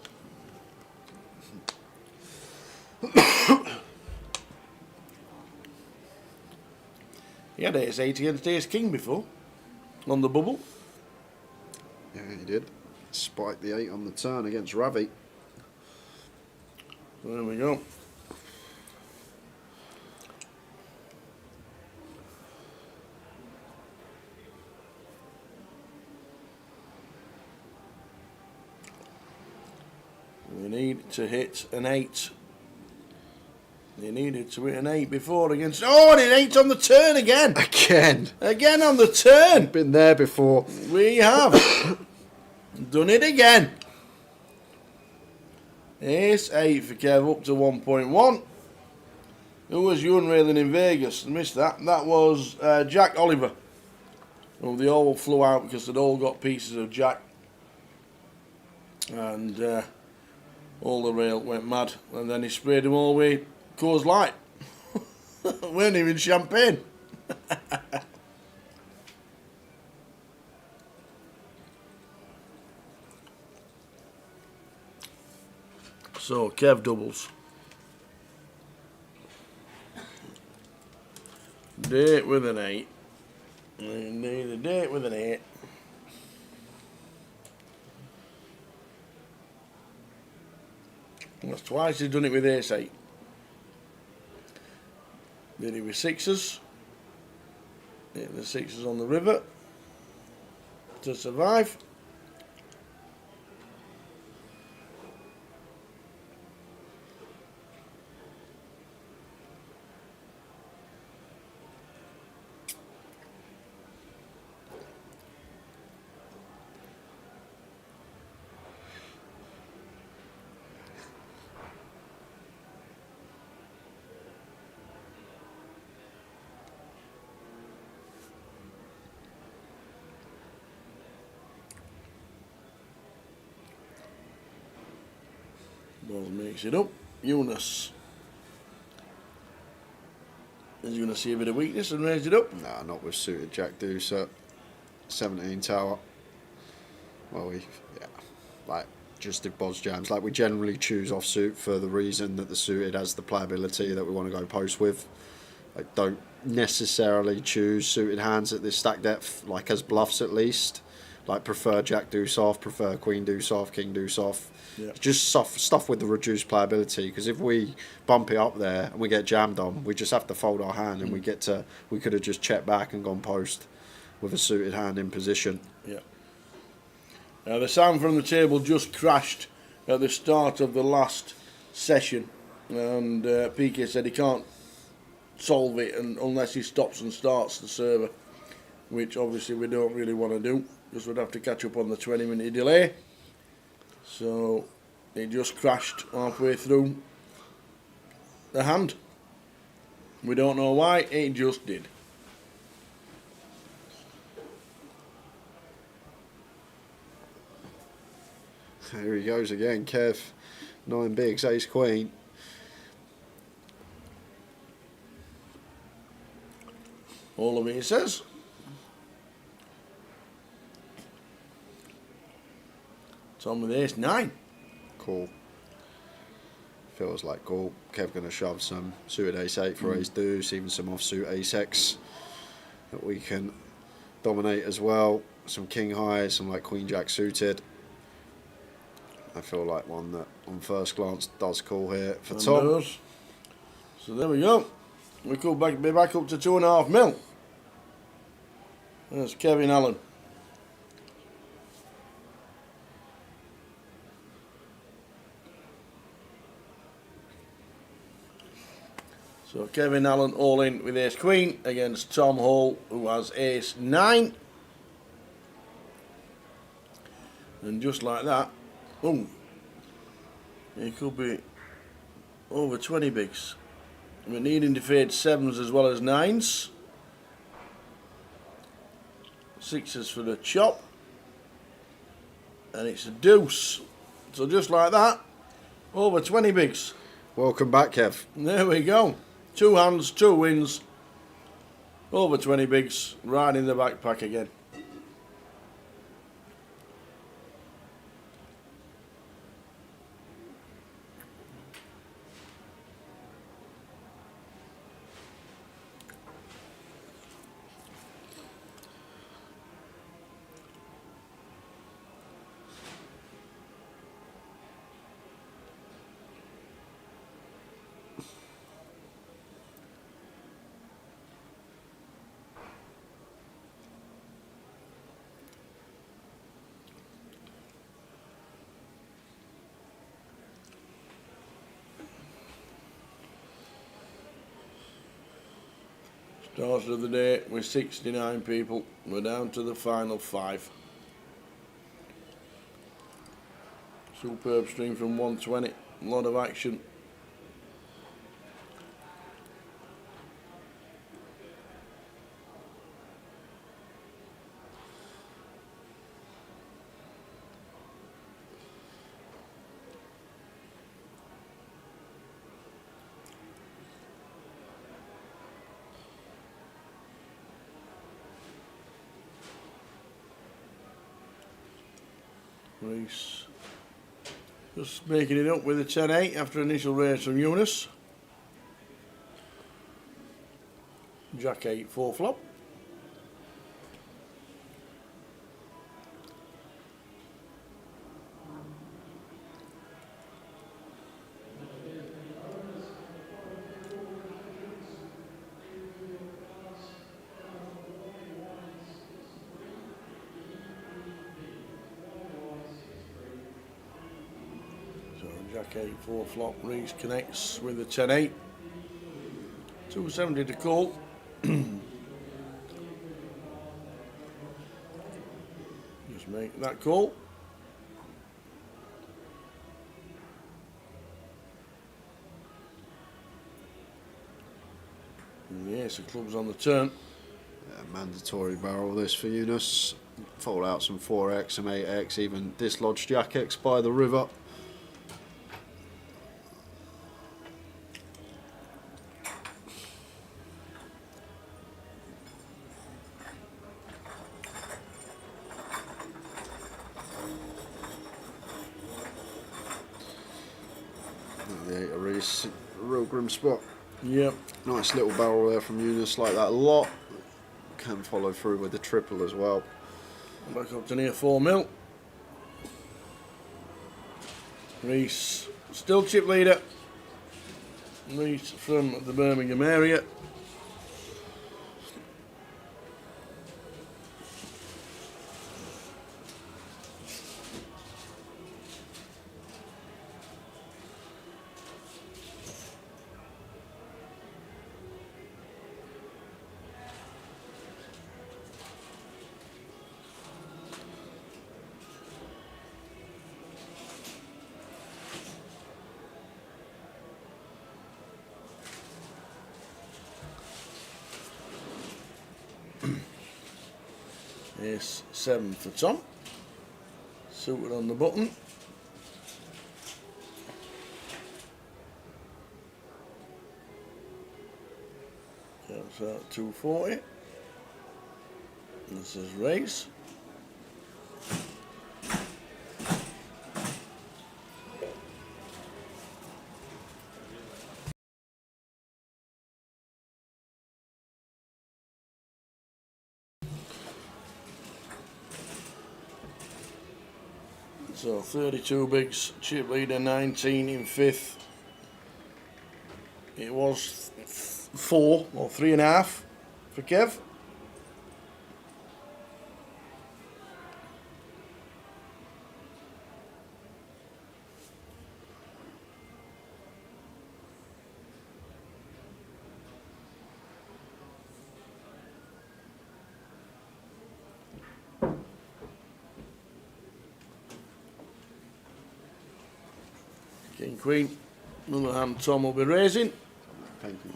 He had ace 8 against ace king before, on the bubble. Yeah, he did. Spiked the 8 on the turn against Ravi. There we go. We need to hit an 8. He needed to hit an 8 before against... Oh, and it 8 on the turn again. Again on the turn. Been there before. We have. Done it again. Ace 8 for Kev, up to 1.1. Who was you unrailing in Vegas? I missed that. That was Jack Oliver. Well, they all flew out because they'd all got pieces of Jack. And all the rail went mad. And then he sprayed them all away. Coors Light. Weren't even champagne. So, Kev doubles. Date with an 8. Need a date with an 8. That's twice he's done it with ace 8. Did it with 6s. Hit the 6s on the river to survive. Ball makes it up. Eunice. Is he going to see a bit of weakness and raise it up? Nah, not with suited Jack Deuce at 17 tower. Well, just if Boz jams, we generally choose offsuit for the reason that the suited has the playability that we want to go post with. I don't necessarily choose suited hands at this stack depth, as bluffs at least. Prefer Jack Deuce off, prefer Queen Deuce off, King Deuce off. Yeah. Just stuff with the reduced playability, because if we bump it up there and we get jammed on, we just have to fold our hand and we could have just checked back and gone post with a suited hand in position. Yeah. The sound from the table just crashed at the start of the last session, and PK said he can't solve it unless he stops and starts the server, which obviously we don't really want to do, because we'd have to catch up on the 20-minute delay. So it just crashed halfway through the hand. We don't know why, it just did. Here he goes again, Kev. 9 bigs, ace queen. All of it, he says. Tom with ace 9. Cool. Feels like cool. Kev going to shove some suited ace 8 for ace deuce, even some offsuit ace x that we can dominate as well. Some king high, some queen jack suited. I feel like one that on first glance does call here for Tom. Does. So there we go. We could be back up to 2.5 mil. There's Kevin Allen. So Kevin Allen all in with ace queen against Tom Hall, who has ace 9. And just like that, boom, it could be over 20 bigs. We're needing to fade 7s as well as 9s. 6s for the chop. And it's a deuce. So just like that, over 20 bigs. Welcome back, Kev. There we go. 2 hands, 2 wins. Over 20 bigs, right in the backpack again. Starts of the day with 69 people. We're down to the final 5. Superb string from 120. A lot of action. Reese just making it up with a 10-8 after initial raise from Eunice. Jack 8 4 flop. Jack 8 4 flop. Reese connects with a 10-8. 270 to call. Just make that call. And the ace of clubs on the turn. Mandatory barrel this for Eunice. Fold out some 4x, some 8x, even dislodge Jack X by the river. The 8 of Reese, real grim spot. Yep. Nice little barrel there from Eunice, like that a lot. Can follow through with the triple as well. Back up to near 4 mil. Reese still chip leader. Reese from the Birmingham area. Ace 7 for Tom. Suited on the button. Counts out 240. This is race. So 32 bigs, chip leader 19 in 5th. It was 4 or 3.5 for Kev. King, Queen, another hand Tom will be raising. Thank you.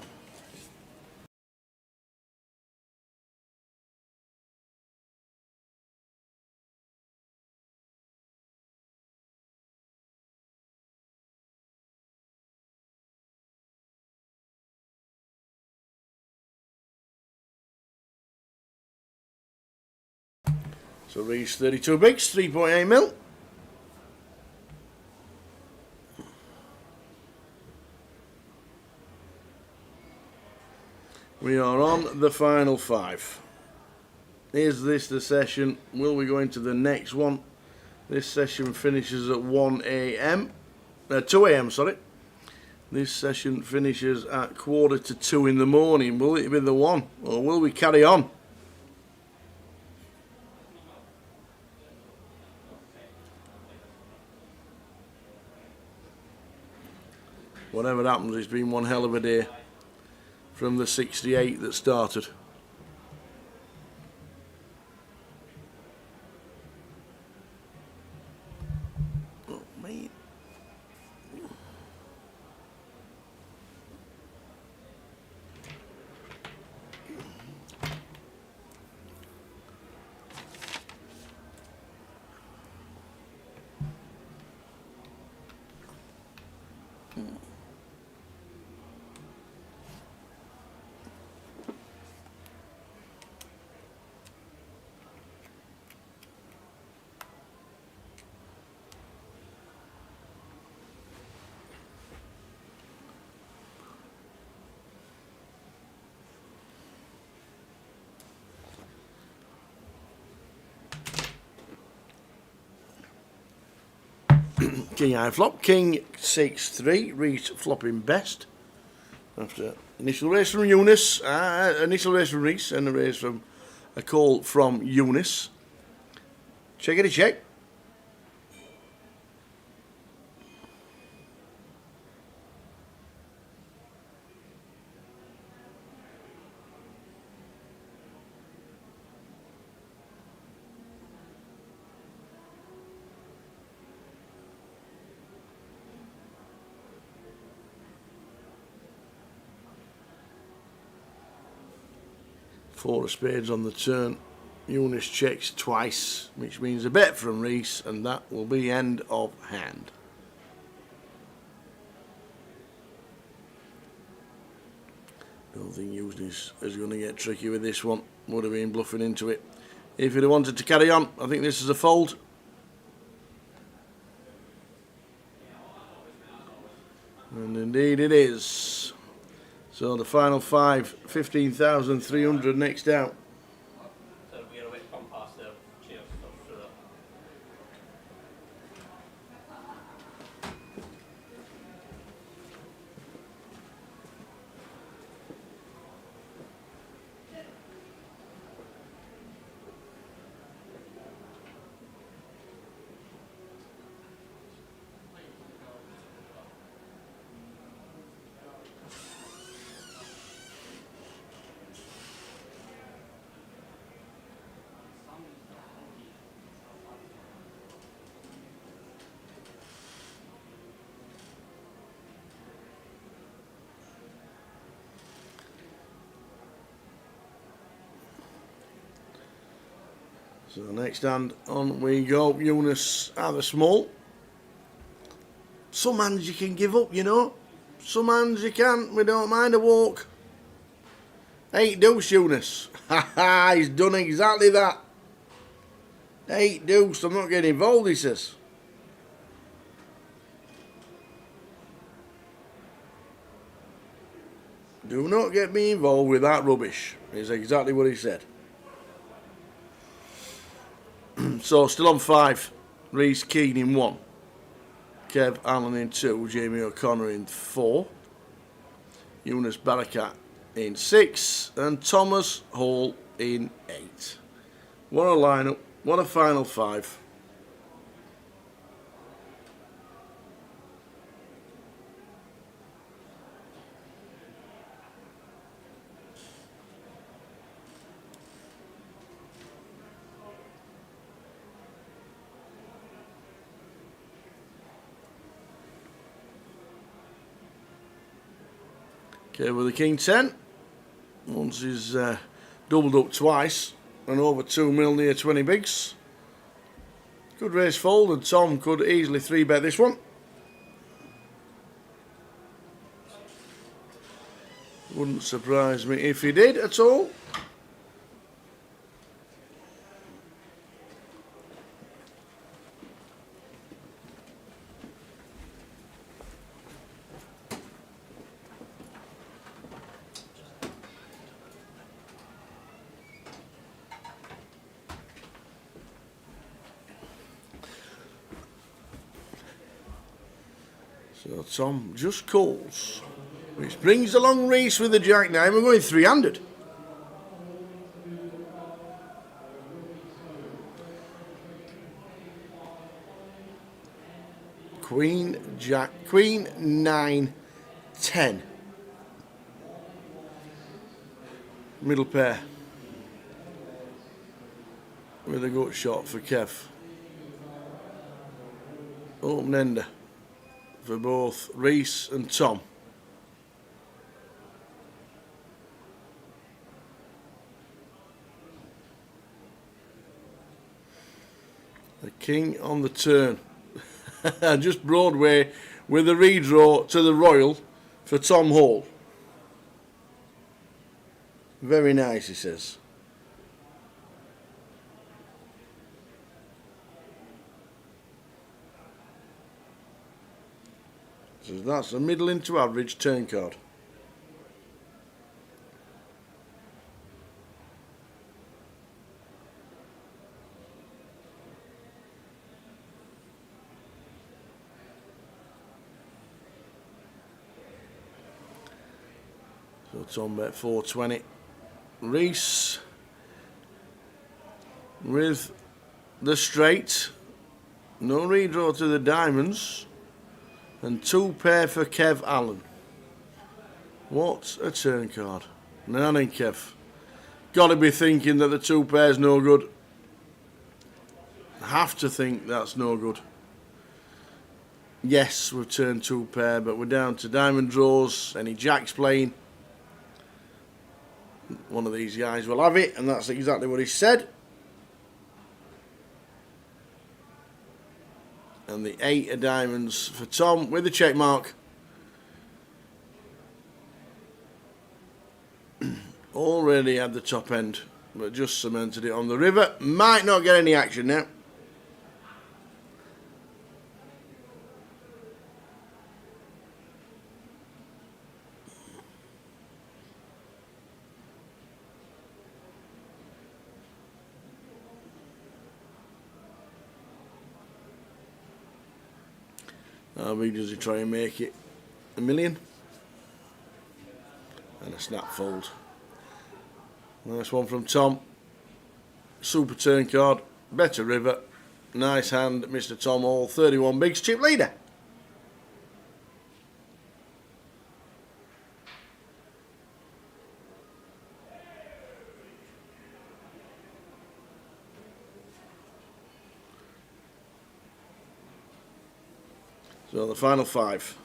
So Reese 32 bigs, 3.8 mil. We are on the final 5. Is this the session? Will we go into the next one? This session finishes at 1 a.m. 2 a.m. sorry. This session finishes at 1:45 in the morning. Will it be the one, or will we carry on? Whatever happens, it's been one hell of a day from the 68 that started. Oh, mate. King high flop, King 6-3, Reese flopping best. After initial race from Eunice, initial race from Reese, and a race from a call from Eunice. Checkity check. Four of spades on the turn. Eunice checks twice, which means a bet from Reese, and that will be end of hand. Don't think Eunice is going to get tricky with this one. Would have been bluffing into it. If he'd have wanted to carry on, I think this is a fold. And indeed it is. So the final five, 15,300 next out. So next hand on we go. Eunice either small. Some hands you can give up, you know. Some hands you can't. We don't mind a walk. 8 deuce, Eunice. Ha ha, he's done exactly that. 8 deuce, I'm not getting involved, he says. Do not get me involved with that rubbish, is exactly what he said. So still on 5, Reese Keane in 1, Kev Allen in 2, Jamie O'Connor in 4, Eunice Barakat in 6, and Thomas Hall in 8. What a lineup, what a final 5. Okay, with the King 10, once he's doubled up twice and over 2 mil near 20 bigs. Good race fold, and Tom could easily 3-bet this one. Wouldn't surprise me if he did at all. So Tom just calls, which brings along Reese with the Jack 9. We're going 300. Queen, Jack, Queen, 9, 10. Middle pair. With a gut shot for Kev. Open ender for both Reese and Tom. The king on the turn. Just Broadway with a redraw to the Royal for Tom Hall. Very nice, he says. So that's a middling to average turn card. So Tom bet 420. Reese with the straight. No redraw to the diamonds. And 2 pair for Kev Allen. What a turn card. Now then, Kev. Got to be thinking that the 2 pair's no good. Have to think that's no good. Yes, we've turned 2 pair, but we're down to diamond draws. Any jacks playing? One of these guys will have it, and that's exactly what he said. And the 8 of diamonds for Tom with the check mark. Already had the top end, but just cemented it on the river. Might not get any action now. How big does he try and make it? $1 million? And a snap fold. Nice one from Tom. Super turn card. Better river. Nice hand, Mr. Tom Hall. 31 bigs, chip leader. So the final 5.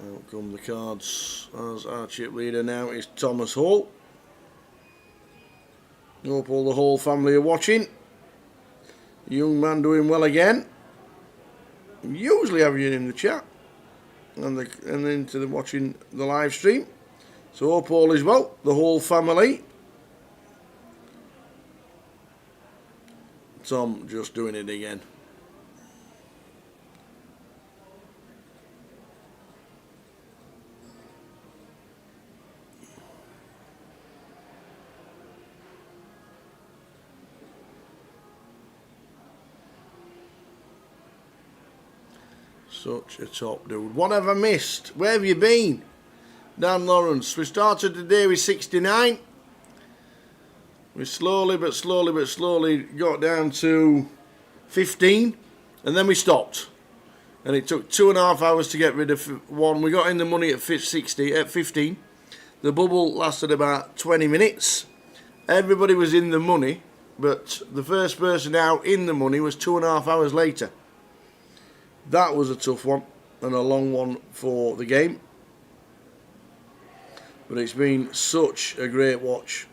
Out come the cards as our chip leader now is Thomas Hall. Hope all the Hall family are watching. Young man doing well again. Usually have you in the chat and into the watching the live stream. So hope all is well. The Hall family. Tom just doing it again. Such a top dude. What have I missed? Where have you been? Dan Lawrence. We started today with 69. We slowly but slowly got down to 15. And then we stopped. And it took 2.5 hours to get rid of one. We got in the money at 15. The bubble lasted about 20 minutes. Everybody was in the money. But the first person out in the money was 2.5 hours later. That was a tough one and a long one for the game. But it's been such a great watch.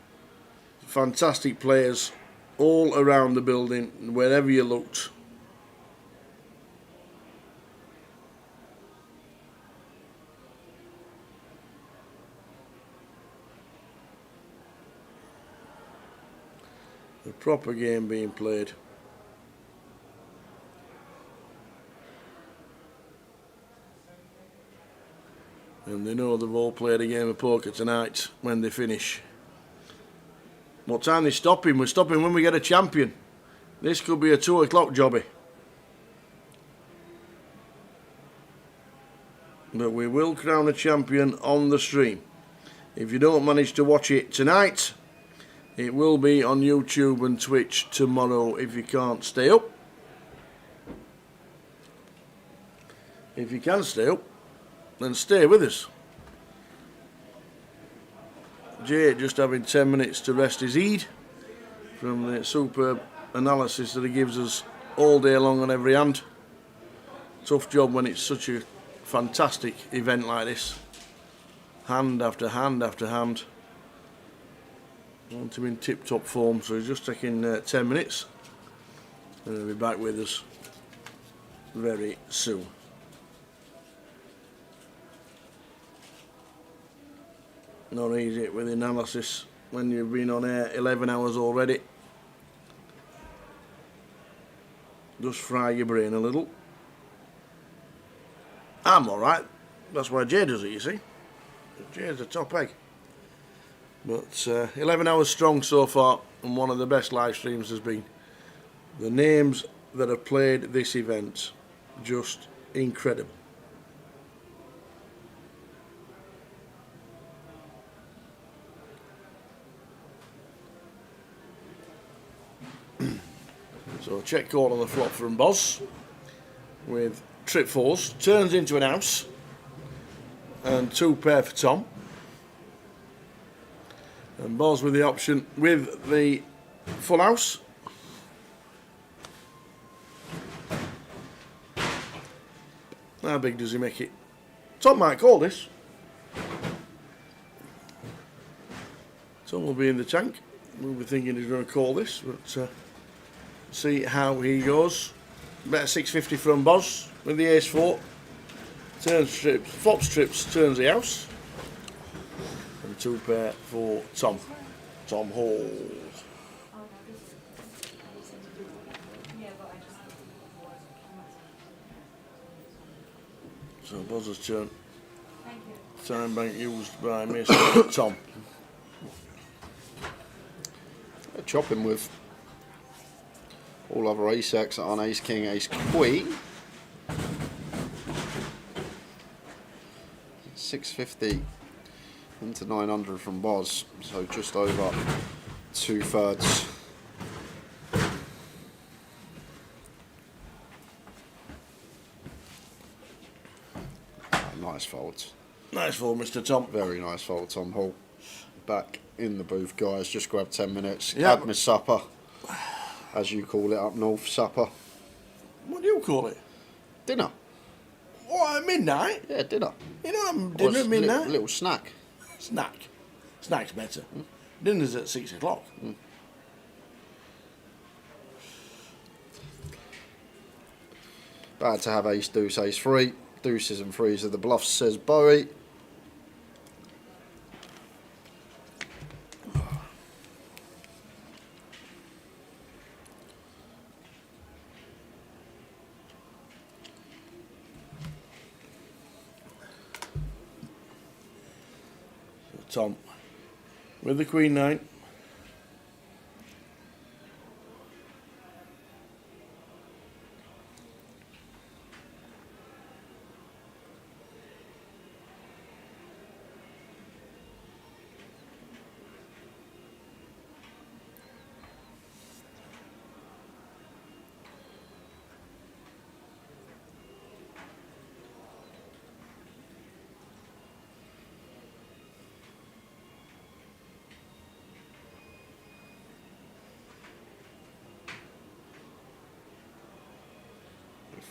Fantastic players all around the building, wherever you looked. A proper game being played. And they know they've all played a game of poker tonight when they finish. What time they stopping? We're stopping when we get a champion. This could be a 2 o'clock jobby. but we will crown a champion on the stream. If you don't manage to watch it tonight, it will be on YouTube and Twitch tomorrow if you can't stay up. If you can stay up, then stay with us. Jay just having 10 minutes to rest his head from the superb analysis that he gives us all day long on every hand. Tough job when it's such a fantastic event like this. Hand after hand after hand. I want him in tip-top form, so he's just taking 10 minutes. And he'll be back with us very soon. Not easy with analysis when you've been on air 11 hours already. Just fry your brain a little. I'm alright. That's why Jay does it, you see. Jay's a top egg. But 11 hours strong so far, and one of the best live streams has been. The names that have played this event, just incredible. So check call on the flop from Boz with trip fours, turns into an house, and 2 pair for Tom. And Boz with the option with the full house. How big does he make it? Tom might call this. Tom will be in the tank. We'll be thinking he's going to call this, but see how he goes. Bet 650 from Boz with the ace 4. Turns trips, flops trips, turns the house. And 2 pair for Tom. Tom Hall. So Boz's turn. Time bank used by Mr. Tom. Chopping with all other ace-X on ace-king, ace-queen. 650 into 900 from Boz, so just over 2/3. Nice fold. Nice fold, Mr. Tom. Very nice fold, Tom Hall. Back in the booth, guys. Just grab 10 minutes. Yep. Had my supper, as you call it up north, supper. What do you call it? Dinner. What, at midnight? Yeah, dinner. You know, I'm dinner at midnight. Little snack. Snack. Snack's better. Dinner's at 6 o'clock. Bad to have ace, deuce, ace, 3. Deuces and threes are the bluffs, says Bowie. Tom with the Queen 9.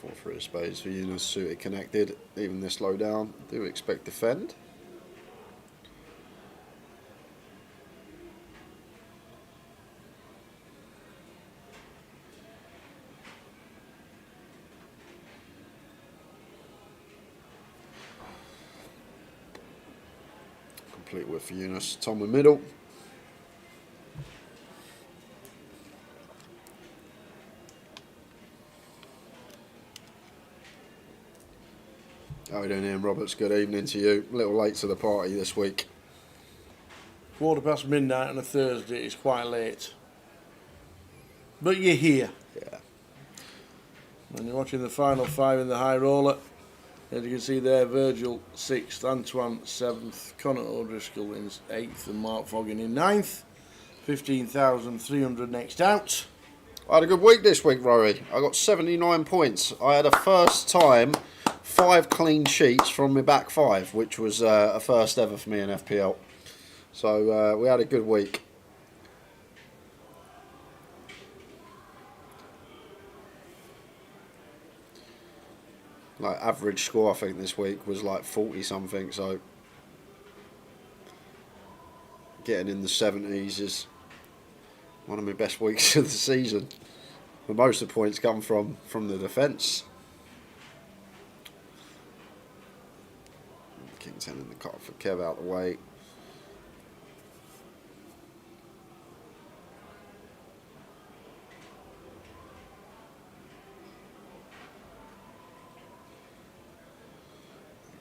Four through of spades for Eunice, suited connected. Even this low down, do expect defend. Complete width for Eunice. Tom in middle. How are we doing, Ian Roberts? Good evening to you. A little late to the party this week. 4:15 midnight on a Thursday is quite late. But you're here. Yeah. And you're watching the final 5 in the high roller. As you can see there, Virgil 6th, Antoine 7th, Connor O'Driscoll in 8th, and Mark Foggin in 9th. 15,300 next out. I had a good week this week, Rory. I got 79 points. I had a first time 5 clean sheets from my back 5, which was a first ever for me in FPL. So we had a good week. Like average score, I think this week was like 40 something. So getting in the 70s is one of my best weeks of the season. But most of the points come from the defence. King 10 in the cut for Kev out the way.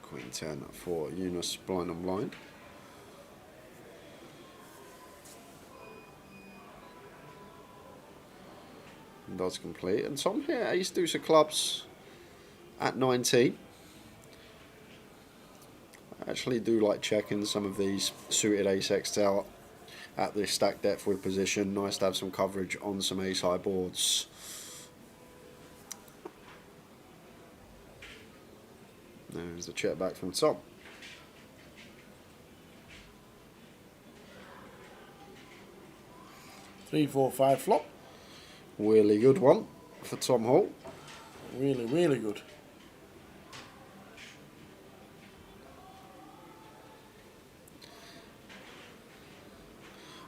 Queen 10 for Eunice blind and blind. Does complete. And Tom here, Ace Deuce of Clubs at 19. I actually do like checking some of these suited Ace X out at this stack depth with position. Nice to have some coverage on some Ace High boards. There's the check back from Tom. Three, 4, 5 flop. Really good one for Tom Hall. Really, really good.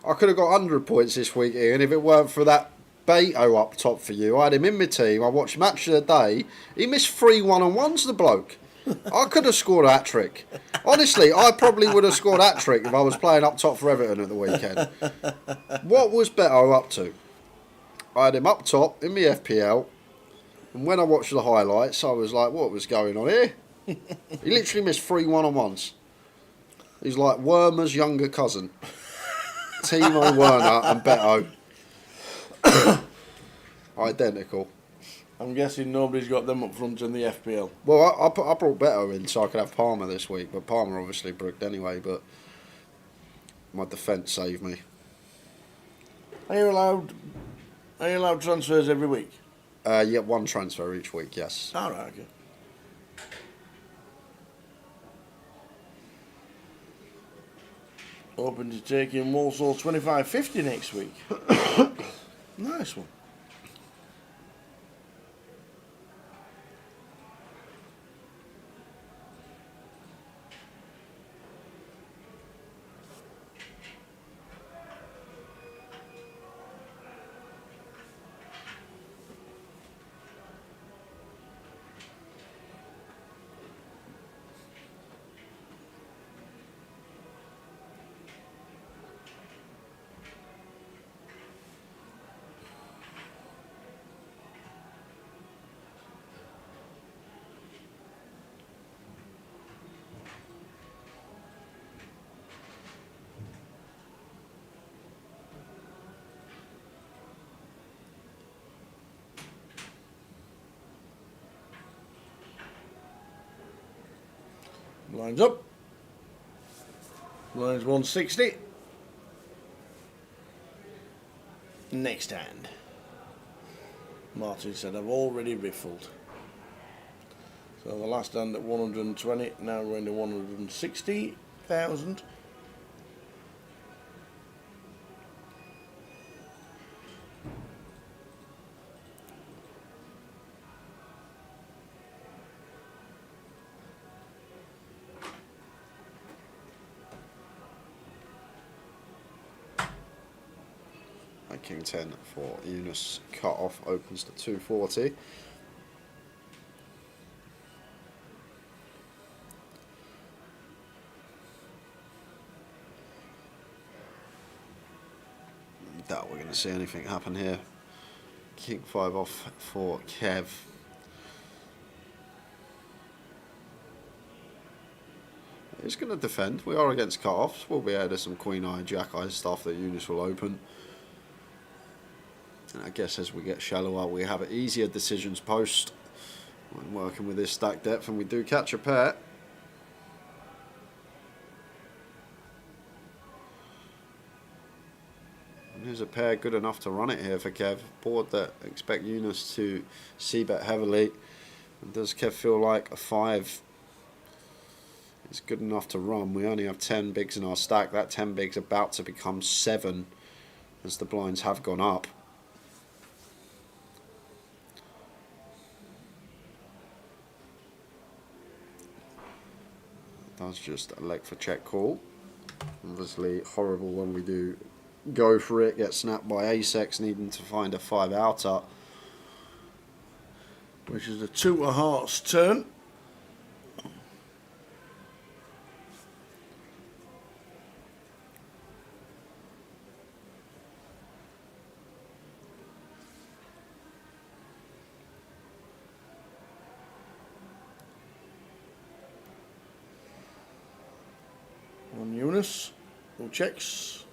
I could have got 100 points this week, Ian, if it weren't for that Beto up top for you. I had him in my team. I watched Match of the Day. He missed 3 1-on-1s, the bloke. I could have scored a hat-trick. Honestly, I probably would have scored a hat-trick if I was playing up top for Everton at the weekend. What was Beto up to? I had him up top in my FPL, and when I watched the highlights, I was like, what was going on here? He literally missed 3 1-on-1s. He's like Werner's younger cousin. Timo Werner and Beto. Identical. I'm guessing nobody's got them up front in the FPL. Well, I brought Beto in so I could have Palmer this week, but Palmer obviously bricked anyway, but my defence saved me. Are you allowed transfers every week? Yeah, 1 transfer each week, yes. Alright, okay. Hoping to take in Walsall 25.50 next week. Nice one. Lines up. Lines 160. Next hand. Martin said, I've already riffled. So the last hand at 120, now we're into 160,000. King 10 for Eunice. Cut off opens to 240. Doubt we're going to see anything happen here. King 5 off for Kev. He's going to defend. We are against cut-offs. We'll be able to some Queen Eye, Jack Eye stuff that Eunice will open. And I guess as we get shallower, we have easier decisions post. I'm working with this stack depth, and we do catch a pair. And there's a pair good enough to run it here for Kev. Board that expect Eunice to c-bet heavily. And does Kev feel like a 5 is good enough to run? We only have 10 bigs in our stack. That 10 bigs about to become 7 as the blinds have gone up. That's just a leg for check call. Obviously horrible when we do go for it, get snapped by Ace-X needing to find a 5 outer. Which is a 2 of hearts turn. On Eunice, who checks.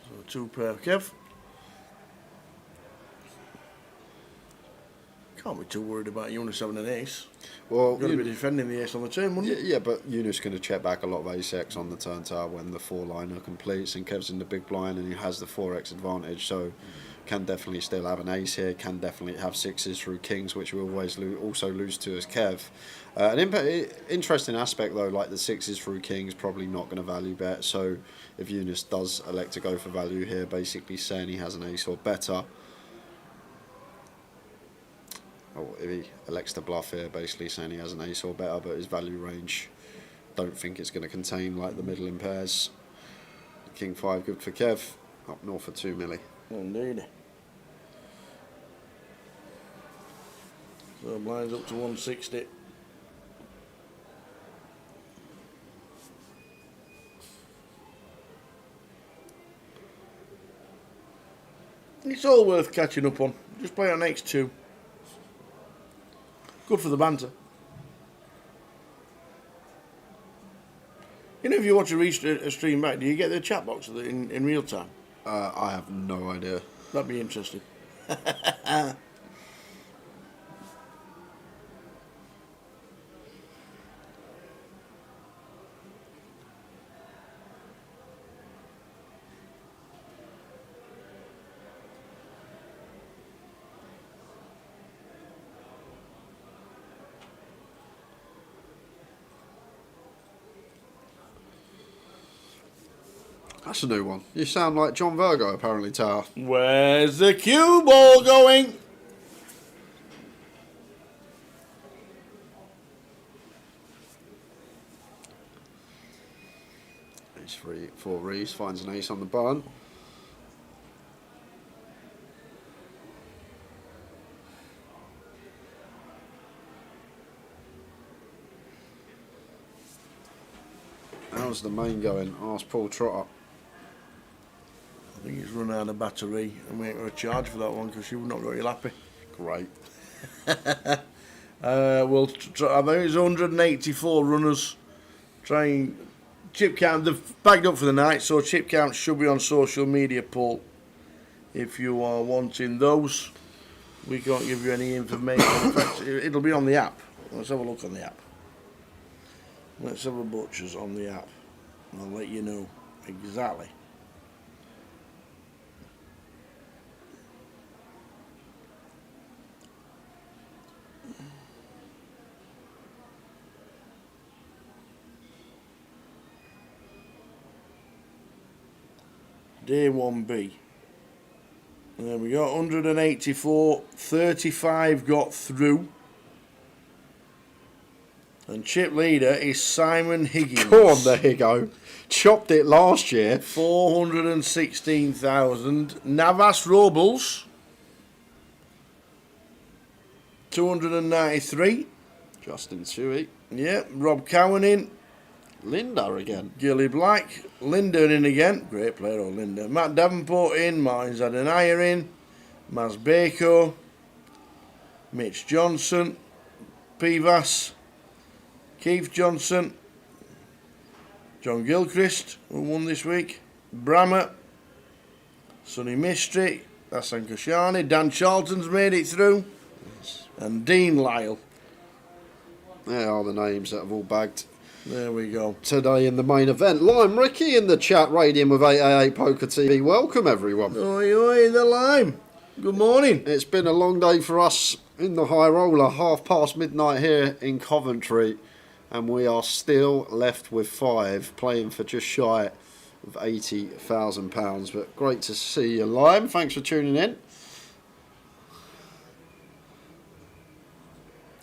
So 2 pair Kev. Can't be too worried about Eunice having an ace. Well, You've got to be defending the ace on the turn, wouldn't you? Yeah, but Eunice going to check back a lot of Ace-X on the turn tower when the 4-liner completes, and Kev's in the big blind and he has the 4x advantage, so can definitely still have an ace here, can definitely have 6s through kings, which we always also lose to as Kev. An interesting aspect though, like the 6s through kings, probably not going to value bet, so if Eunice does elect to go for value here, basically saying he has an ace or better, or if he elects to bluff here, basically saying he has an ace or better, but his value range, don't think it's going to contain like the middle in pairs. King 5 good for Kev, up north for 2 milli. Indeed. So blinds up to 160. It's all worth catching up on. Just play our next 2. Good for the banter. You know, if you watch a stream back, do you get the chat box in real time? I have no idea. That'd be interesting. That's a new one. You sound like John Virgo, apparently, Tower. Where's the cue ball going? Ace 3, 4 Reeves, finds an ace on the barn. How's the main going? Ask Paul Trotter. I think he's run out of battery and we ain't got a charge for that one because you've not got your lappy. Great. Well, I think it's 184 runners. Trying chip count. They've bagged up for the night, so chip count should be on social media, Paul. If you are wanting those, we can't give you any information. In fact, it'll be on the app. Let's have a look on the app. Let's have a butchers on the app, and I'll let you know exactly. Day 1B. There we go, 184, 35 got through. And chip leader is Simon Higgins. Go on the Higgo. Chopped it last year. 416,000. Navas Robles. 293. Justin Tui. Yep, Rob Cowan in. Linda again. Gilly Black. Linda in again. Great player, old Linda. Matt Davenport in. Martin Zadanaya in. Maz Bako. Mitch Johnson. Pivas. Keith Johnson. John Gilchrist, who won this week. Brammer. Sonny Mystery. Hassan Kashani. Dan Charlton's made it through. And Dean Lyle. There are the names that have all bagged. There we go. Today in the main event. Lime Ricky in the chat, Radium with 888 Poker TV. Welcome, everyone. Oi, oi, the Lime. Good morning. It's been a long day for us in the High Roller, midnight here in Coventry, and we are still left with 5, playing for just shy of £80,000. But great to see you, Lime. Thanks for tuning in.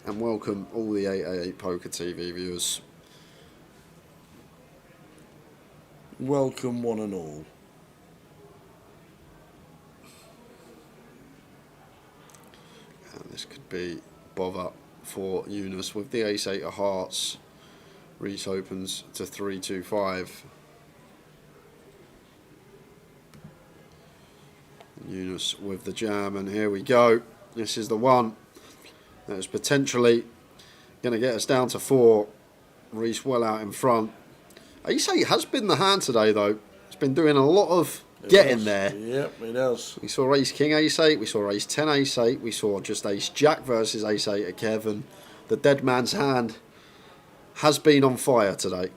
And welcome all the 888 Poker TV viewers. Welcome one and all. And this could be bother for Eunice with the ace-8 of hearts. Reese opens to 325. Eunice with the jam, and here we go. This is the one that is potentially going to get us down to 4. Reese well out in front. Ace-8 has been the hand today, though. It's been doing a lot of getting there. Yep, it does. We saw Ace-King Ace-8, we saw Ace-10 Ace-8, we saw just Ace-Jack versus Ace-8 at Kevin. The dead man's hand has been on fire today.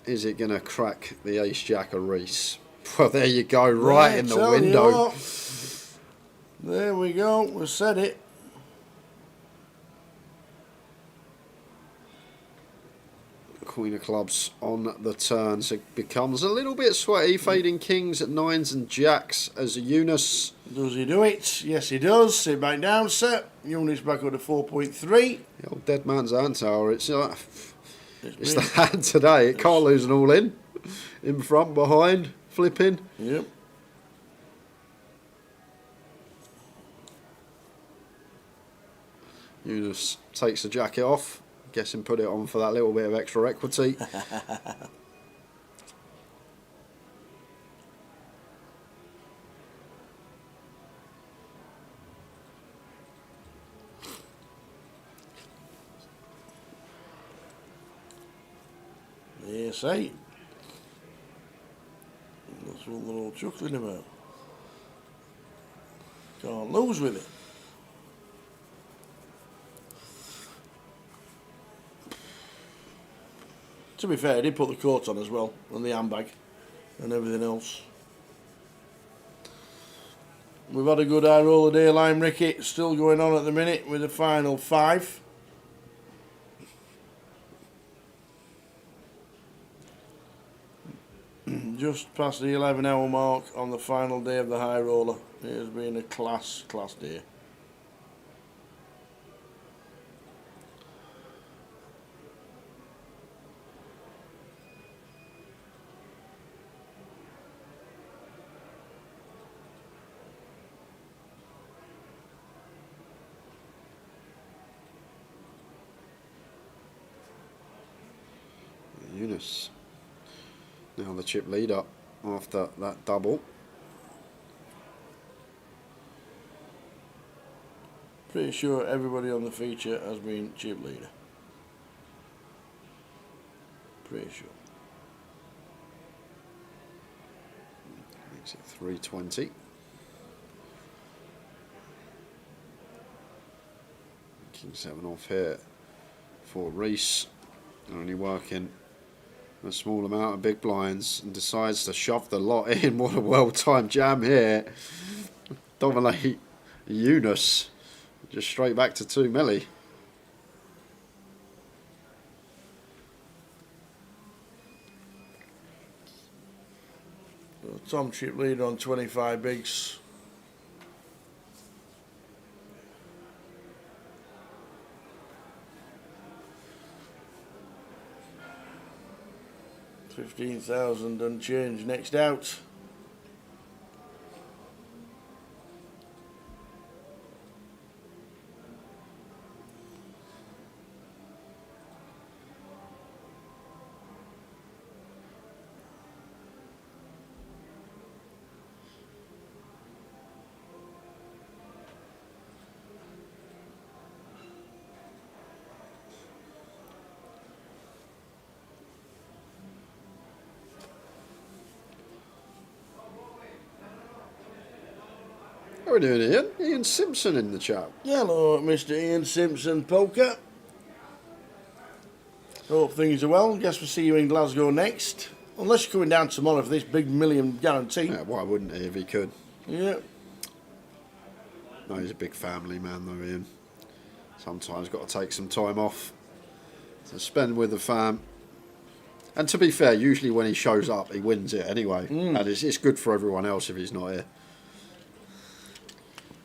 Is it going to crack the Ace-Jack of Reese? Well, there you go, right in the window. There we go, we said it. Queen of clubs on the turn, so it becomes a little bit sweaty. Fading kings at 9s and jacks as Eunice. Does he do it? Yes, he does. Sit back down, sir. Eunice back up to 4.3. The old dead man's hand tower. It's the hand today. It can't lose an all in front, behind, flipping. Yep. Eunice takes the jacket off. Guessing put it on for that little bit of extra equity. Yes, 8. That's what they're all chuckling about. Can't lose with it. To be fair, he did put the coat on as well, and the handbag, and everything else. We've had a good high roller day, Lime Ricky. Still going on at the minute with the final 5. Just past the 11-hour mark on the final day of the high roller. It has been a class day. Eunice. Now the chip leader after that double. Pretty sure everybody on the feature has been chip leader. Pretty sure. Makes it 320. King 7 off here for Reese. Only working a small amount of big blinds and decides to shove the lot in. What a well-timed jam here. Dominate Eunice. Just straight back to 2 milli. Tom chip leader on 25 bigs. $15,000 unchanged next out. How are we doing, Ian? Ian Simpson in the chat. Hello, Mr. Ian Simpson Poker. Hope things are well. Guess we'll see you in Glasgow next. Unless you're coming down tomorrow for this big million guarantee. Yeah, why wouldn't he if he could? Yeah. No, he's a big family man though, Ian. Sometimes got to take some time off to spend with the fam. And to be fair, usually when he shows up, he wins it anyway. And it's good for everyone else if he's not here.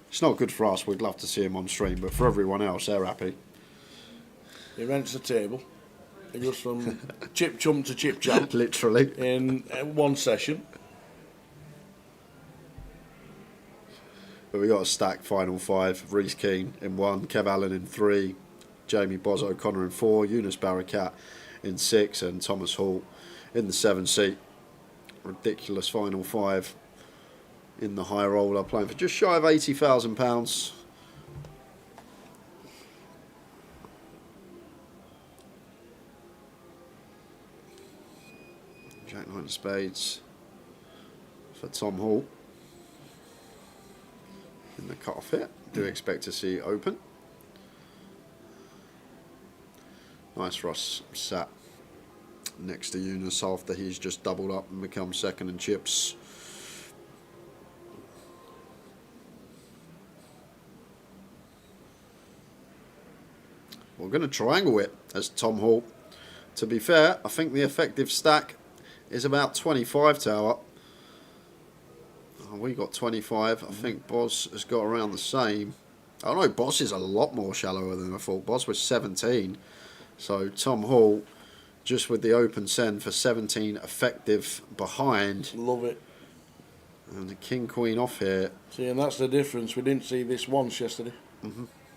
It's not good for us. We'd love to see him on stream, but for everyone else, they're happy. He rents a table. He goes from chip chum to chip champ. Literally. In one session. But we got a stacked final five. Reece Keane in 1, Kev Allen in 3, Jamie Boz O'Connor in 4, Eunice Barakat in 6, and Thomas Hall in the 7 seat. Ridiculous final five in the high roller, playing for just shy of £80,000. Jack Knight of Spades for Tom Hall. In the cut-off hit, do expect to see open. Nice Ross sat next to Eunice after he's just doubled up and become second in chips. We're going to triangle it as Tom Hall. To be fair, I think the effective stack is about 25 tower. We got 25. I think Boz has got around the same. I know Boz is a lot more shallower than I thought. Boz was 17. So Tom Hall, just with the open send for 17 effective behind. Love it. And the King Queen off here. See, and that's the difference. We didn't see this once yesterday.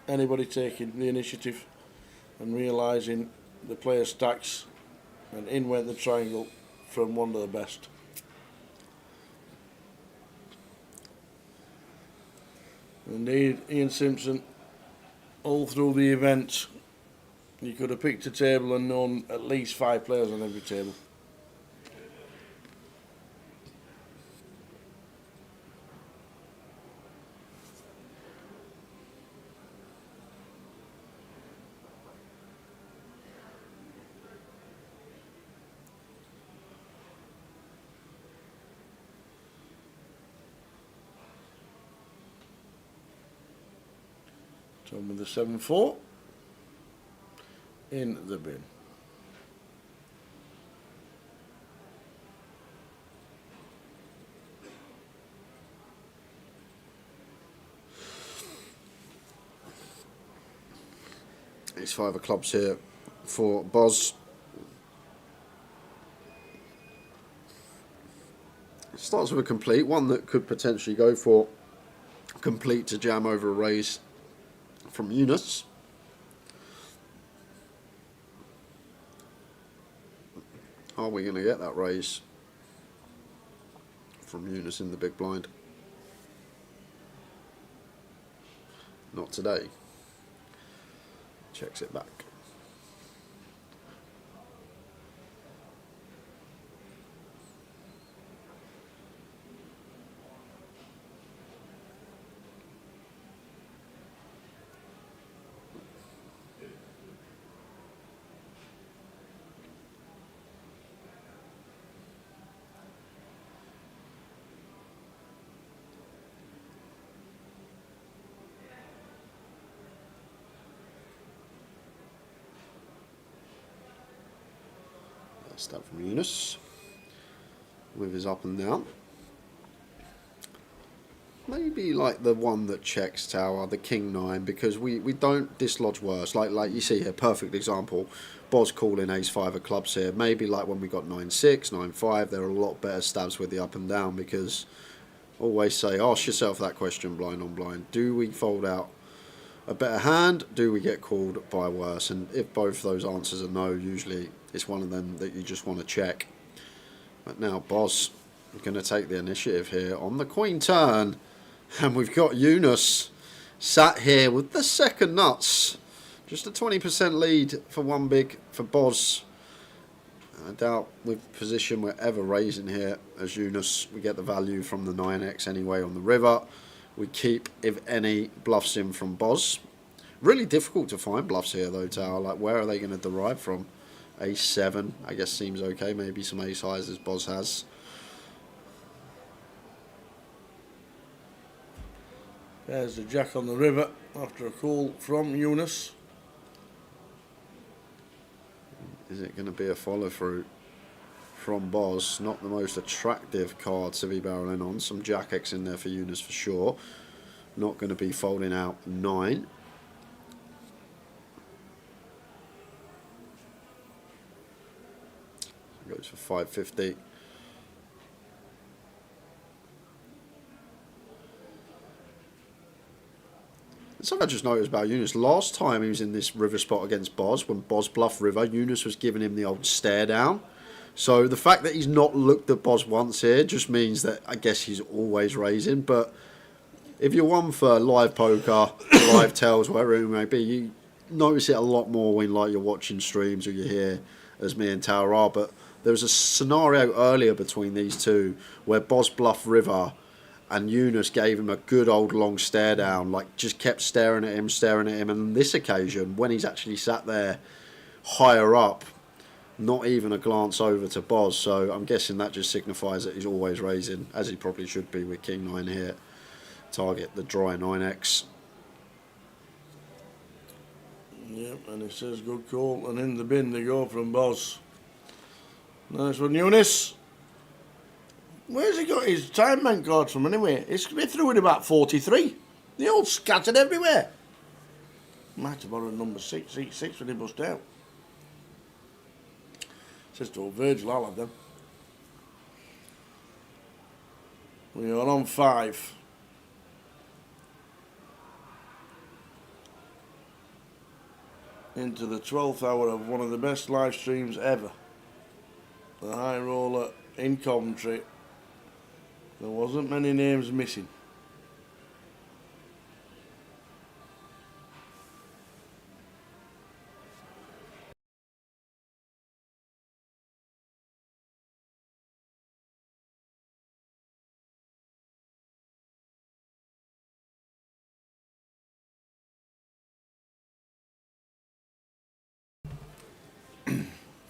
Anybody taking the initiative and realising the player stacks, and in went the triangle from one of the best. Indeed, Ian Simpson, all through the event, you could have picked a table and known at least 5 players on every table. Tom with the 7-4 in the bin. It's 5 of clubs here for Boz. Starts with a complete, one that could potentially go for complete to jam over a raise from Eunice. Are we going to get that raise from Eunice in the big blind? Not today. Checks it back. Start from Eunice with his up and down. Maybe like the one that checks tower, the King 9, because we don't dislodge worse. Like you see here, perfect example. Boz calling ace 5 of clubs here. Maybe like when we got 9-6, 9-5, there are a lot better stabs with the up and down, because always say, ask yourself that question blind on blind. Do we fold out a better hand? Do we get called by worse? And if both those answers are no, usually it's one of them that you just want to check. But now Boz is going to take the initiative here on the Queen turn. And we've got Eunice sat here with the second nuts. Just a 20% lead for one big for Boz. I doubt with position we're ever raising here as Eunice. We get the value from the 9x anyway on the river. We keep, if any, bluffs in from Boz. Really difficult to find bluffs here though, Tower. Like, where are they going to derive from? Ace 7, I guess seems okay. Maybe some ace highs as Boz has. There's the jack on the river after a call from Eunice. Is it going to be a follow through from Boz? Not the most attractive card to be barreling on. Some jack X in there for Eunice for sure. Not going to be folding out 9. Goes for 550. Something I just noticed about Eunice. Last time he was in this river spot against Boz, when Boz bluffed river, Eunice was giving him the old stare down. So the fact that he's not looked at Boz once here just means that I guess he's always raising. But if you're one for live poker, live tells, whatever it may be, you notice it a lot more when like you're watching streams or you're here, as me and Tower are. But there was a scenario earlier between these two where Boz bluffed river and Eunice gave him a good old long stare down, like just kept staring at him. And on this occasion, when he's actually sat there higher up, not even a glance over to Boz. So I'm guessing that just signifies that he's always raising, as he probably should be with King 9 here. Target the dry 9x. Yep, and it says good call, and in the bin they go from Boz. Nice one, Eunice. Where's he got his time bank cards from anyway? It's been through in about 43. They all scattered everywhere. Might have borrowed number 6, seat 6 when he bust out. Says to old Virgil, I'll have them. We are on 5. Into the 12th hour of one of the best live streams ever. The High Roller in Coventry. There wasn't many names missing.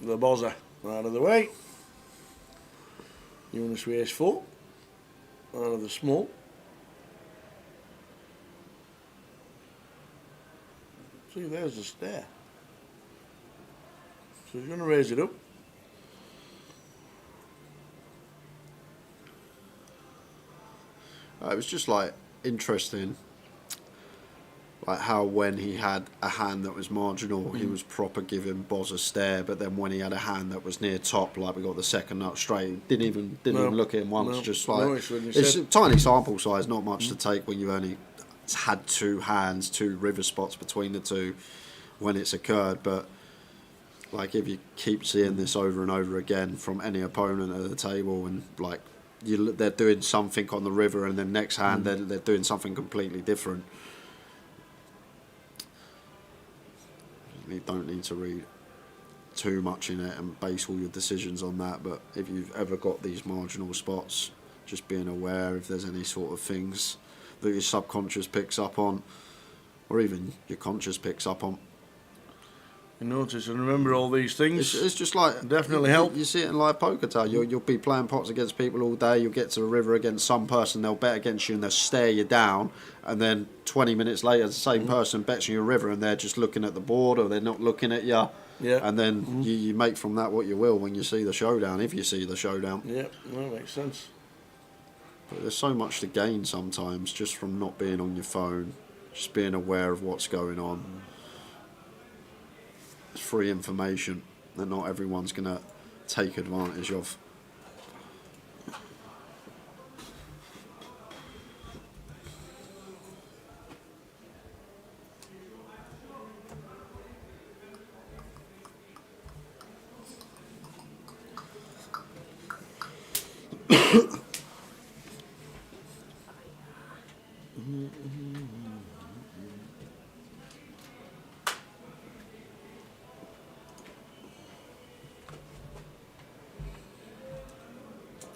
The buzzer out of the way. Eunice with ace 4 out of the small. See, there's the stair. So he's going to raise it up. It was just like interesting, like how when he had a hand that was marginal, he was proper giving Boz a stare, but then when he had a hand that was near top, like we got the second nut straight, didn't even look at him once. Just like it's a tiny sample size, not much to take when you've only had 2 hands, 2 river spots between the two when it's occurred. But like if you keep seeing this over and over again from any opponent at the table, and like they're doing something on the river, and then next hand they're doing something completely different. You don't need to read too much in it and base all your decisions on that, but if you've ever got these marginal spots, just being aware if there's any sort of things that your subconscious picks up on, or even your conscious picks up on. You notice and remember all these things. It's just like definitely help. You see it in live poker, Tal. You'll be playing pots against people all day. You'll get to the river against some person. They'll bet against you and they'll stare you down. And then 20 minutes later, the same person bets on your river and they're just looking at the board or they're not looking at you. Yeah. And then you make from that what you will when you see the showdown, if you see the showdown. Yeah, that makes sense. But there's so much to gain sometimes just from not being on your phone, just being aware of what's going on. It's free information that not everyone's going to take advantage of.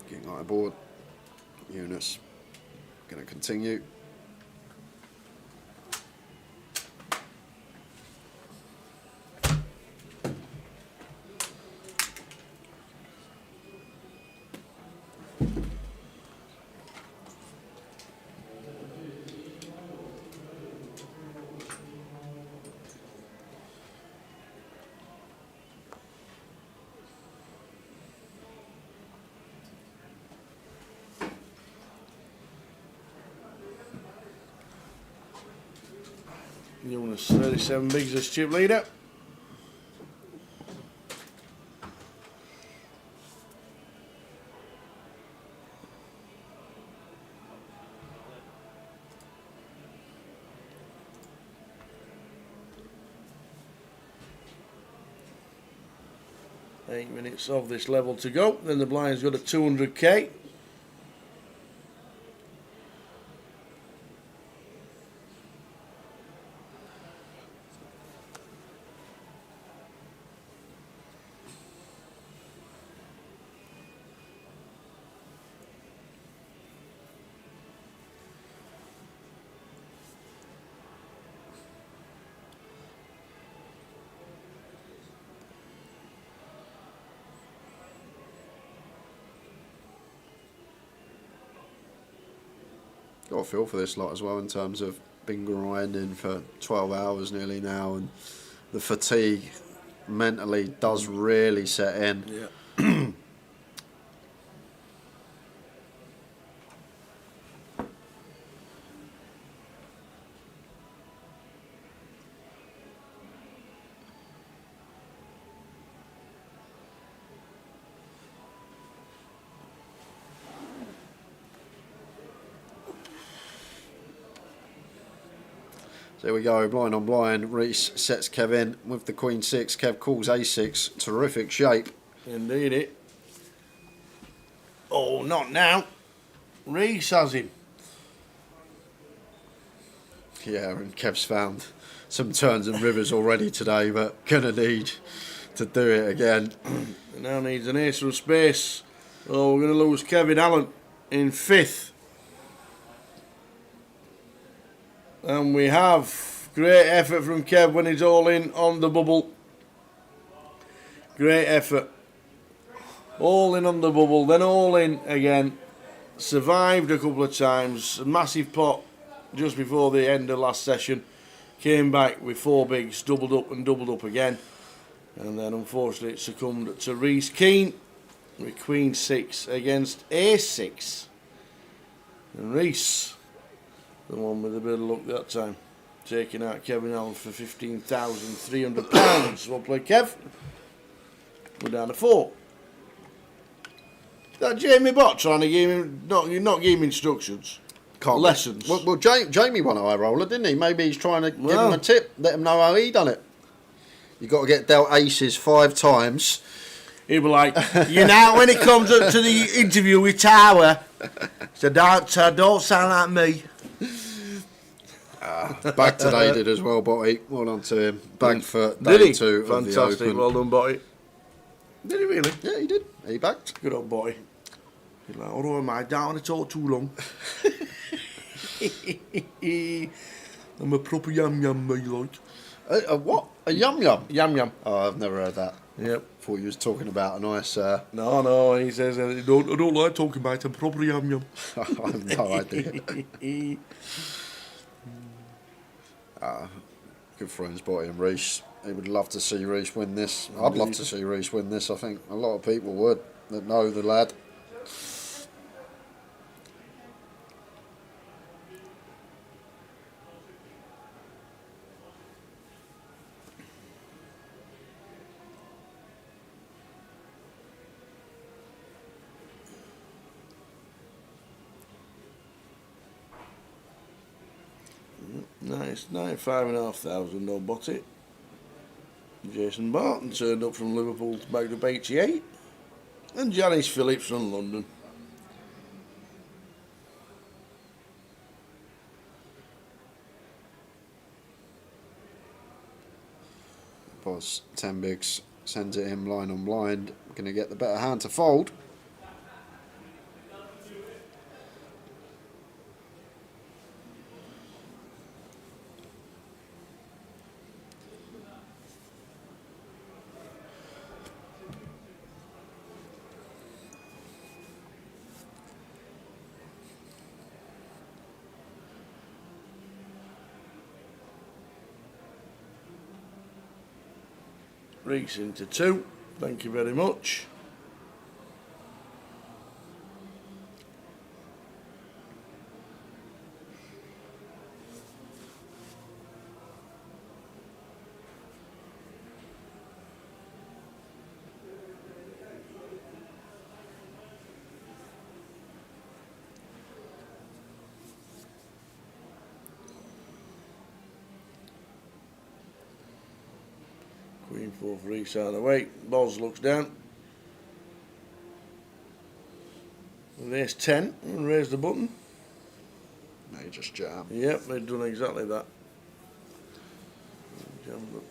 Getting on board. Eunice going to continue. Eunice 37 bigs as chip leader. Eight minutes of this level to go. Then the blind's got a 200k. Got a feel for this lot as well in terms of been grinding for 12 hours nearly now, and the fatigue mentally does really set in. Yeah. There we go, blind on blind. Reese sets Kev in with the Queen 6. Kev calls A6. Terrific shape. Indeed it. Oh, not now. Reese has him. Yeah, and Kev's found some turns and rivers already today, but gonna need to do it again. Now needs an ace of space. Oh, we're going to lose Kevin Allen in 5th. And we have great effort from Kev when he's all in on the bubble. Great effort. All in on the bubble, then all in again. Survived a couple of times. A massive pot just before the end of last session. Came back with 4 bigs, doubled up and doubled up again. And then unfortunately it succumbed to Reese Keane with Queen 6 against A6. And Reese, the one with a bit of luck that time, taking out Kevin Allen for £15,300. Well played, Kev. We're down to 4. That Jamie Bott trying to give him, not give him instructions. Can't Lessons. Well, Jamie won a high roller, didn't he? Maybe he's trying to give him a tip, let him know how he done it. You got to get dealt aces 5 times. He'll be like, you know, when it comes up to the interview with Tower, so don't sound like me. Bagged today did as well, Botty. Well done to him. Bagged for Did day he? 2 of the Fantastic. Open. Well done, Botty. Did he really? Yeah, he did. He bagged. Good old Botty. He's like, all right, mate, don't want to talk too long. I'm a proper yum-yum, me, like. A what? A yum-yum? Yum-yum. Oh, I've never heard that. Yep. Thought you was talking about a nice... No, he says, I don't like talking, mate, I'm proper yum-yum. I have no idea. Good friends, Botty and Reese. He would love to see Reese win this. I'd love to see Reese win this. I think a lot of people would that know the lad. Nice, 95,500, no Botty. Jason Barton turned up from Liverpool to back up 88. And Janice Phillips from London. Boss 10 bigs sends it in blind on blind. Going to get the better hand to fold. Reeks into 2. Thank you very much. Info for each side of the weight. Boz looks down. Raise 10 and raise the button. They just jam. Yep, they've done exactly that. Jammed up.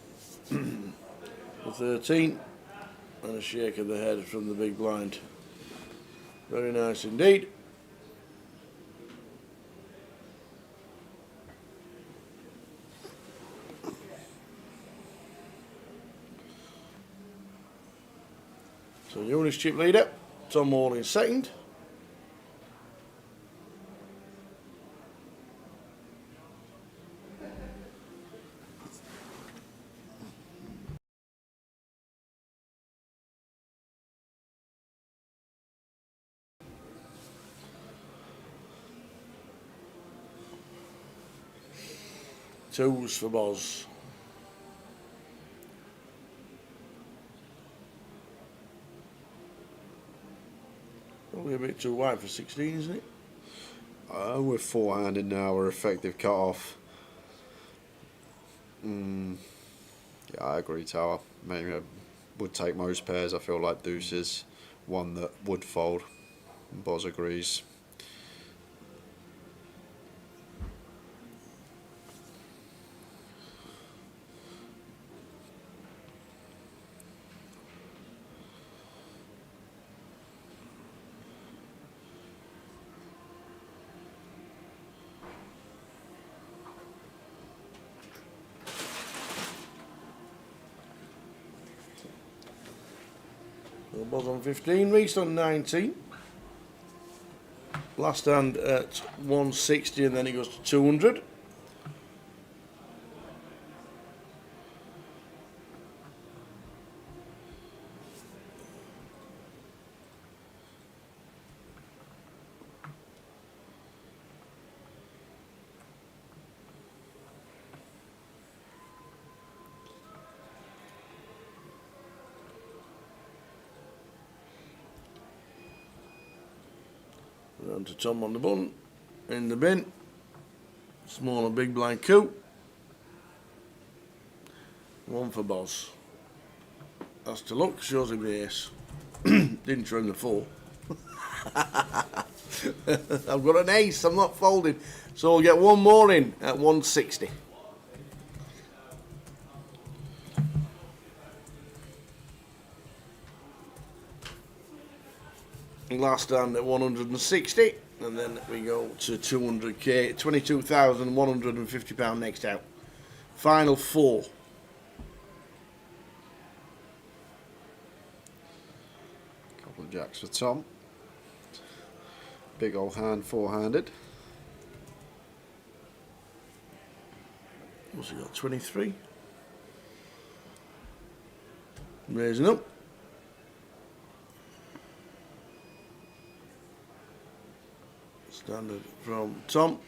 The 13 and a shake of the head from the big blind. Very nice indeed. So Eunice chip leader, Tom Hall in second. Twos for Boz. Probably a bit too wide for 16, isn't it? We're four-handed now. We're effective cut-off. Yeah, I agree, Tower. Maybe I would take most pairs. I feel like deuce is one that would fold. Boz agrees. So Boz on 15, Reese on 19. Last hand at 160 and then it goes to 200. Round to Tom on the bun, in the bin, small and big blind coup, one for Boz. That's to luck, shows him the ace. Didn't trim the 4. I've got an ace, I'm not folding. So we'll get one more in at 160. Last hand at 160, and then we go to 200k, £22,150 next out. Final 4. Couple of jacks for Tom. Big old hand, four-handed. What's he got? 23. Raising up. Standard from Tom.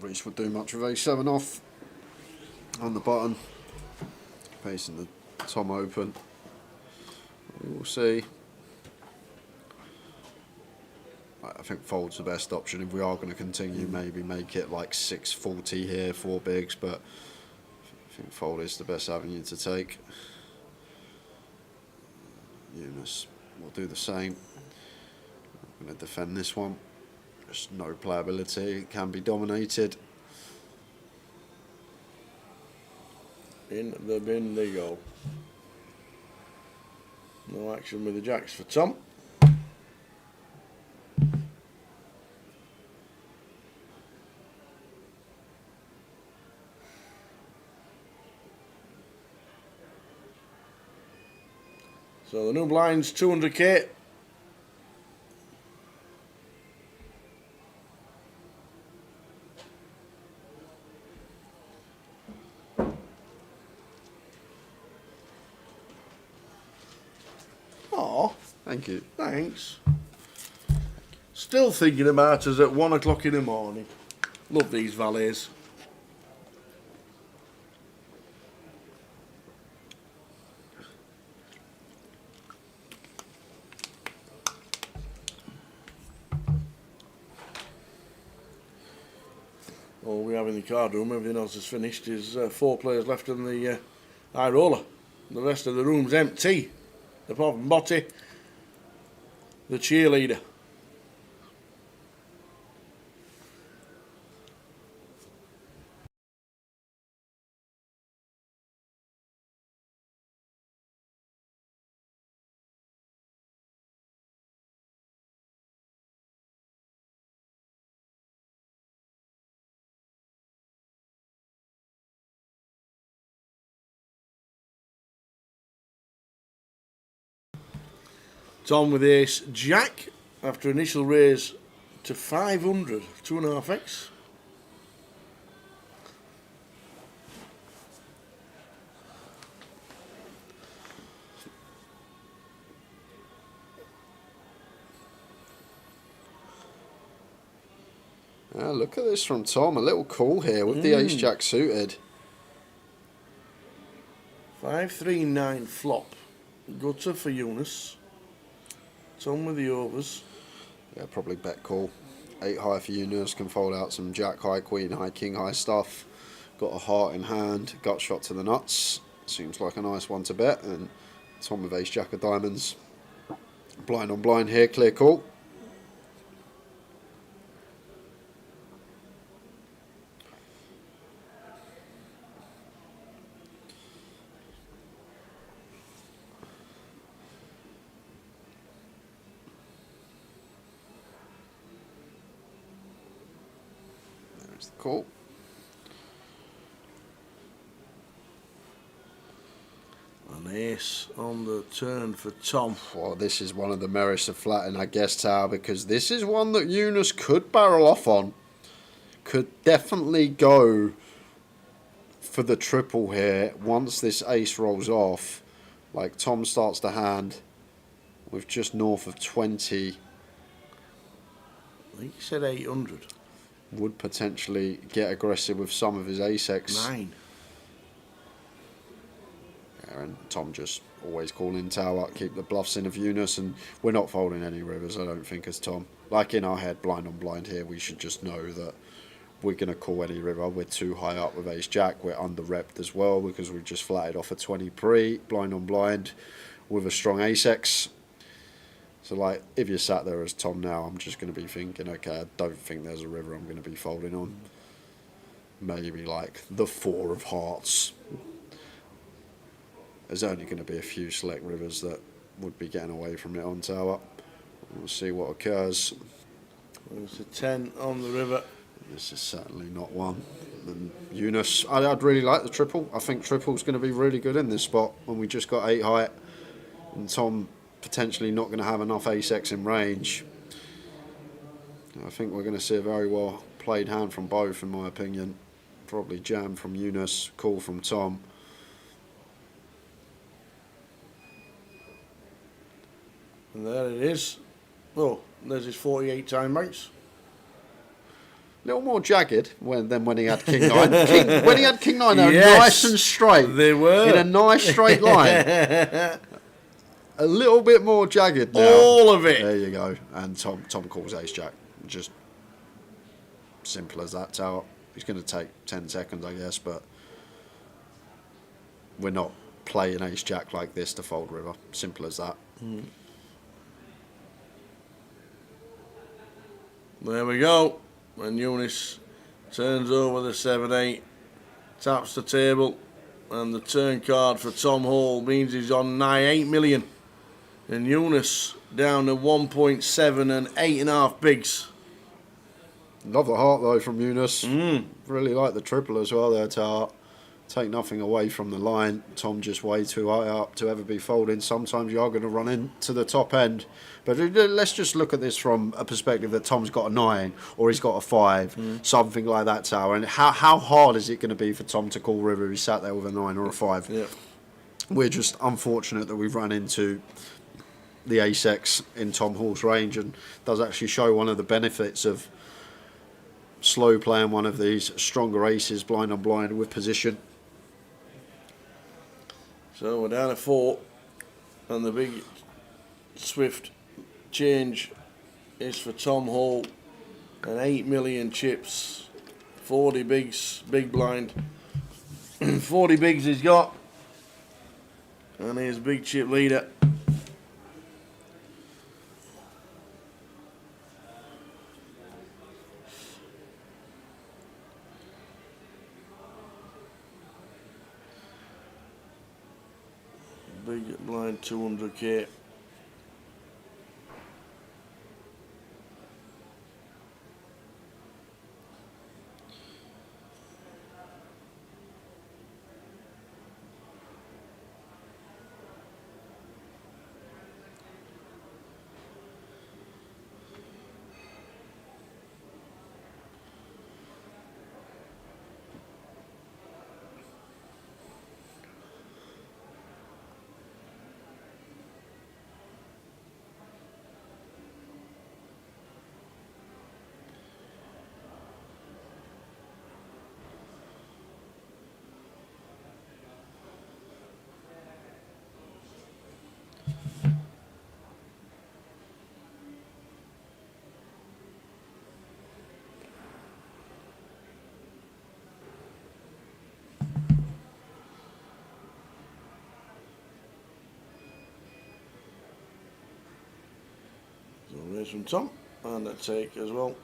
Reese would do much with A7 off on the button, facing the Tom open. We will see. I think fold's the best option if we are going to continue. Maybe make it like 640 here, 4 bigs, but I think fold is the best avenue to take. Eunice will do the same. I'm going to defend this one. Just no playability. It can be dominated. In the bin they go. No action with the jacks for Tom. So the new blind's 200k. Oh, thank you. Thanks. Still thinking about us at 1 o'clock in the morning. Love these valets. all we have in the card room, everything else is finished, is 4 players left in the high roller. The rest of the room's empty, apart from Botty, the cheerleader. Tom with ace jack after initial raise to 500, 2.5x. Look at this from Tom. A little call here with the ace jack suited. 5-3-9 flop. Gutter for Eunice. Tom with the overs. Yeah, probably bet call. 8 high for Eunice. Can fold out some jack high, queen high, king high stuff. Got a heart in hand. Gut shot to the nuts. Seems like a nice one to bet. And Tom with ace jack of diamonds. Blind on blind here. Clear call. Cool. An ace on the turn for Tom. Well, this is one of the merits of flatting, I guess, Tower, because this is one that Eunice could barrel off on. Could definitely go for the triple here once this ace rolls off. Like, Tom starts to hand with just north of 20. I think he said 800. Would potentially get aggressive with some of his ace-X. 9. Yeah, and Tom just always calling Tower, keep the bluffs in of Eunice, and we're not folding any rivers, I don't think, as Tom. Like in our head, blind on blind here, we should just know that we're going to call any river. We're too high up with ace-jack. We're under-repped as well because we've just flatted off a 20 pre, blind on blind, with a strong ace-X. So, like, if you're sat there as Tom now, I'm just going to be thinking, okay, I don't think there's a river I'm going to be folding on. Maybe, like, the 4 of hearts. There's only going to be a few select rivers that would be getting away from it on Tower. We'll see what occurs. There's a 10 on the river. This is certainly not one. And Eunice, I'd really like the triple. I think triple's going to be really good in this spot when we just got 8 height. And Tom potentially not going to have enough ace-X in range. I think we're going to see a very well played hand from both, in my opinion. Probably jam from Eunice, call from Tom. And there it is. Oh, there's his 48 time bounce. A little more jagged than when he had King 9. When he had King 9, they were Yes, nice and straight. They were. In a nice straight line. A little bit more jagged now. All of it. There you go. And Tom calls ace-jack. Just simple as that, Tower. It's going to take 10 seconds, I guess, but we're not playing ace-jack like this to fold river. Simple as that. There we go. When Eunice turns over the 7-8, taps the table, and the turn card for Tom Hall means he's on nigh 8 million. And Eunice down to 1.7 and 8.5 bigs. Love the heart, though, from Eunice. Really like the triple as well there, Tower. Take nothing away from the line. Tom just way too high up to ever be folding. Sometimes you are going to run into the top end. But let's just look at this from a perspective that Tom's got a 9 or he's got a 5, something like that, Tower. And how hard is it going to be for Tom to call river if he sat there with a 9 or a 5? Yeah. We're just unfortunate that we've run into the ace-X in Tom Hall's range, and does actually show one of the benefits of slow playing one of these stronger aces blind on blind with position. So we're down to 4, and the big swift change is for Tom Hall, and 8 million chips, 40 bigs, big blind. 40 bigs he's got. And here's Big Chip Leader. Big blind 200k. So raise from Tom and a take as well.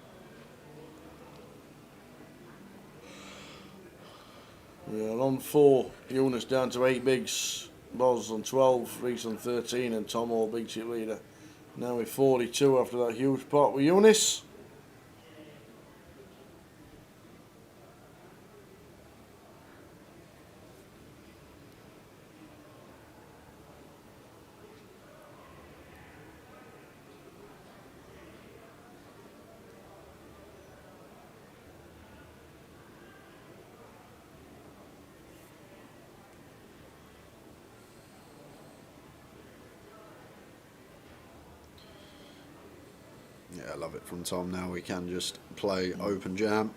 We are on 4. Eunice down to 8 bigs. Boz on 12. Reese on 13. And Tom all Big Chip Leader. Now we're 42 after that huge pot with Eunice. Yeah, I love it from Tom. Now we can just play open jam.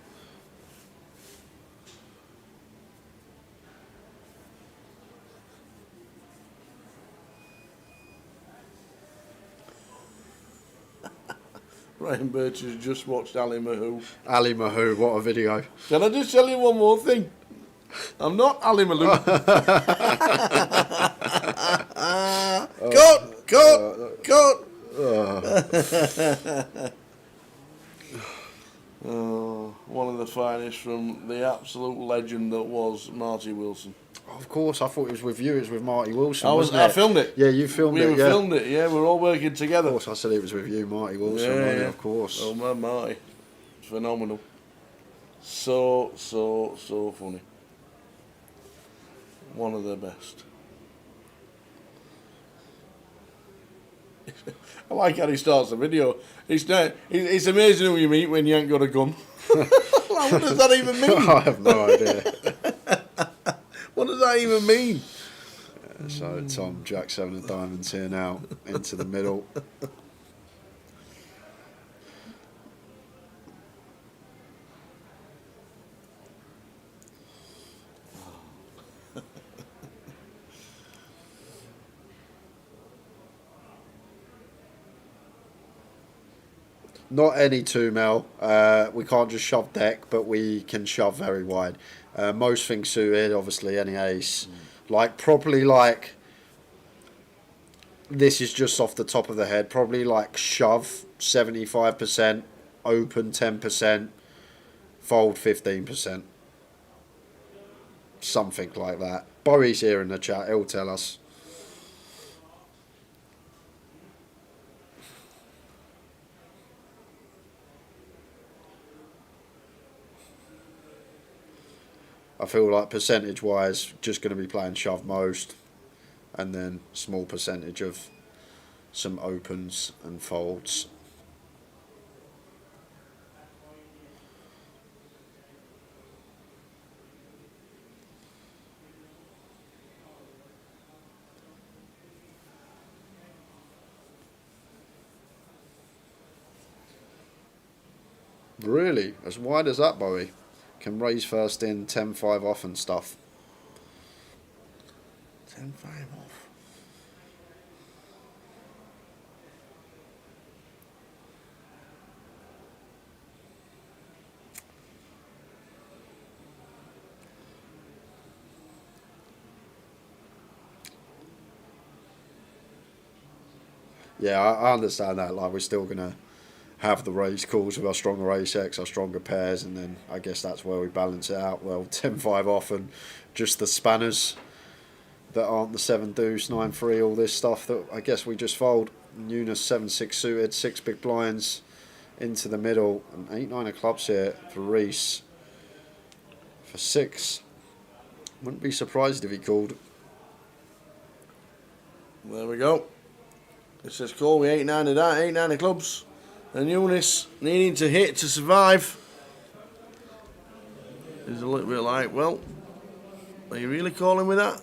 Ryan Birch has just watched Ali Mahoo. Ali Mahoo, what a video. Can I just tell you one more thing? I'm not Ali Mahoo. Cut! Oh, one of the finest from the absolute legend that was Marty Wilson. Of course, I thought it was with you. It was with Marty Wilson. I filmed it. Yeah, you filmed it. We filmed it. Yeah, we're all working together. Of course, I said it was with you, Marty Wilson. Yeah, Of course. Oh man, Marty, phenomenal. So funny. One of the best. I like how he starts the video. It's amazing who you meet when you ain't got a gun. What does that even mean? I have no idea. What does that even mean? Yeah, so Tom, Jack 7 of diamonds here now, into the middle. Not any 2 mil. We can't just shove deck, but we can shove very wide. Most things suited, obviously, any ace. Like, probably like, this is just off the top of the head, probably like shove 75%, open 10%, fold 15%. Something like that. Bowie's here in the chat, he'll tell us. I feel like percentage-wise, just going to be playing shove most, and then small percentage of some opens and folds. Really? As wide as that, Bowie? Can raise first in, 10-5 off and stuff. 10-5 off. Yeah, I understand that. Like, we're still gonna have the race calls with our stronger ace-x, our stronger pairs, and then I guess that's where we balance it out. Well, 10-5 off and just the spanners that aren't the 7 deuce, 9-3, all this stuff that I guess we just fold. Eunice 7-6 suited, 6 big blinds into the middle, and 8-9 of clubs here for Reese for 6. Wouldn't be surprised if he called. There we go. It says call with 8-9 of that, 8-9 of clubs. And Eunice needing to hit to survive. Is a little bit like, well, are you really calling with that?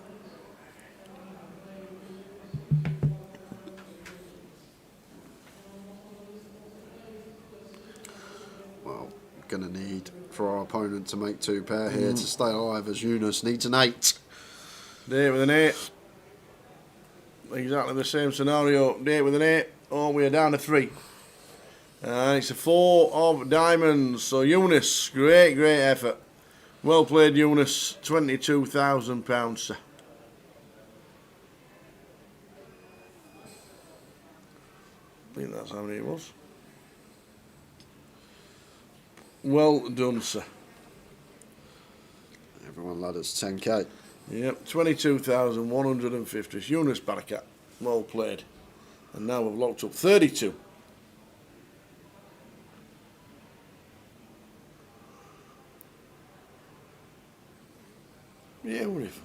Well, gonna need for our opponent to make 2 pair here to stay alive, as Eunice needs an 8. Date with an 8. Exactly the same scenario. Date with an 8. Oh, we are down to 3. And it's a 4 of diamonds. So Eunice, great effort. Well played, Eunice. £22,000, sir. I think that's how many it was. Well done, sir. Everyone ladders 10k. Yep, 22,150. Eunice Barakat. Well played. And now we've locked up 32. Yeah, wonderful.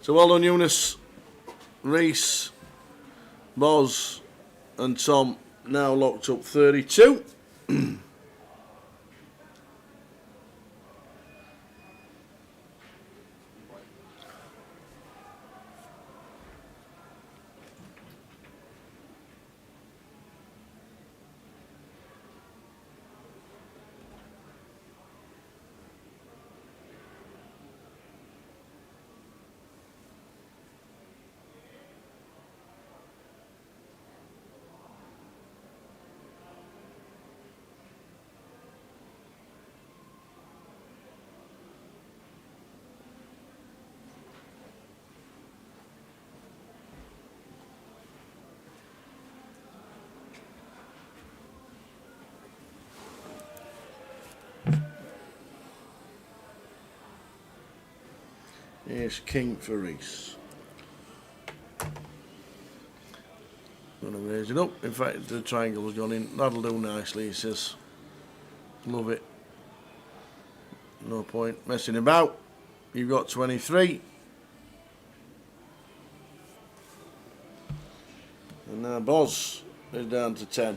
So well done, Eunice, Reese, Boz, and Tom. Now locked up 32. Here's king for Reese. Gonna raise it up. In fact, the triangle's gone in. That'll do nicely, he says. Love it. No point messing about. You've got 23. And now Boz is down to 10.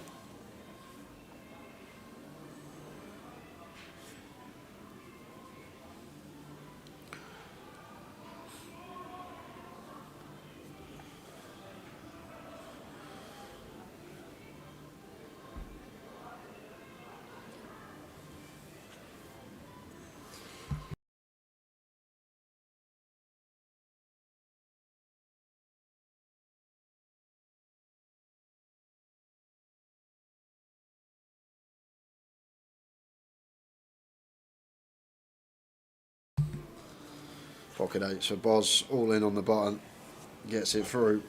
Pocket 8s for Boz, all in on the button, gets it through.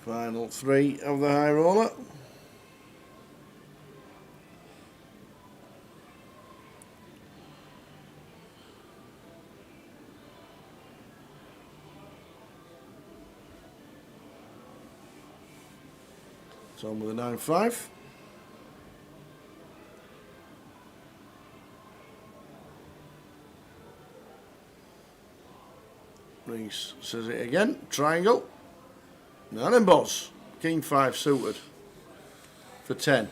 Final 3 of the high roller. Tom with a 9-5. Reese says it again. Triangle. And then Boz. King 5 suited for 10.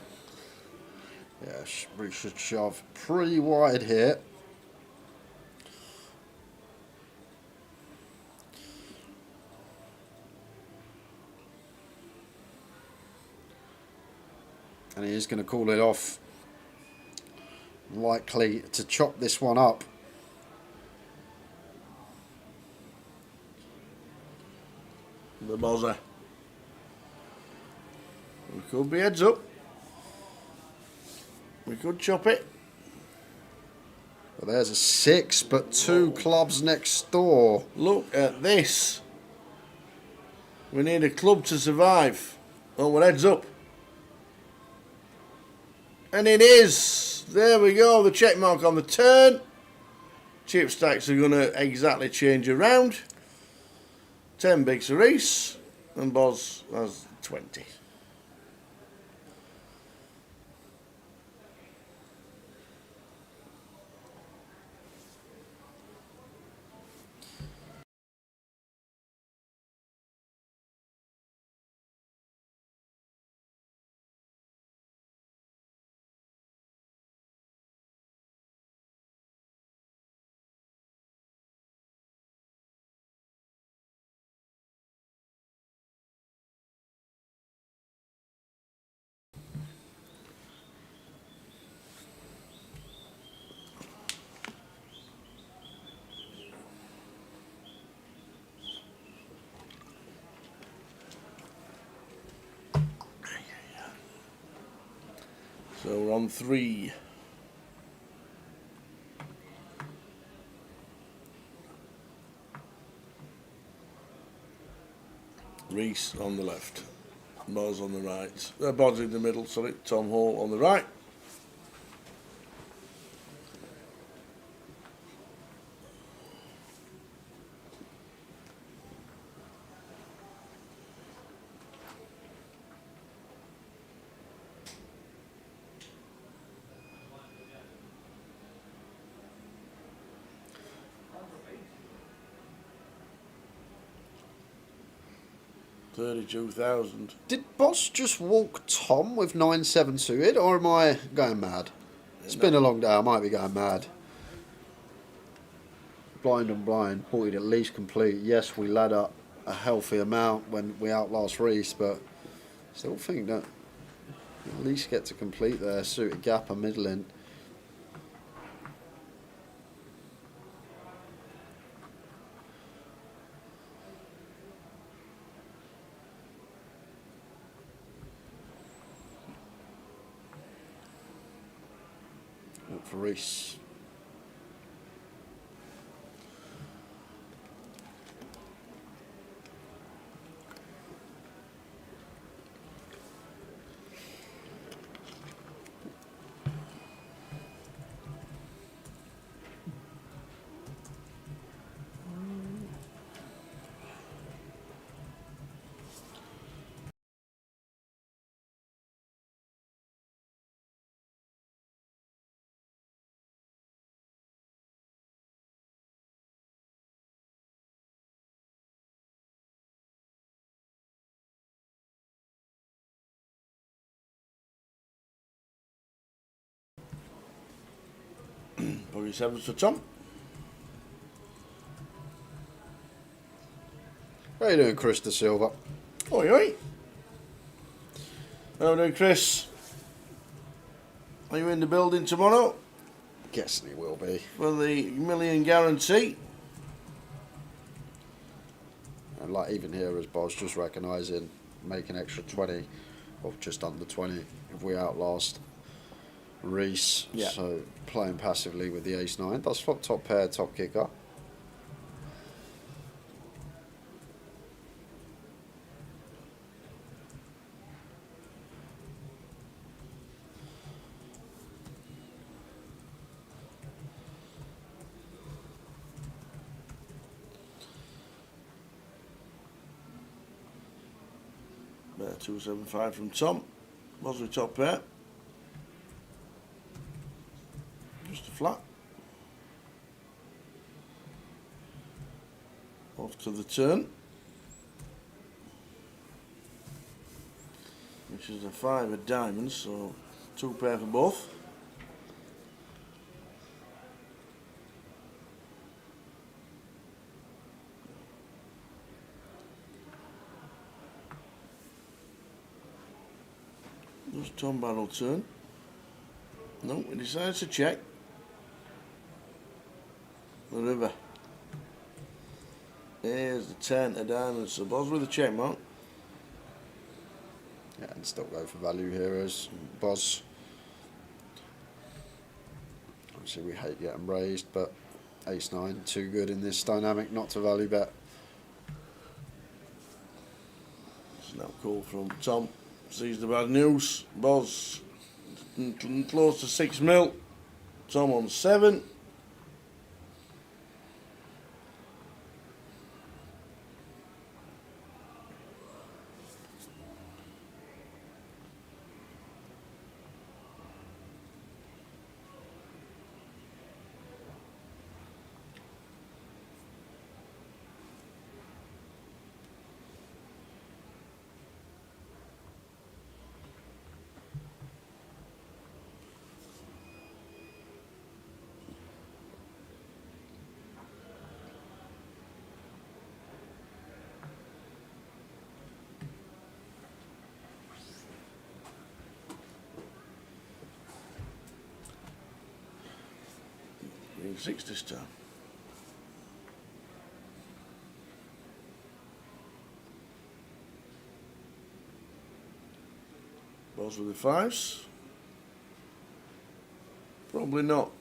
Yeah, we should shove pretty wide here. And he is going to call it off. Likely to chop this one up. The buzzer. We could be heads up. We could chop it. But there's a 6, but 2 clubs next door. Look at this. We need a club to survive. Oh, we're heads up. And it is. There we go. The check mark on the turn. Chip stacks are going to exactly change around. 10 big Cerise. And Boz has 20. So we're on 3. Reese on the left. Boz on the right. Boz in the middle, sorry. Tom Hall on the right. $32,000. Did Boss just walk Tom with 9-7 suited, or am I going mad? It's been a long day, I might be going mad. Blind and blind, thought he'd at least complete. Yes, we led up a healthy amount when we outlast Reese, but still think that at least get to complete there. Suited gap and middling. Look for Reese. Bogey 7 for Tom. How you doing, Chris De Silva? Oi, oi. How are you doing, Chris? Are you in the building tomorrow? Guessing he will be. For the million guarantee. And like even here as Boz just recognising, make an extra 20 or just under 20 if we outlast Reese. Yeah. So playing passively with the ace-9. Does flop top pair, top kicker. Bear 275 from Tom. Was the top pair. Just a flat. Off to the turn. Which is a 5 of diamonds, so 2 pair for both. Does Tom Barrow turn? No, he decides to check. The river. Here's the 10 of diamonds. So Boz with a check mark. Yeah, and still go for value here as Boz. Obviously, we hate getting raised, but ace-9, too good in this dynamic not to value bet. Snap call from Tom. Sees the bad news. Boz close to 6 mil. Tom on 7. Green 6 this time. Boz with the 5s. Probably not.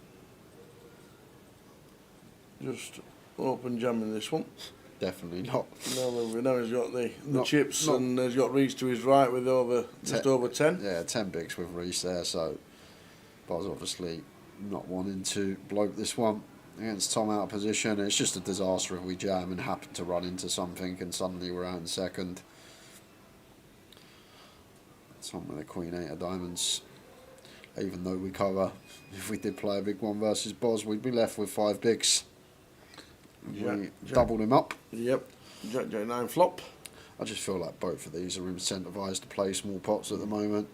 Just open jamming this one. Definitely not. No, we know he's got the Not- chips not- and he's got Reese to his right with just over 10. Yeah, 10 bigs with Reese there, so Boz obviously not wanting to bloke this one against Tom out of position. It's just a disaster if we jam and happen to run into something and suddenly we're out in second. Tom with a Queen 8 of diamonds. Even though we cover, if we did play a big one versus Boz, we'd be left with 5 bigs. We doubled him up. Yep. Jack 9 flop. I just feel like both of these are incentivised to play small pots at the moment.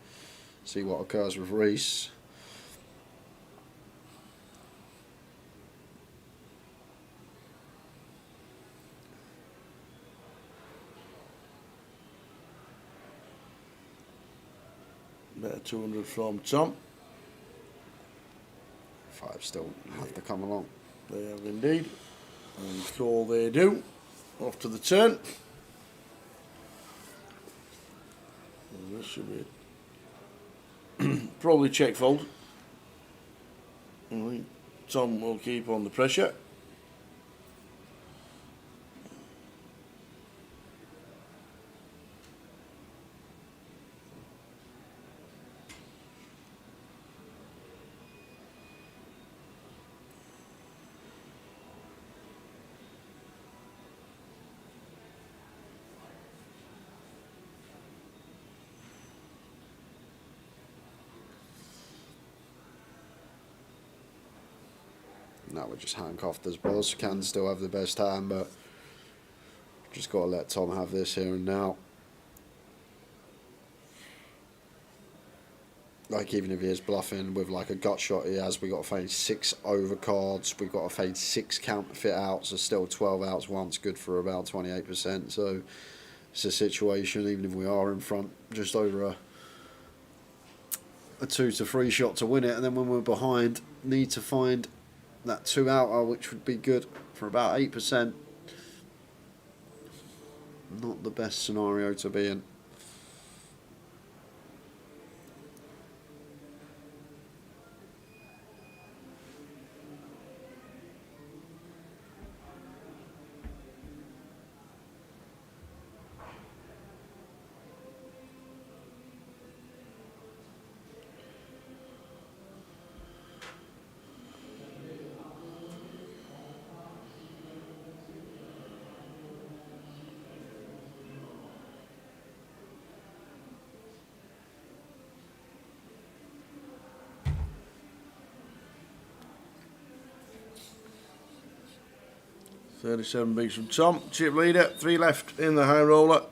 See what occurs with Reese. Better 200 from Tom. 5 still have to come along. They have indeed. And call they do. Off to the turn. And this should be it. Probably check fold. I think Tom will keep on the pressure. Now we're just handcuffed as Boz. Can still have the best hand, but just got to let Tom have this here and now. Like, even if he is bluffing with like a gut shot he has, we got to fade 6 overcards, we've got to fade 6 counterfeit outs, there's still 12 outs once, good for about 28%. So it's a situation, even if we are in front, just over a 2 to 3 shot to win it, and then when we're behind, need to find that 2 outer, which would be good for about 8%. Not the best scenario to be in. $37 bigs from Tom. Chip leader, 3 left in the high roller.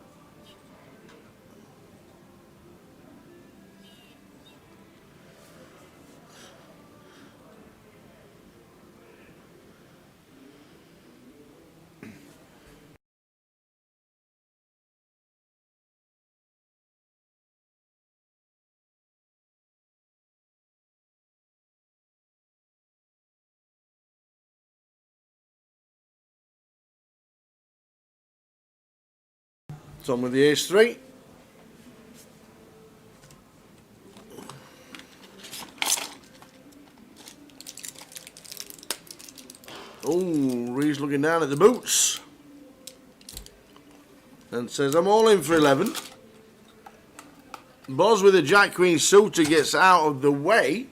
Tom with the ace 3. Oh, Ree's looking down at the boots and says, I'm all in for 11. Boz with a Jack Queen suitor gets out of the way.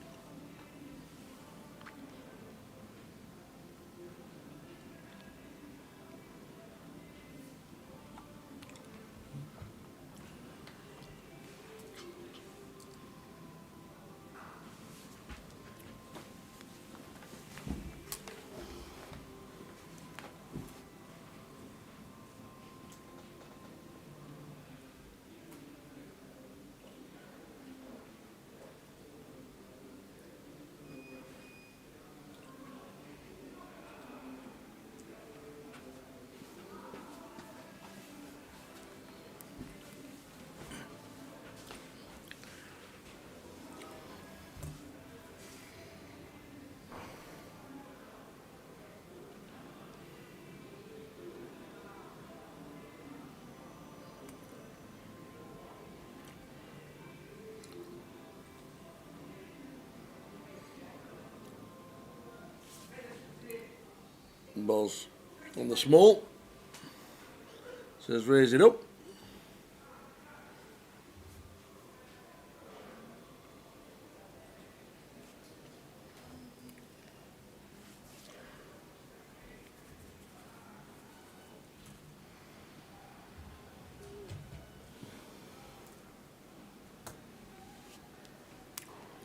Balls on the small. Says raise it up.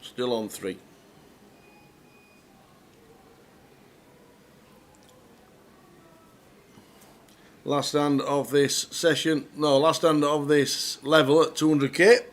Still on 3. Last hand of this session, no, last hand of this level at 200k.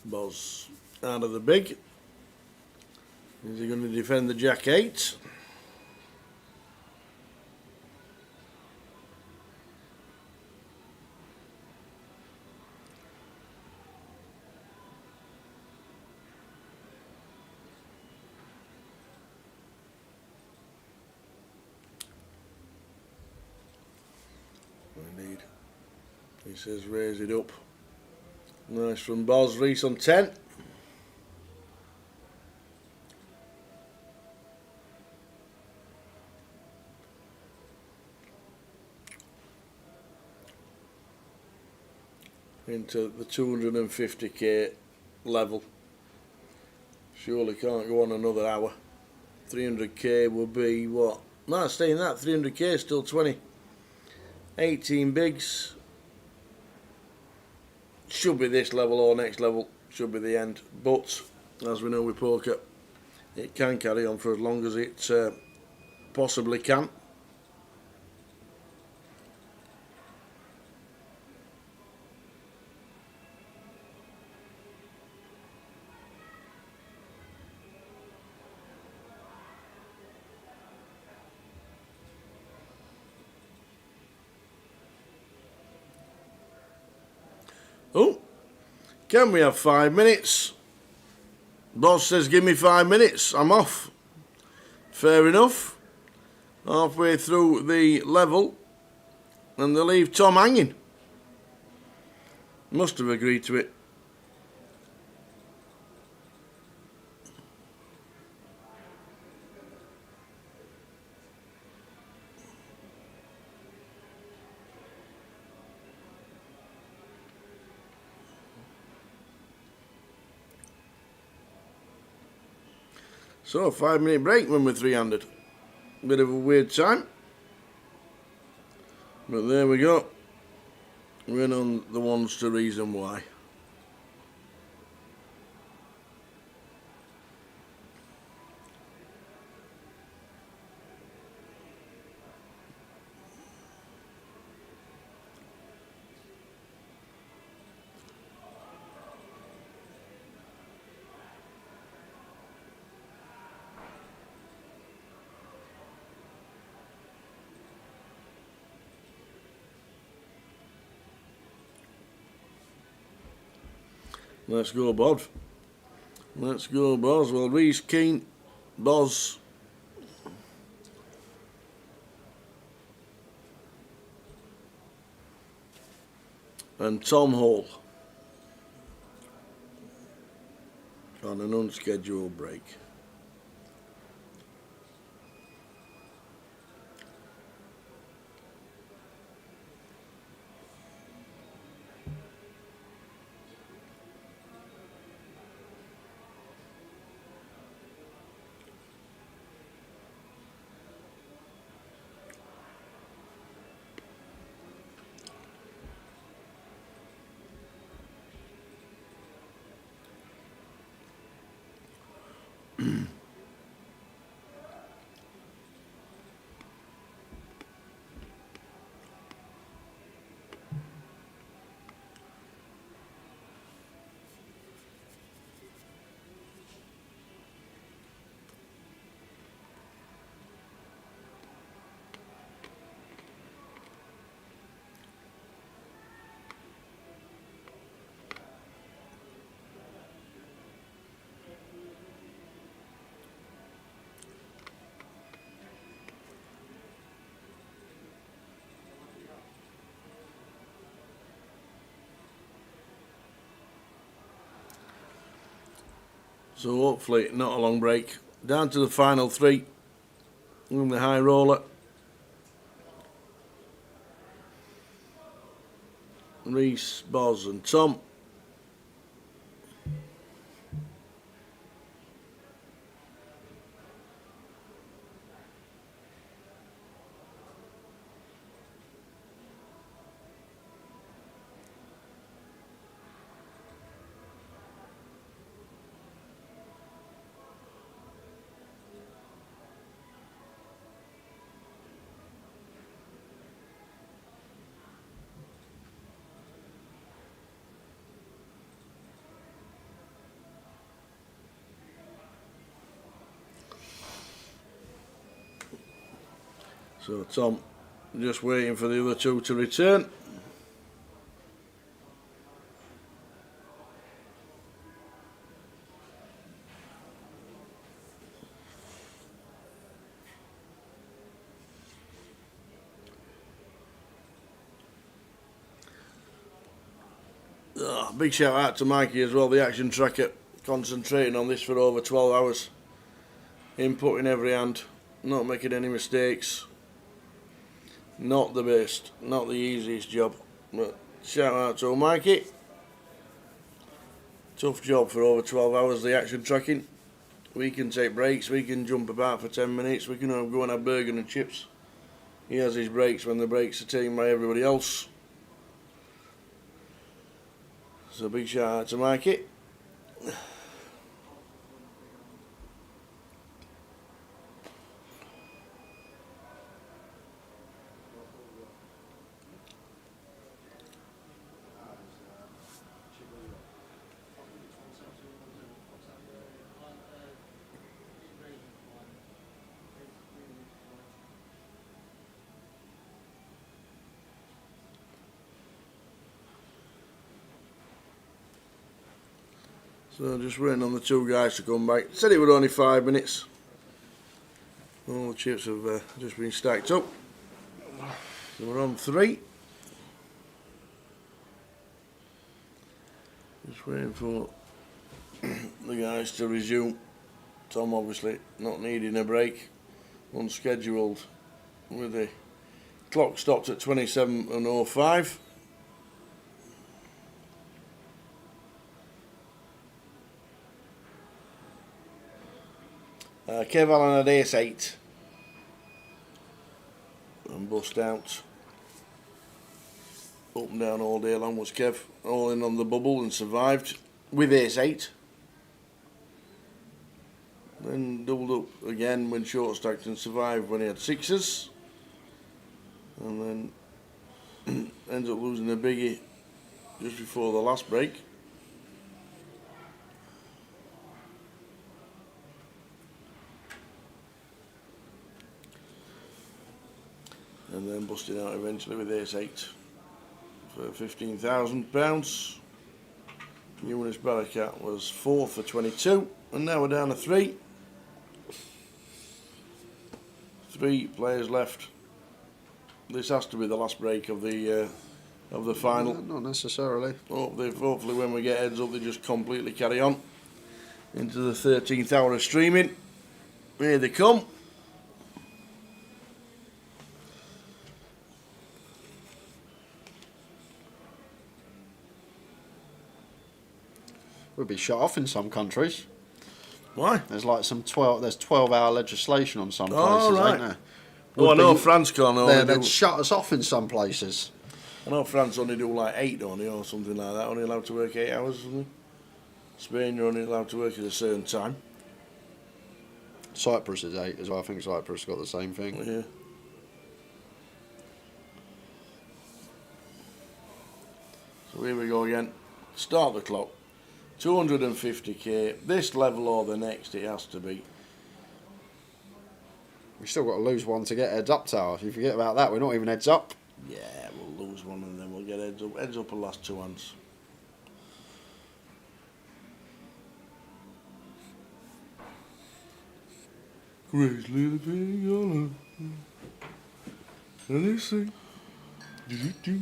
Boz out of the big. Is he going to defend the Jack 8? Indeed. He says raise it up. Nice from Boz. Reese on 10. Into the 250k level. Surely can't go on another hour. 300k will be what? No, staying that. 300k still 20. 18 bigs. Should be this level or next level, should be the end, but as we know with poker, it can carry on for as long as it possibly can. Oh, can we have 5 minutes? Boss says, give me 5 minutes. I'm off. Fair enough. Halfway through the level, and they leave Tom hanging. Must have agreed to it. So, 5 minute break when we're 3-handed. Bit of a weird time. But there we go. We're on the ones to reason why. Let's go, Bod. Let's go, Boz. Well, Reese, Keane, Boz. And Tom Hall on an unscheduled break. So hopefully not a long break. Down to the final 3 on the high roller. Reese, Boz and Tom. So Tom just waiting for the other 2 to return. Big shout out to Mikey as well, the action tracker, concentrating on this for over 12 hours. Inputting every hand, not making any mistakes. Not the best, not the easiest job, but shout out to Mikey. Tough job for over 12 hours, the action tracking. We can take breaks, we can jump about for 10 minutes, we can go and have burger and chips. He has his breaks when the breaks are taken by everybody else. So big shout out to Mikey. So just waiting on the two guys to come back. Said it would only 5 minutes. All the chips have just been stacked up. So we're on 3. Just waiting for the guys to resume. Tom obviously not needing a break. Unscheduled with the clock stopped at 27:05. Kev Allen had ace-8 and bust out. Up and down all day long was Kev, all in on the bubble and survived with ace-8. Then doubled up again when short stacked and survived when he had 6s. And then ends up losing a biggie just before the last break. And then busting out eventually with ace-8 for £15,000. Numerous Barakat was 4th for 22, and now we're down to 3. 3 players left. This has to be the last break of the final. Not necessarily. Hopefully when we get heads up, they just completely carry on into the 13th hour of streaming. Here they come. Would be shut off in some countries. Why? There's like some 12-hour legislation on some places, Oh, right. ain't there? Oh, I know France can't only They'd do... shut us off in some places. I know France only do like 8, don't they, or something like that. Only allowed to work 8 hours or something. Spain, you're only allowed to work at a certain time. Cyprus is 8 as well. I think Cyprus got the same thing. Yeah. So here we go again. Start the clock. 250k. This level or the next, it has to be. We've still got to lose one to get heads up, Tower. If you forget about that, we're not even heads up. Yeah, we'll lose one and then we'll get heads up. Heads up the last 2 hands. Grace little thing on her. And they sing. Do-do-do.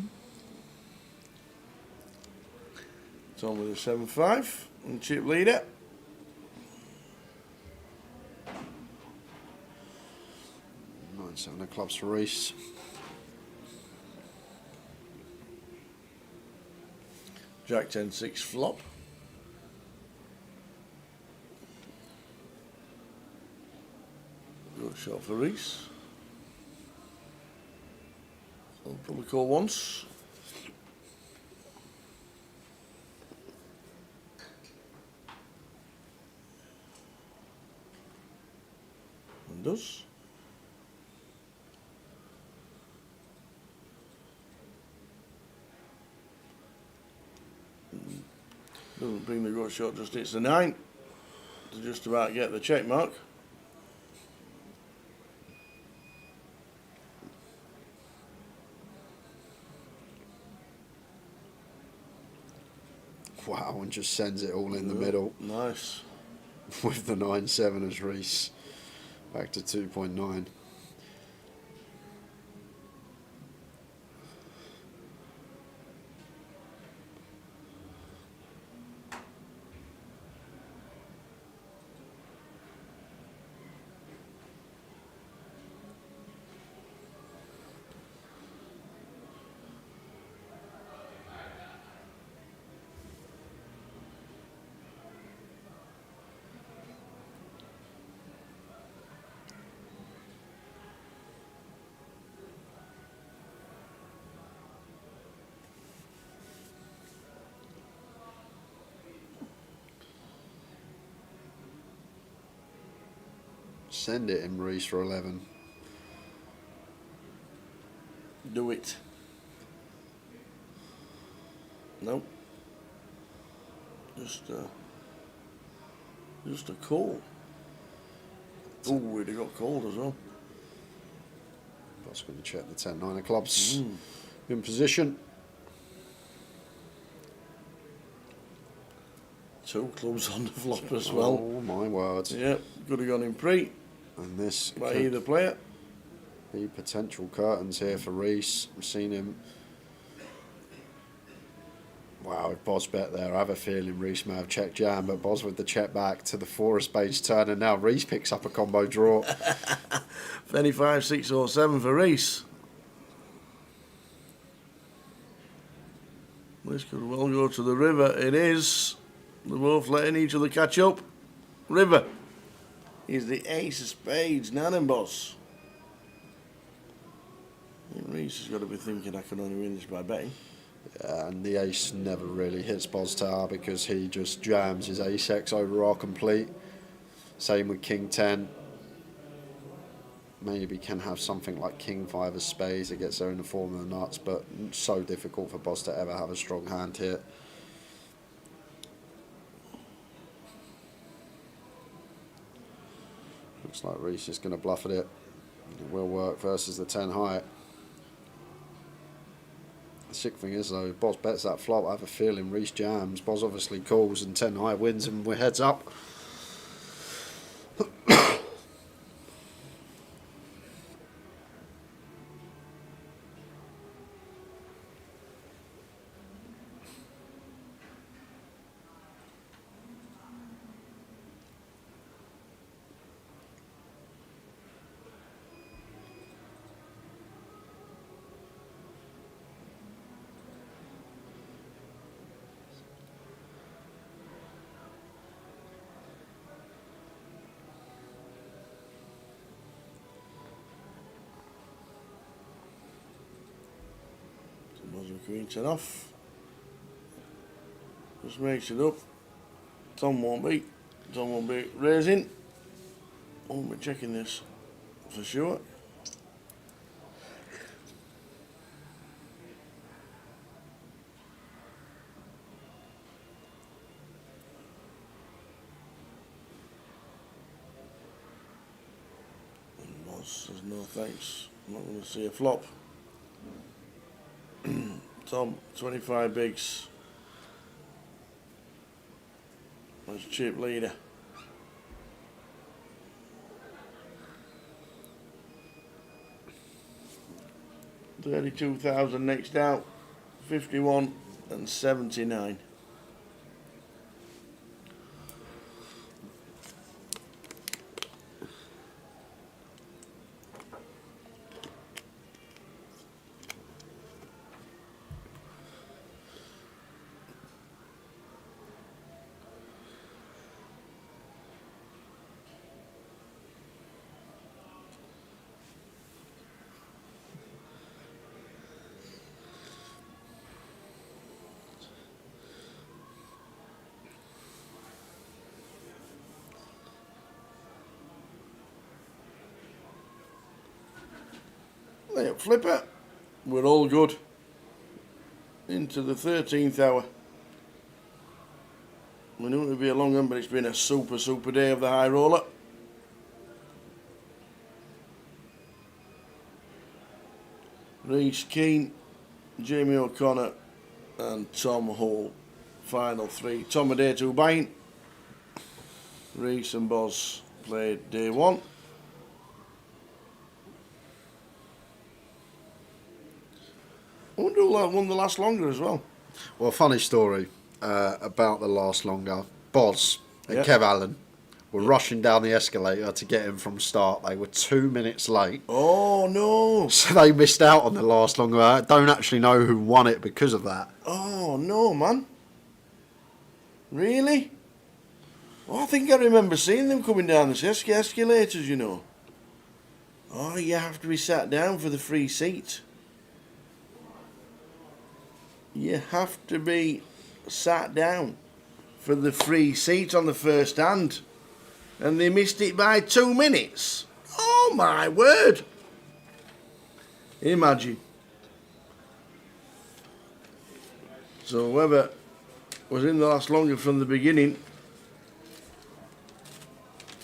Tom with a 7-5 and chip leader. Nine, 7 of clubs for Reese. Jack 10-6 flop. Good shot for Reese. I'll probably call once. And does. Doesn't bring the gut shot, just hits the 9 to just about get the check mark. Wow, and just sends it all in the middle. Nice. With the 9-7 as Reese. Back to 2.9. Send it in Reese for 11. Do it. Nope. Just a call. Oh, we'd have got called as well. Boss going to check the 10-9 of clubs in position. 2 clubs on the flop as well. Oh my word. Yep, could have gone in pre And this by could either player. be potential curtains here for Reese. We've seen him. Wow, if Boz bet there, I have a feeling Reese may have checked jam, but Boz with the check back to the 4 of spades turn, and now Reese picks up a combo draw. 25, 6 or 7 for Reese. This could well go to the river. It is. They're both letting each other catch up. River is the ace of spades, Nan boss. I think Reese has got to be thinking I can only win this by betting. Yeah, and the ace never really hits Boz Tower because he just jams his ace X over our complete. Same with King 10. Maybe can have something like King 5 of spades that gets there in the form of the nuts, but so difficult for Boz to ever have a strong hand here. Looks like Reese is going to bluff at it. It will work versus the 10 high. The sick thing is though, Boz bets that flop. I have a feeling Reese jams. Boz obviously calls and 10 high wins, and we're heads up. Queen 10 off. Just makes it up. Tom won't be raising. Won't be checking this for sure. And Boss says no thanks. I'm not going to see a flop. Tom, 25 bigs. That's chip leader. $32,000 next out. 51 and 79. Layup flipper. We're all good. Into the 13th hour. We knew it would be a long one, but it's been a super day of the high roller. Reese Keane, Jamie O'Connor and Tom Hull. Final 3. Tom a day 2 buying. Reese and Boz played day 1. I wonder who won the last longer as well. Well, funny story about the last longer. Boz and Yep. Kev Allen were rushing down the escalator to get him from start. They were 2 minutes late. Oh no! So they missed out on the last longer. I don't actually know who won it because of that. Oh no, man! Really? Oh, I think I remember seeing them coming down the escalators. You know. Oh, you have to be sat down for the free seat. You have to be sat down for the free seat on the first hand, and they missed it by 2 minutes. Oh my word! Imagine. So whoever was in the last longer from the beginning,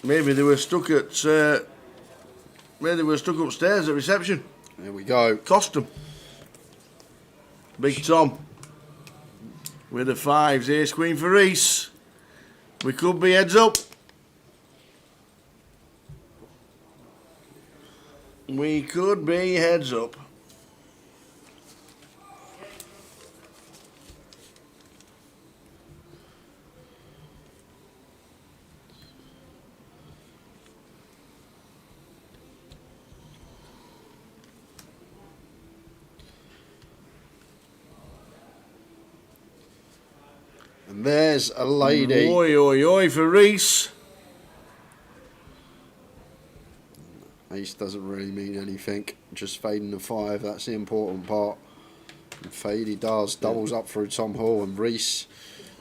maybe they were stuck at, maybe they were stuck upstairs at reception. There we go. Cost them. Big Tom with the 5s, ace queen for Reese. We could be heads up. We could be heads up. And there's a lady. Oi, oi, oi for Reese. Ace doesn't really mean anything. Just fading the 5, that's the important part. And fade he does. Doubles up through Tom Hall and Reese.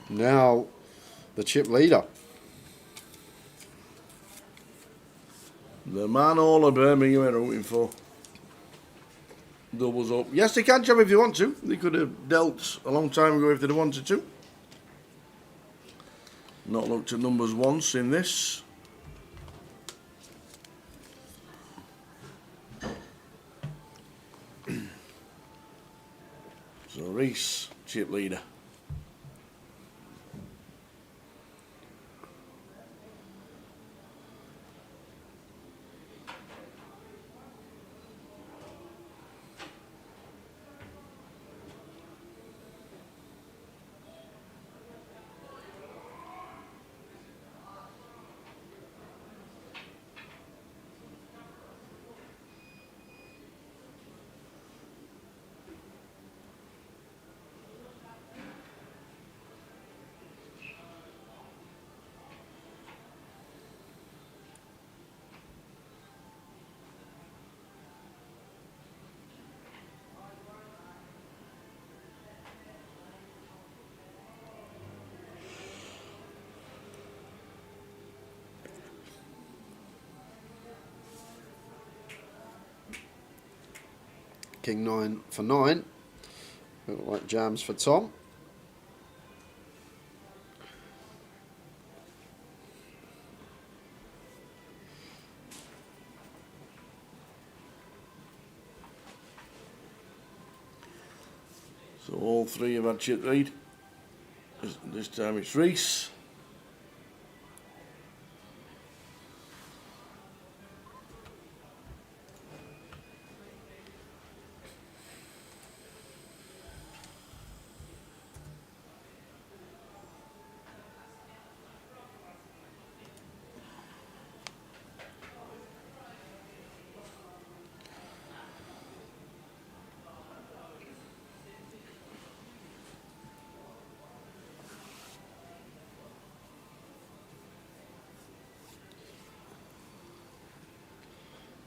Now the chip leader. The man all of Birmingham are rooting for. Doubles up. Yes, they can jump if they want to. They could have dealt a long time ago if they'd wanted to. Not looked at numbers once in this. So Reese, chip leader. King 9 for 9. Look like jams for Tom. So all three have had chip lead. This time it's Reese.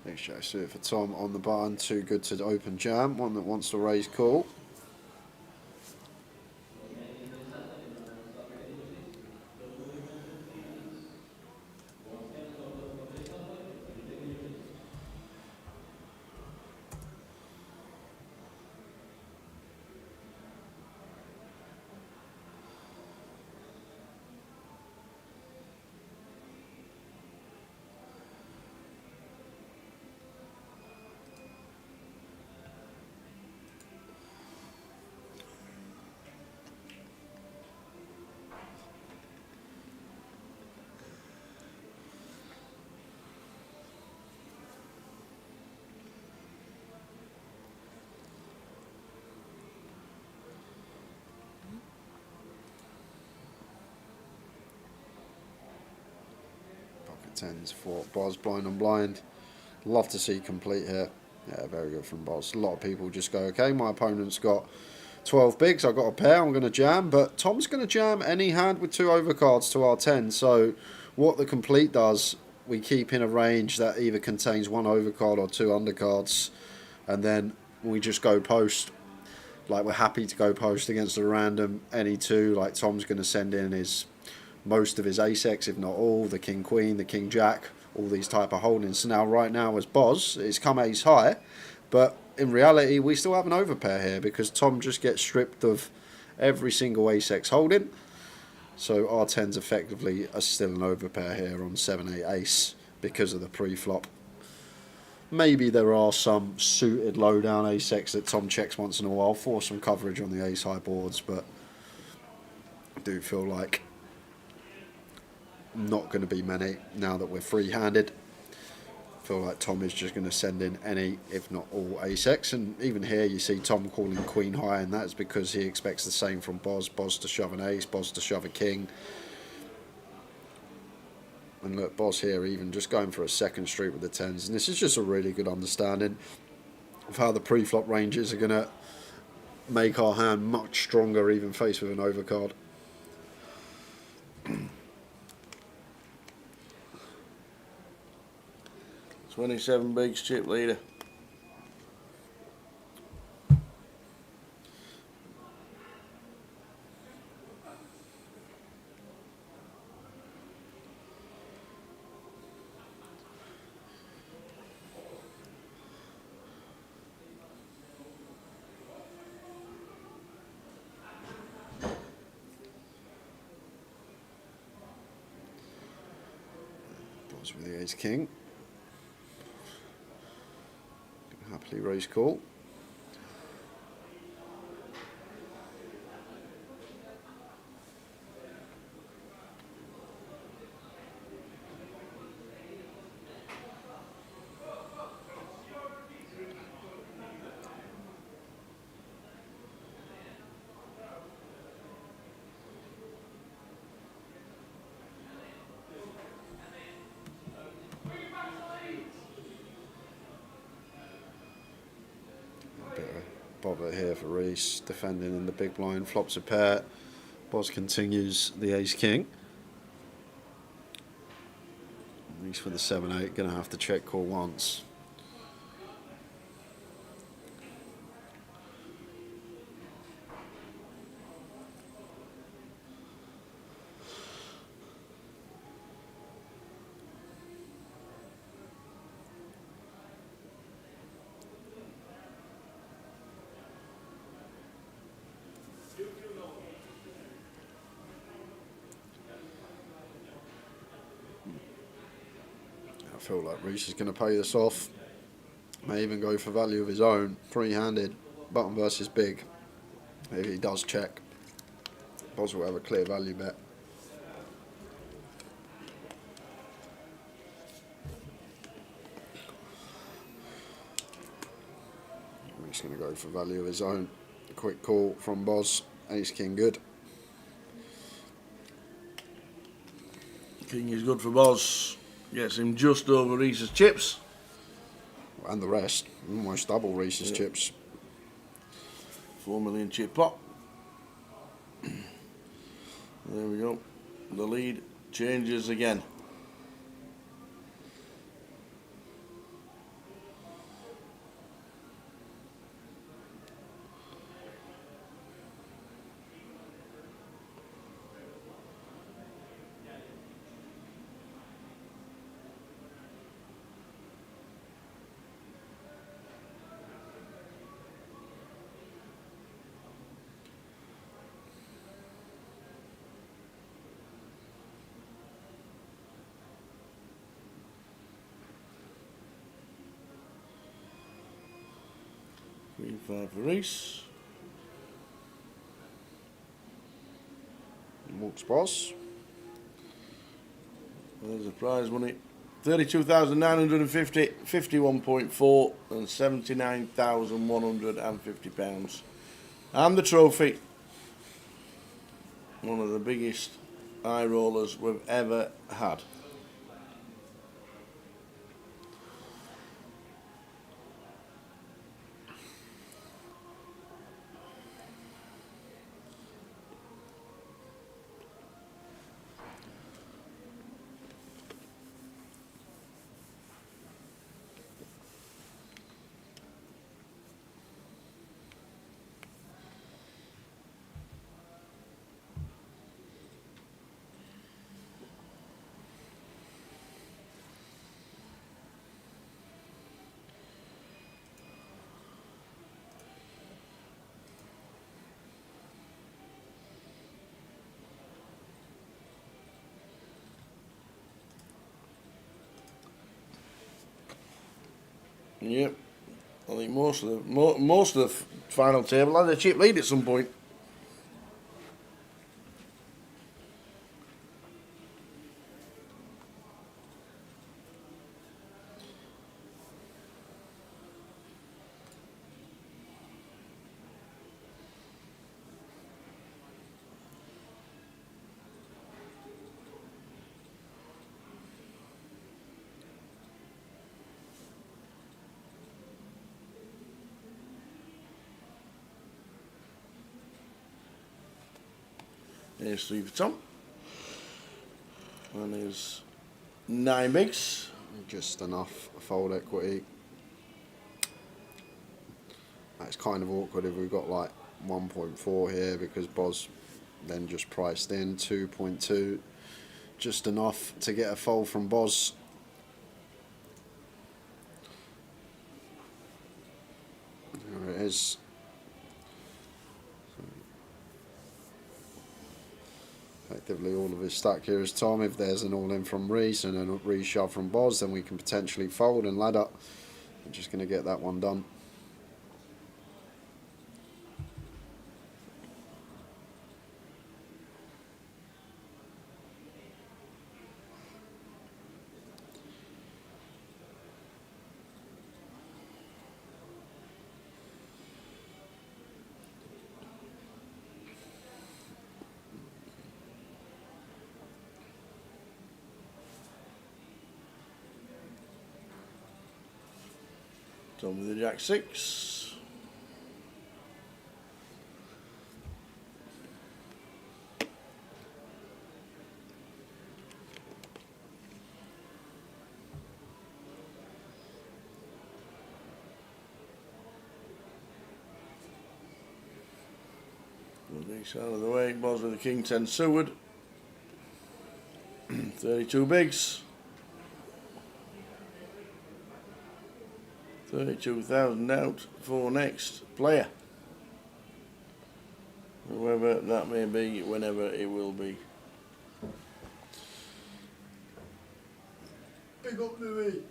Next show suit for Tom on the button. Too good to open jam. One that wants to raise call. Tens for Boz, blind on blind. Love to see complete here. Yeah, very good from Boz. A lot of people just go, okay, my opponent's got 12 bigs, I've got a pair, I'm going to jam, but Tom's going to jam any hand with 2 overcards to our 10. So what the complete does, we keep in a range that either contains 1 overcard or 2 undercards, and then we just go post. Like, we're happy to go post against a random any 2. Like, Tom's going to send in his most of his ace-x, if not all, the king-queen, the king-jack, all these type of holdings. So now, right now, as Boz, it's come ace high, but in reality, we still have an overpair here because Tom just gets stripped of every single ace-x holding. So our 10s effectively are still an overpair here on 7-8 ace because of the pre-flop. Maybe there are some suited low-down ace-x that Tom checks once in a while for some coverage on the ace-high boards, but I do feel like not going to be many now that we're free-handed. I feel like Tom is just going to send in any, if not all, ace-X. And even here you see Tom calling queen high, and that's because he expects the same from Boz. Boz to shove an ace, Boz to shove a king. And look, Boz here even just going for a second street with the tens. And this is just a really good understanding of how the pre-flop ranges are going to make our hand much stronger, even faced with an overcard. 27 bigs, chip leader. Boz with the ace king. Happily raise call. Bobber here for Reese, defending in the big blind, flops a pair. Boz continues the ace king. Reese for the 7-8, going to have to check call once. I feel like Reese is going to pay this off. May even go for value of his own. Three-handed, button versus big. If he does check, Boz will have a clear value bet. Reese going to go for value of his own. Quick call from Boz. Ace king good. King is good for Boz. Gets him just over Reese's chips. And the rest. Almost double Reese's chips. 4 million chip pot. There we go. The lead changes again. Queen 5 for Reese. Walks Boz. There's a prize money. 32,950, 51.4 and 79,150 pounds. And the trophy. One of the biggest eye rollers we've ever had. Yep, I think most of the final table had a chip lead at some point. Here's 3 for Tom. And here's 9 bigs. Just enough fold equity. That's kind of awkward if we've got like 1.4 here because Boz then just priced in 2.2. Just enough to get a fold from Boz. There it is. Effectively all of his stack here is Tom. If there's an all-in from Reese and a re-shove from Boz, then we can potentially fold and ladder. I'm just going to get that one done. Tom with the Jack 6. This out of the way, Boz with the King 10 Seward. 32 bigs. 32,000 out for next player. Whoever that may be, whenever it will be. Big up Louis.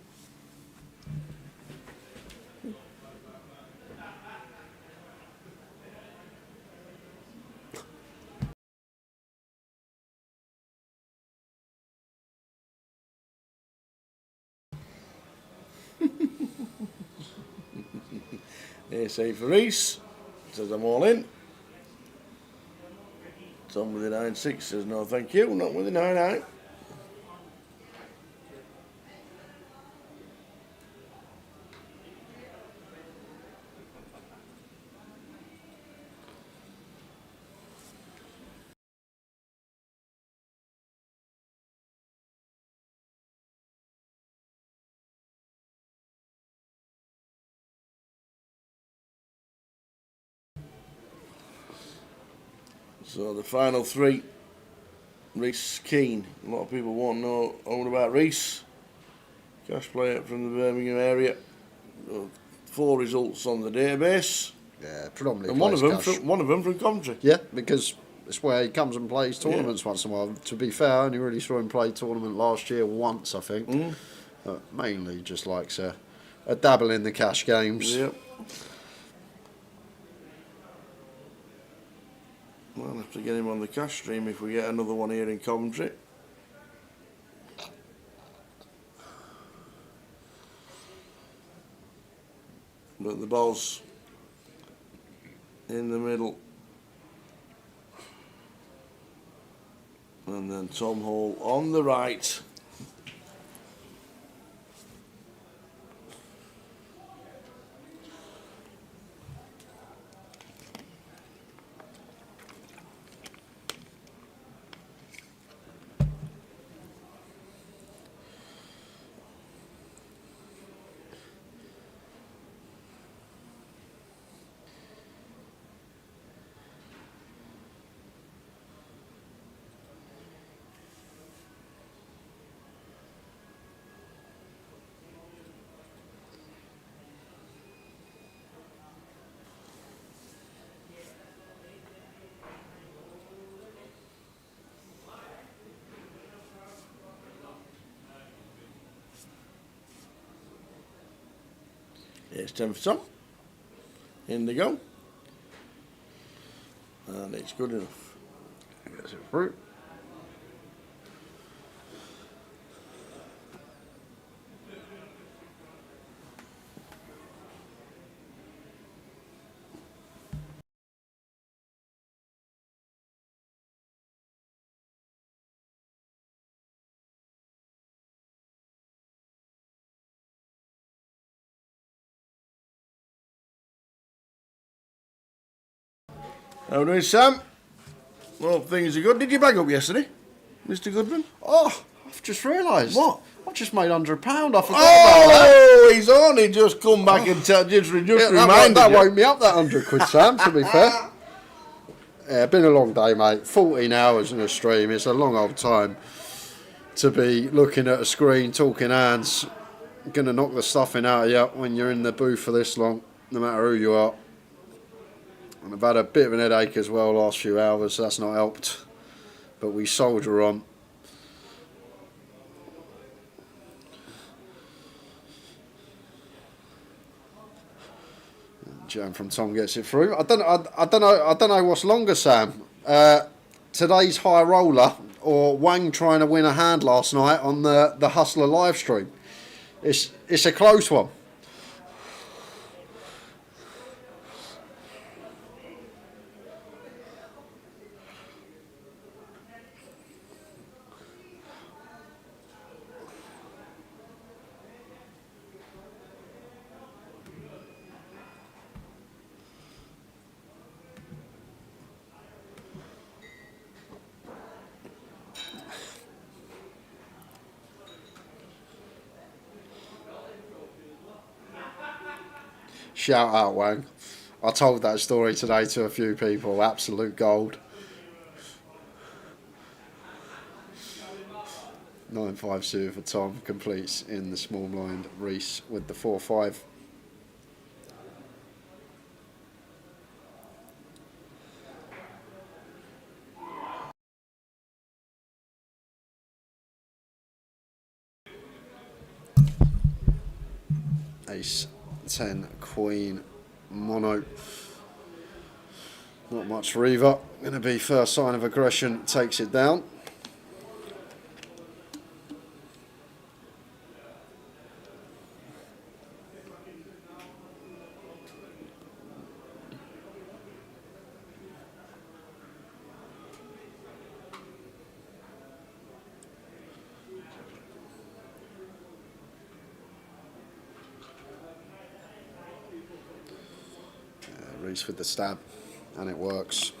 SA for Reese, says I'm all in. Tom with the 9-6 says no thank you, not with the 9-9. So the final 3, Reese Keane. A lot of people won't know all about Reese. Cash player from the Birmingham area. 4 results on the database. Yeah, predominantly. And one of them from Coventry. Yeah, because it's where he comes and plays tournaments once in a while. To be fair, I only really saw him play tournament last year once, I think. Mainly just likes a dabble in the cash games. Yep. We'll have to get him on the cash stream if we get another one here in Coventry. But the ball's in the middle. And then Tom Hall on the right. It's 10 for Tom. Indigo. And it's good enough. Gets it through. How are we doing, Sam? Well, things are good. Did you bag up yesterday, Mr. Goodman? Oh, I've just realised. What? I've just made £100. I forgot about that. Oh, he's only just come back and just reminded That you. woke me up, that 100 quid, Sam, to be fair. Yeah, been a long day, mate. 14 hours in a stream. It's a long old time to be looking at a screen, talking hands. Gonna knock the stuffing out of you when you're in the booth for this long, no matter who you are. And I've had a bit of an headache as well last few hours. That's not helped. But we soldier on. Jam from Tom gets it through. I don't know what's longer, Sam. Today's high roller or Wang trying to win a hand last night on the Hustler live stream. It's a close one. Shout out, Wang. I told that story today to a few people. Absolute gold. 9-5 suited for Tom. Completes in the small blind. Reese with the 4-5. Ace 10 Queen mono. Not much for either. Going to be first sign of aggression, takes it down. Reese with the stab, and it works.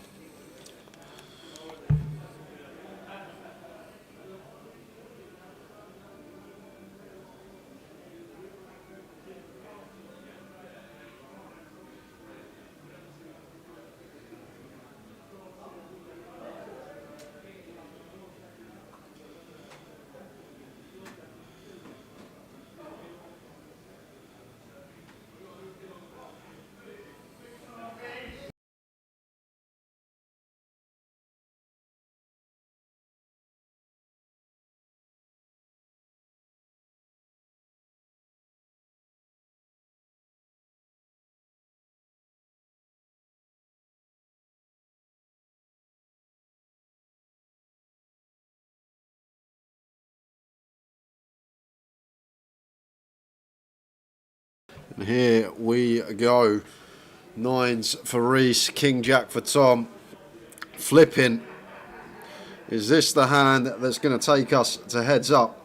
And here we go. Nines for Reese, King Jack for Tom. Flipping. Is this the hand that's going to take us to heads up?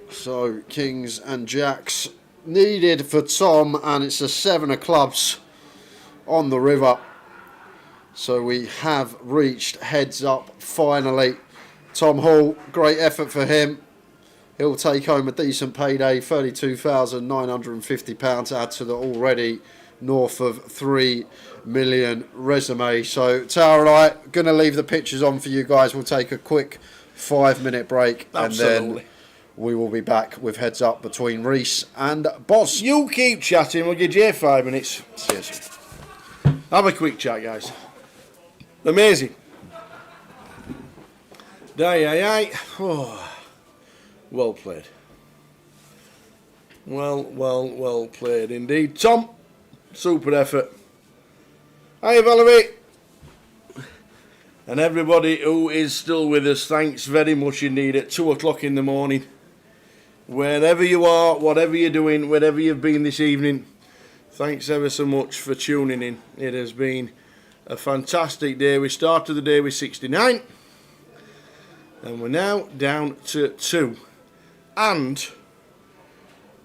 So Kings and Jacks needed for Tom, and it's a 7 of clubs on the river. So we have reached heads up finally. Tom Hall, great effort for him. He'll take home a decent payday, £32,950, add to the already north of 3 million resume. So Tower and I going to leave the pictures on for you guys. We'll take a quick 5-minute break. Absolutely. And then we will be back with heads up between Reese and Boz. You keep chatting, we'll give you 5 minutes. Cheers. Have a quick chat, guys. Amazing. Oh. Well played. Well played indeed. Tom, super effort. Hi, Valerie. And everybody who is still with us, thanks very much indeed. At 2 o'clock in the morning, wherever you are, whatever you're doing, wherever you've been this evening, thanks ever so much for tuning in. It has been a fantastic day. We started the day with 69, and we're now down to 2. And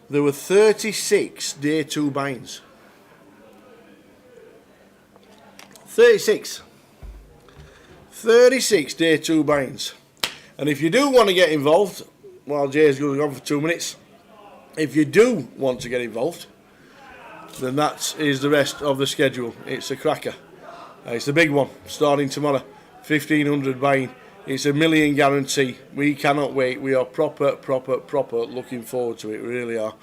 there were 36 day 2 buy-ins. 36 day 2 buy-ins. And if you do want to get involved, while Jay's going on for 2 minutes, if you do want to get involved, then that is the rest of the schedule. It's a cracker. It's the big one, starting tomorrow. 1,500 buy-in. It's $1 million guarantee. We cannot wait. We are proper looking forward to it. We really are.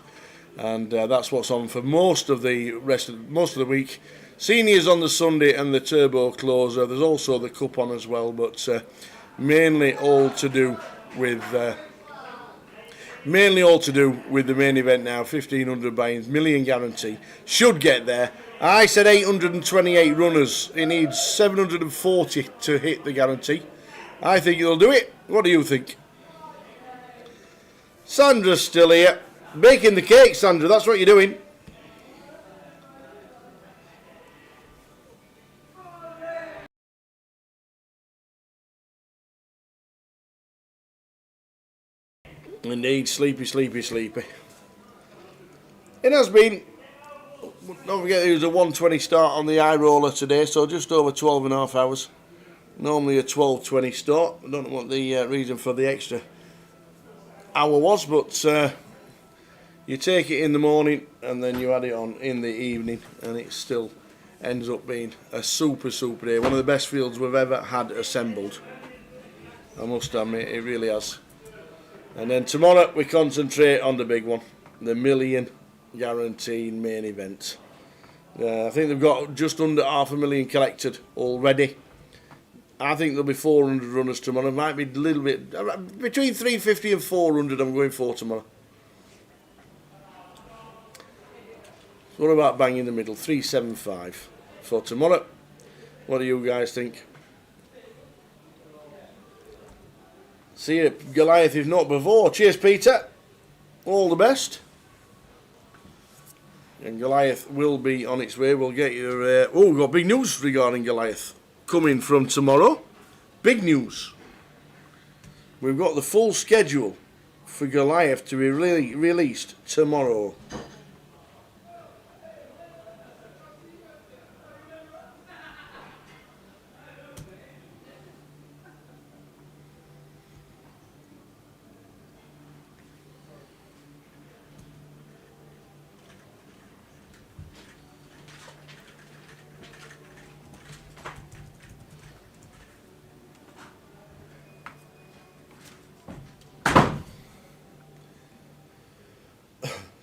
And that's what's on for most of the week. Seniors on the Sunday and the turbo closer. There's also the cup on as well, but mainly all to do with the main event now. 1,500 buy-ins, $1 million guarantee. Should get there. I said 828 runners. It needs 740 to hit the guarantee. I think it'll do it. What do you think? Sandra's still here. Baking the cake, Sandra. That's what you're doing. Indeed, sleepy. It has been. Don't forget there was a 1:20 start on the eye roller today, so just over 12 and a half hours. Normally a 12:20 start. I don't know what the reason for the extra hour was, but you take it in the morning and then you add it on in the evening, and it still ends up being a super day. One of the best fields we've ever had assembled. I must admit, it really has. And then tomorrow we concentrate on the big one, the $1 million guaranteed main event. I think they've got just under 500,000 collected already. I think there'll be 400 runners tomorrow. Might be a little bit between 350 and 400. I'm going for tomorrow. What about bang in the middle? 375 for tomorrow. What do you guys think? See you, Goliath, if not before. Cheers, Peter. All the best. And Goliath will be on its way. We'll get your... we've got big news regarding Goliath coming from tomorrow. Big news. We've got the full schedule for Goliath to be released tomorrow.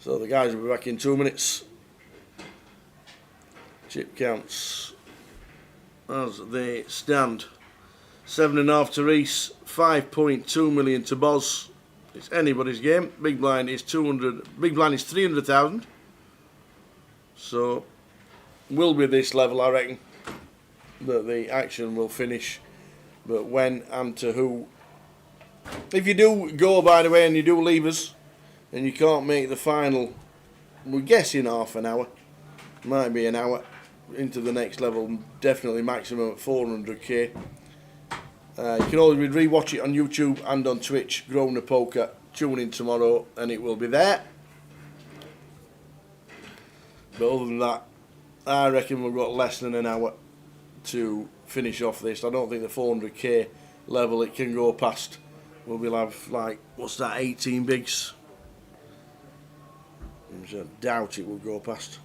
So the guys will be back in 2 minutes. Chip counts as they stand. 7.5 to Reese, 5.2 million to Boz. It's anybody's game. Big blind is 200. Big blind is 300,000. So will be this level, I reckon, that the action will finish. But when and to who? If you do go, by the way, and you do leave us, and you can't make the final, we're guessing half an hour, might be an hour into the next level, definitely maximum at 400k. You can always re-watch it on YouTube and on Twitch, Grosvenor Poker. Tune in tomorrow and it will be there. But other than that, I reckon we've got less than an hour to finish off this. I don't think the 400k level it can go past. We'll have, like, what's that, 18 bigs? I doubt it will go past.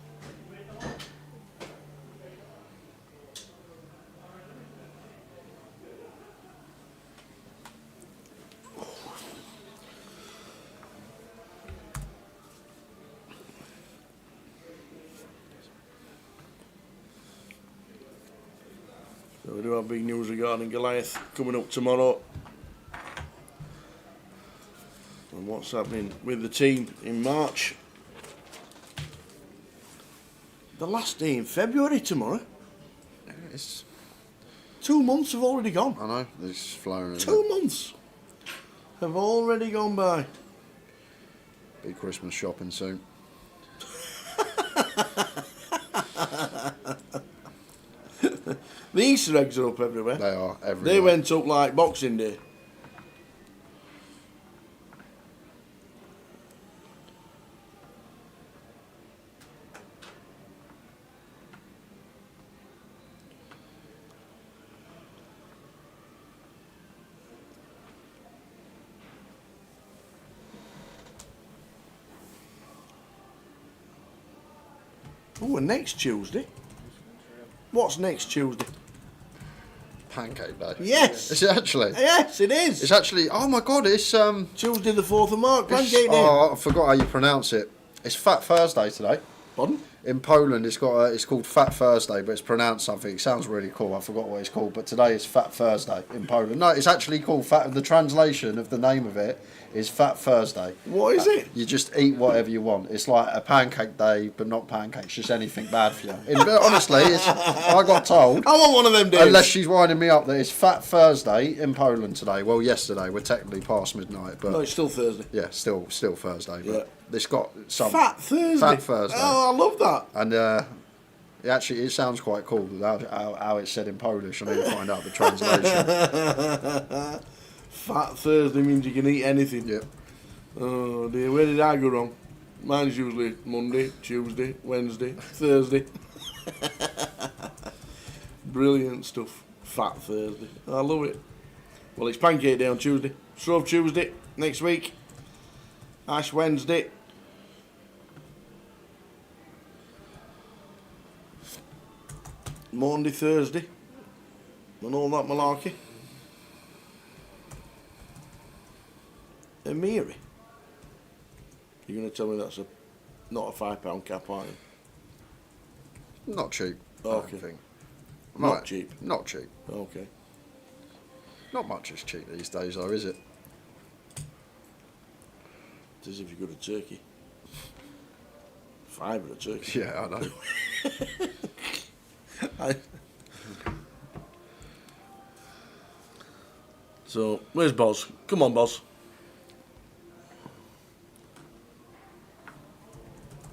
So we do have big news regarding Goliath coming up tomorrow. And what's happening with the team in March. The last day in February tomorrow. Yeah, it's 2 months have already gone. I know, it's flying. 2 months have already gone by. Be Christmas shopping soon. The Easter eggs are up everywhere. They are everywhere. They went up like Boxing Day. Oh, and next Tuesday. What's next Tuesday? Pancake Day. Yes. Is it actually? Yes, it is. It's actually. Oh my God! It's Tuesday the 4th of March. it's- Pancake Day. oh, I forgot how you pronounce it. It's Fat Thursday today. Pardon? In Poland, it's called Fat Thursday, but it's pronounced something. It sounds really cool. I forgot what it's called, but today is Fat Thursday in Poland. No, it's actually called Fat. The translation of the name of it is Fat Thursday. What is it? You just eat whatever you want. It's like a pancake day, but not pancakes. Just anything bad for you. Honestly, I got told. I want one of them days. Unless she's winding me up that it's Fat Thursday in Poland today. Well, yesterday. We're technically past midnight, but No, it's still Thursday. yeah, still Thursday. But Yeah. it's got some Fat Thursday. Fat Thursday. Oh, I love that. And it sounds quite cool how it's said in Polish. I need to find out the translation. Fat Thursday means you can eat anything. Yep. Oh dear, where did I go wrong? Mine's usually Monday, Tuesday, Wednesday, Thursday. Brilliant stuff. Fat Thursday. I love it. Well, it's Pancake Day on Tuesday. Shrove Tuesday next week. Ash Wednesday. Monday, Thursday. And all that malarkey. And Mary. You're going to tell me that's not a £5 cap, aren't you? Not cheap. I Okay. don't think. Not Right, cheap. Not cheap. Okay. Not much is cheap these days, though, is it? It's as if you got a turkey. Fibre a turkey. Yeah, I know. So, where's Boz? Come on, Boz.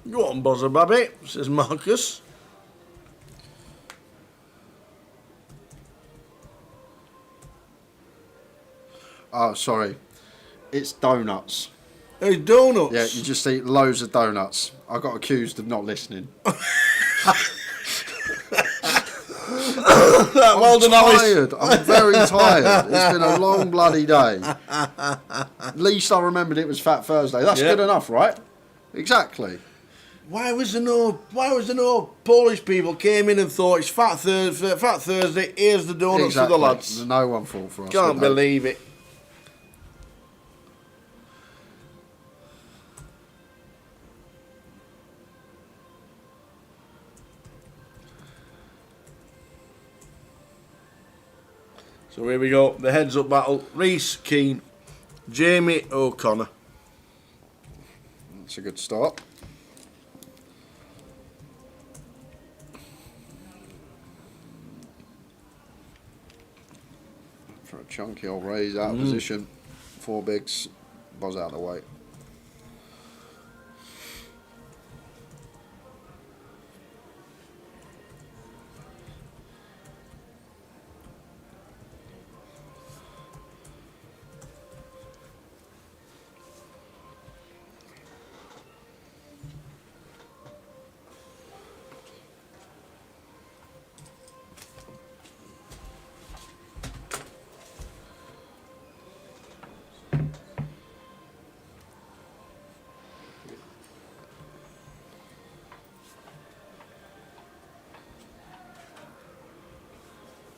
Go on, Bozzer Babby, says Marcus. Oh, sorry. It's donuts. Hey, donuts. Yeah, you just eat loads of donuts. I got accused of not listening. Well done, Alice. Tired. I'm very tired. It's been a long bloody day. At least I remembered it was Fat Thursday. That's Yeah. good enough, right? Exactly. Why was there no Polish people came in and thought it's Fat Thursday, here's the donuts for the lads. No one fought for us. Can't did they? believe it. So here we go, the heads up battle. Reese Keane, Jamie O'Connor. That's a good start. For a chunky old raise out of position. 4 bigs, Boz out of the way.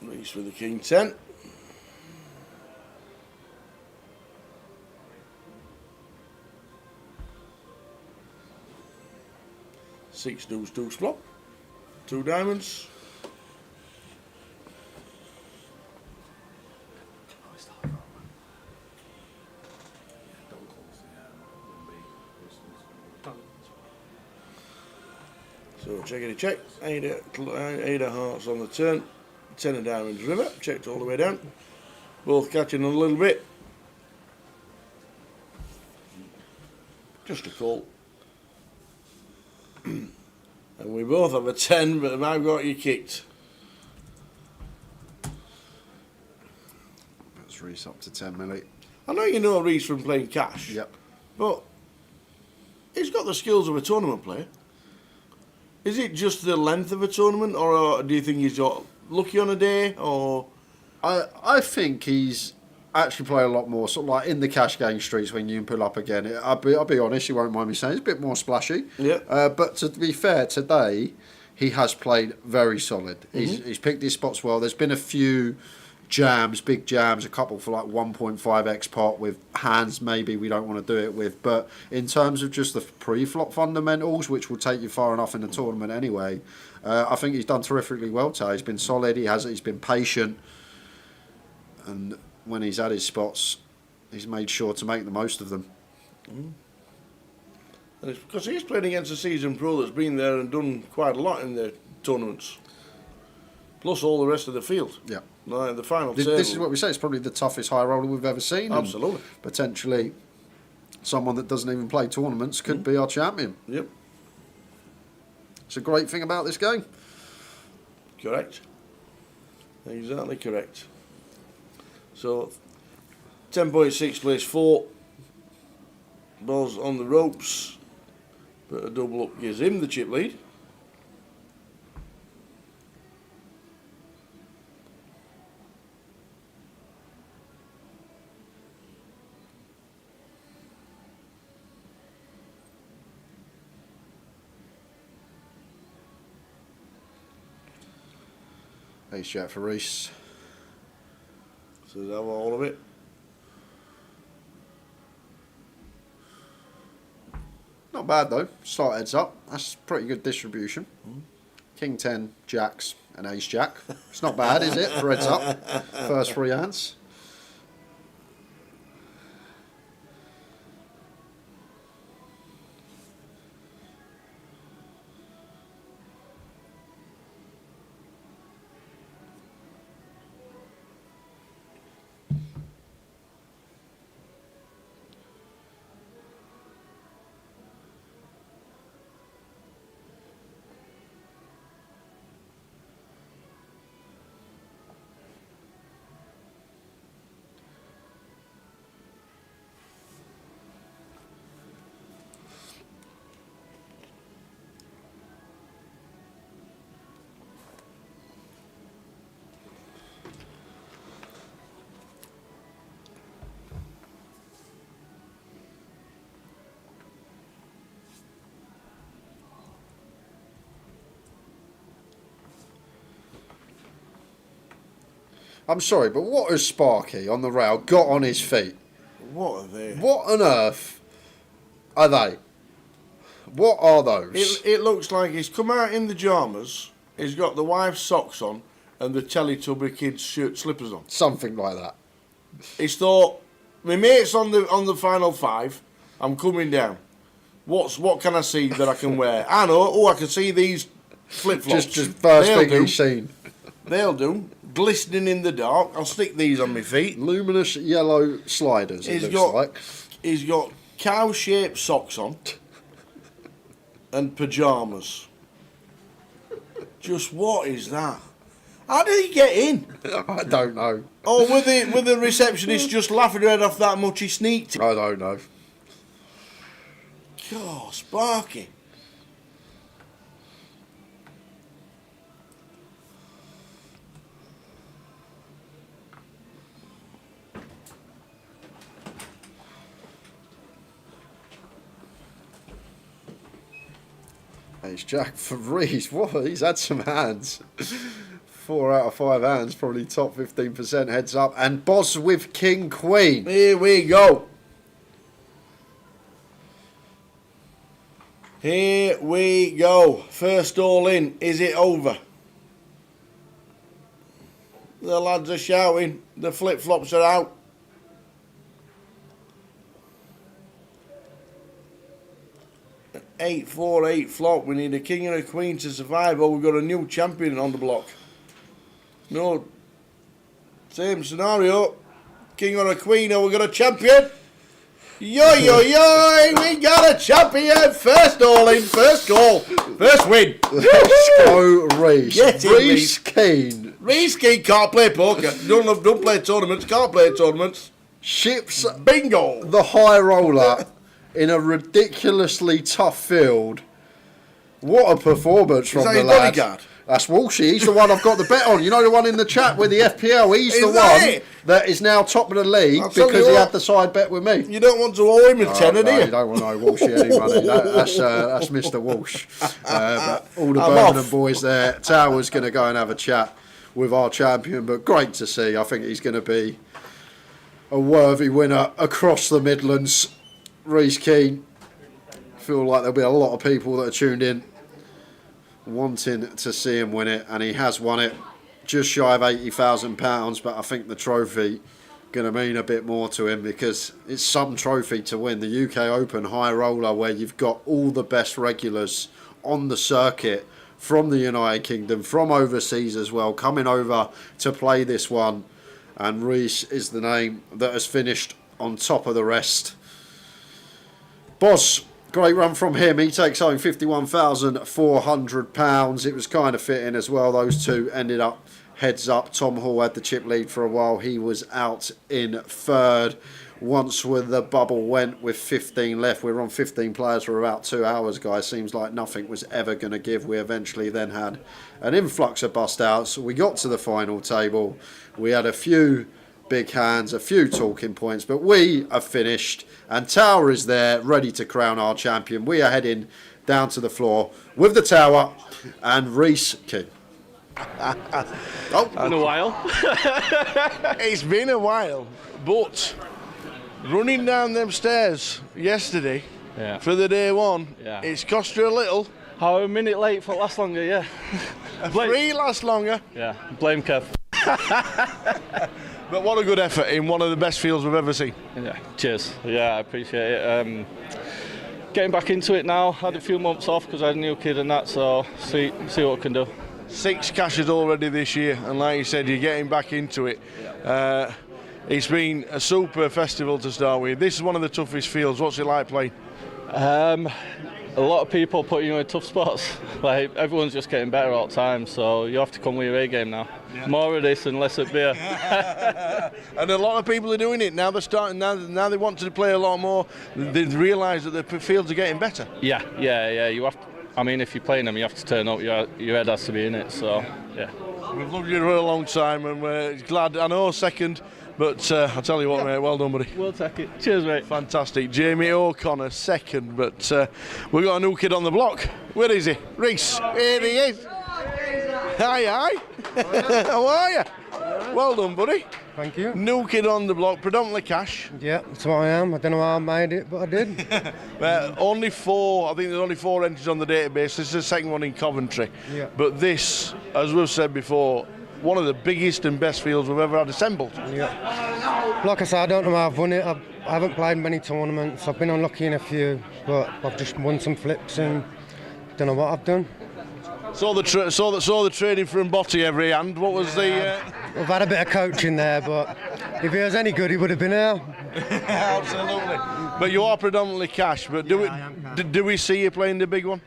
Reese with the King 10. Six deuce deuce flop. 2 diamonds. So checkity check. 8 of hearts on the turn. 10 of diamonds river. Checked all the way down. Both catching a little bit. Just a call. And we both have a 10, but I've got you kicked. That's Reese up to 10 milli. I know you know Reese from playing cash. Yep. But he's got the skills of a tournament player. Is it just the length of a tournament, or do you think he's got lucky on a day, or? I think he's actually played a lot more, sort of like in the cash game streets when you pull up again. I'll be honest, you won't mind me saying, it's a bit more splashy. Yeah. But to be fair, today he has played very solid. He's picked his spots well. There's been a few jams, big jams, a couple for like 1.5x pot with hands maybe we don't want to do it with. But in terms of just the pre-flop fundamentals, which will take you far enough in the tournament anyway, I think he's done terrifically well today. He's been solid. He's been patient, and when he's had his spots, he's made sure to make the most of them. And it's because he's played against a seasoned pro that's been there and done quite a lot in the tournaments, plus all the rest of the field. Yeah. Like the final This is what we say. It's probably the toughest high roller we've ever seen. and Absolutely. Potentially, someone that doesn't even play tournaments could be our champion. Yep. It's a great thing about this game. Correct. Exactly correct. So, 10.6 plays 4. Ball's on the ropes, but a double up gives him the chip lead. Ace Jack for Reese. So is that all of it? Not bad though. Start heads up. That's pretty good distribution. King 10, Jacks, and Ace Jack. It's not bad, is it? For heads up. First 3 hands. I'm sorry, but what has Sparky on the rail got on his feet? What are they? What on earth are they? What are those? It looks like he's come out in the pyjamas, he's got the wife's socks on, and the Teletubby kid's shirt slippers on. Something like that. He's thought, my mate's on the final 5, I'm coming down. What can I see that I can wear? I know, I can see these flip-flops. Just first thing he's seen. They'll do. Glistening in the dark. I'll stick these on my feet. Luminous yellow sliders, it looks like. He's got cow-shaped socks on and pyjamas. Just what is that? How did he get in? I don't know. Oh, with the receptionist just laughing her head off that much he sneaked. I don't know. God, Sparky. Ace Jack for Reese. What? He's had some hands. 4 out of 5 hands, probably top 15% heads up. And Boss with King Queen. Here we go. Here we go. First all in. Is it over? The lads are shouting. The flip-flops are out. Eight, 4, 8 flop. We need a king and a queen to survive, or we've got a new champion on the block. No. Same scenario. King or a queen, or we've got a champion. Yo, yo, yo, we got a champion. First all in, first goal, first win. Let's go, Reese. Get in, Reese Keane. Reese Keane can't play poker. Don't play tournaments, can't play tournaments. Ships Bingo. the high roller in a ridiculously tough field. What a performance from that the his lad. bodyguard? That's Walshy. He's the one I've got the bet on. You know the one in the chat with the FPL? He's Is the that one it? that is now top of the league I'll tell because you he what. had the side bet with me. You don't want to owe him a tenner, do No, you? you don't want to know Walshy any money. That's Mr. Walsh. But all the I'm Birmingham off. boys there. Tower's going to go and have a chat with our champion, but great to see. I think he's going to be a worthy winner across the Midlands. Reese Keane. Feel like there'll be a lot of people that are tuned in wanting to see him win it, and he has won it. Just shy of £80,000, but I think the trophy going to mean a bit more to him because it's some trophy to win. The UK Open High Roller, where you've got all the best regulars on the circuit from the United Kingdom, from overseas as well, coming over to play this one. And Reese is the name that has finished on top of the rest. Boss, great run from him. He takes home £51,400. It was kind of fitting as well. Those two ended up heads up. Tom Hall had the chip lead for a while. He was out in third. Once when the bubble went with 15 left, we were on 15 players for about 2 hours, guys. Seems like nothing was ever going to give. We eventually then had an influx of bust outs. We got to the final table. We had a few big hands, a few talking points, but we are finished. And Tower is there, ready to crown our champion. We are heading down to the floor with the Tower and Reese King. In a while. It's been a while, but running down them stairs yesterday for the day one, it's cost you a little. How a minute late for last longer, yeah. Three last longer. Yeah, blame Kev. But what a good effort in one of the best fields we've ever seen. Yeah, cheers. Yeah, I appreciate it. Getting back into it now. Had a few months off because I had a new kid and that, so see what I can do. 6 cashes already this year, and like you said, you're getting back into it. It's been a super festival to start with. This is one of the toughest fields. What's it like playing? A lot of people put you in tough spots. Like everyone's just getting better all the time, so you have to come with your A game now. Yeah. More of this and less of beer. And a lot of people are doing it now. They're starting now. They want to play a lot more. They realise that the fields are getting better. Yeah. You have to, I mean, if you're playing them, you have to turn up. Your head has to be in it. So yeah. We've loved you for a long time, and we're glad. I know second. But I'll tell you what, mate, well done, buddy. We'll take it. Cheers, mate. Fantastic. Jamie O'Connor, second. But we've got a new kid on the block. Where is he? Reese. Here he is. Hi. How are you? Well done, buddy. Thank you. New kid on the block, predominantly cash. Yeah, that's what I am. I don't know how I made it, but I did. Only 4, I think there's only 4 entries on the database. This is the second one in Coventry. Yeah. But this, as we've said before, one of the biggest and best fields we've ever had assembled. Yeah. Like I said, I don't know how I've won it. I haven't played many tournaments. I've been unlucky in a few, but I've just won some flips and don't know what I've done. Saw the trading from Botti every hand. What was the? I've had a bit of coaching there, but if he was any good, he would have been here. Absolutely. But you are predominantly cash. But do we see you playing the big one?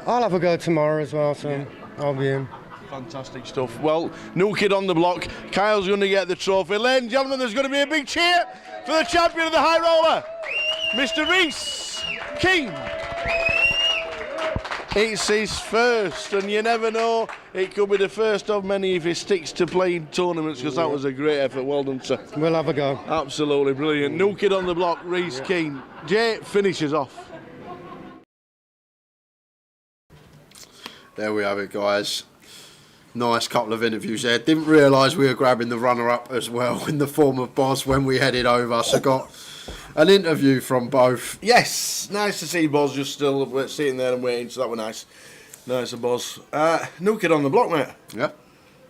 I'll have a go tomorrow as well, so I'll be in. Fantastic stuff. Well, new kid on the block. Kyle's going to get the trophy. Ladies and gentlemen, there's going to be a big cheer for the champion of the high roller, Mr. Reese King. It's his first, and you never know, it could be the first of many if he sticks to playing tournaments, because that was a great effort. Well done, sir. We'll have a go. Absolutely brilliant. New kid on the block, Reese King. Jay finishes off. There we have it, guys. Nice couple of interviews there. Didn't realise we were grabbing the runner-up as well in the form of Boz when we headed over. So got an interview from both. Yes, nice to see Boz just still sitting there and waiting, so that was nice. Nice of Boz. New kid on the block, mate. Yeah.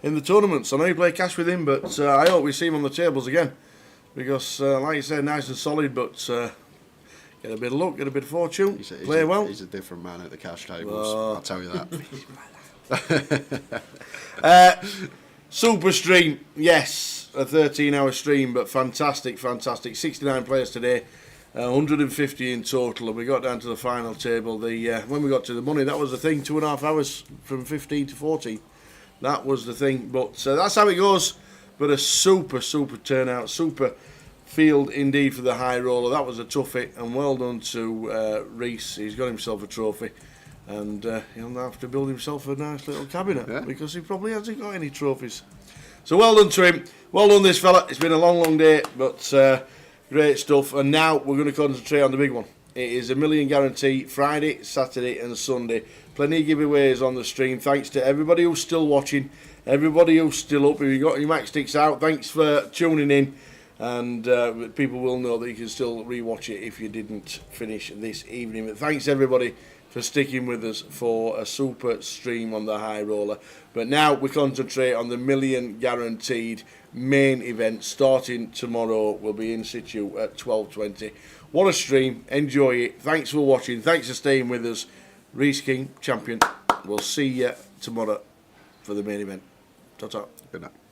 In the tournaments. I know you play cash with him, but I hope we see him on the tables again. Because, like you said, nice and solid, but get a bit of luck, get a bit of fortune, play well. He's a different man at the cash tables, I'll tell you that. Super stream, yes, a 13-hour stream, but fantastic. 69 players today. 150 in total, and we got down to the final table. When we got to the money, that was the thing. 2.5 hours from 15 to 14. That was the thing. But that's how it goes. But a super turnout, super field indeed for the high roller. That was a toughie, and well done to Reese. He's got himself a trophy, and he'll now have to build himself a nice little cabinet because he probably hasn't got any trophies. So well done to him. Well done, this fella. It's been a long day, but great stuff. And now we're going to concentrate on the big one. It is a million guarantee Friday, Saturday, and Sunday. Plenty of giveaways on the stream. Thanks to everybody who's still watching, everybody who's still up. If you got your matchsticks out, thanks for tuning in. And people will know that you can still rewatch it if you didn't finish this evening. But thanks everybody for sticking with us for a super stream on the high roller. But now we concentrate on the million guaranteed main event starting tomorrow. We'll be in situ at 12:20. What a stream. Enjoy it. Thanks for watching. Thanks for staying with us. Reese King, champion. We'll see you tomorrow for the main event. Ta-ta. Good night.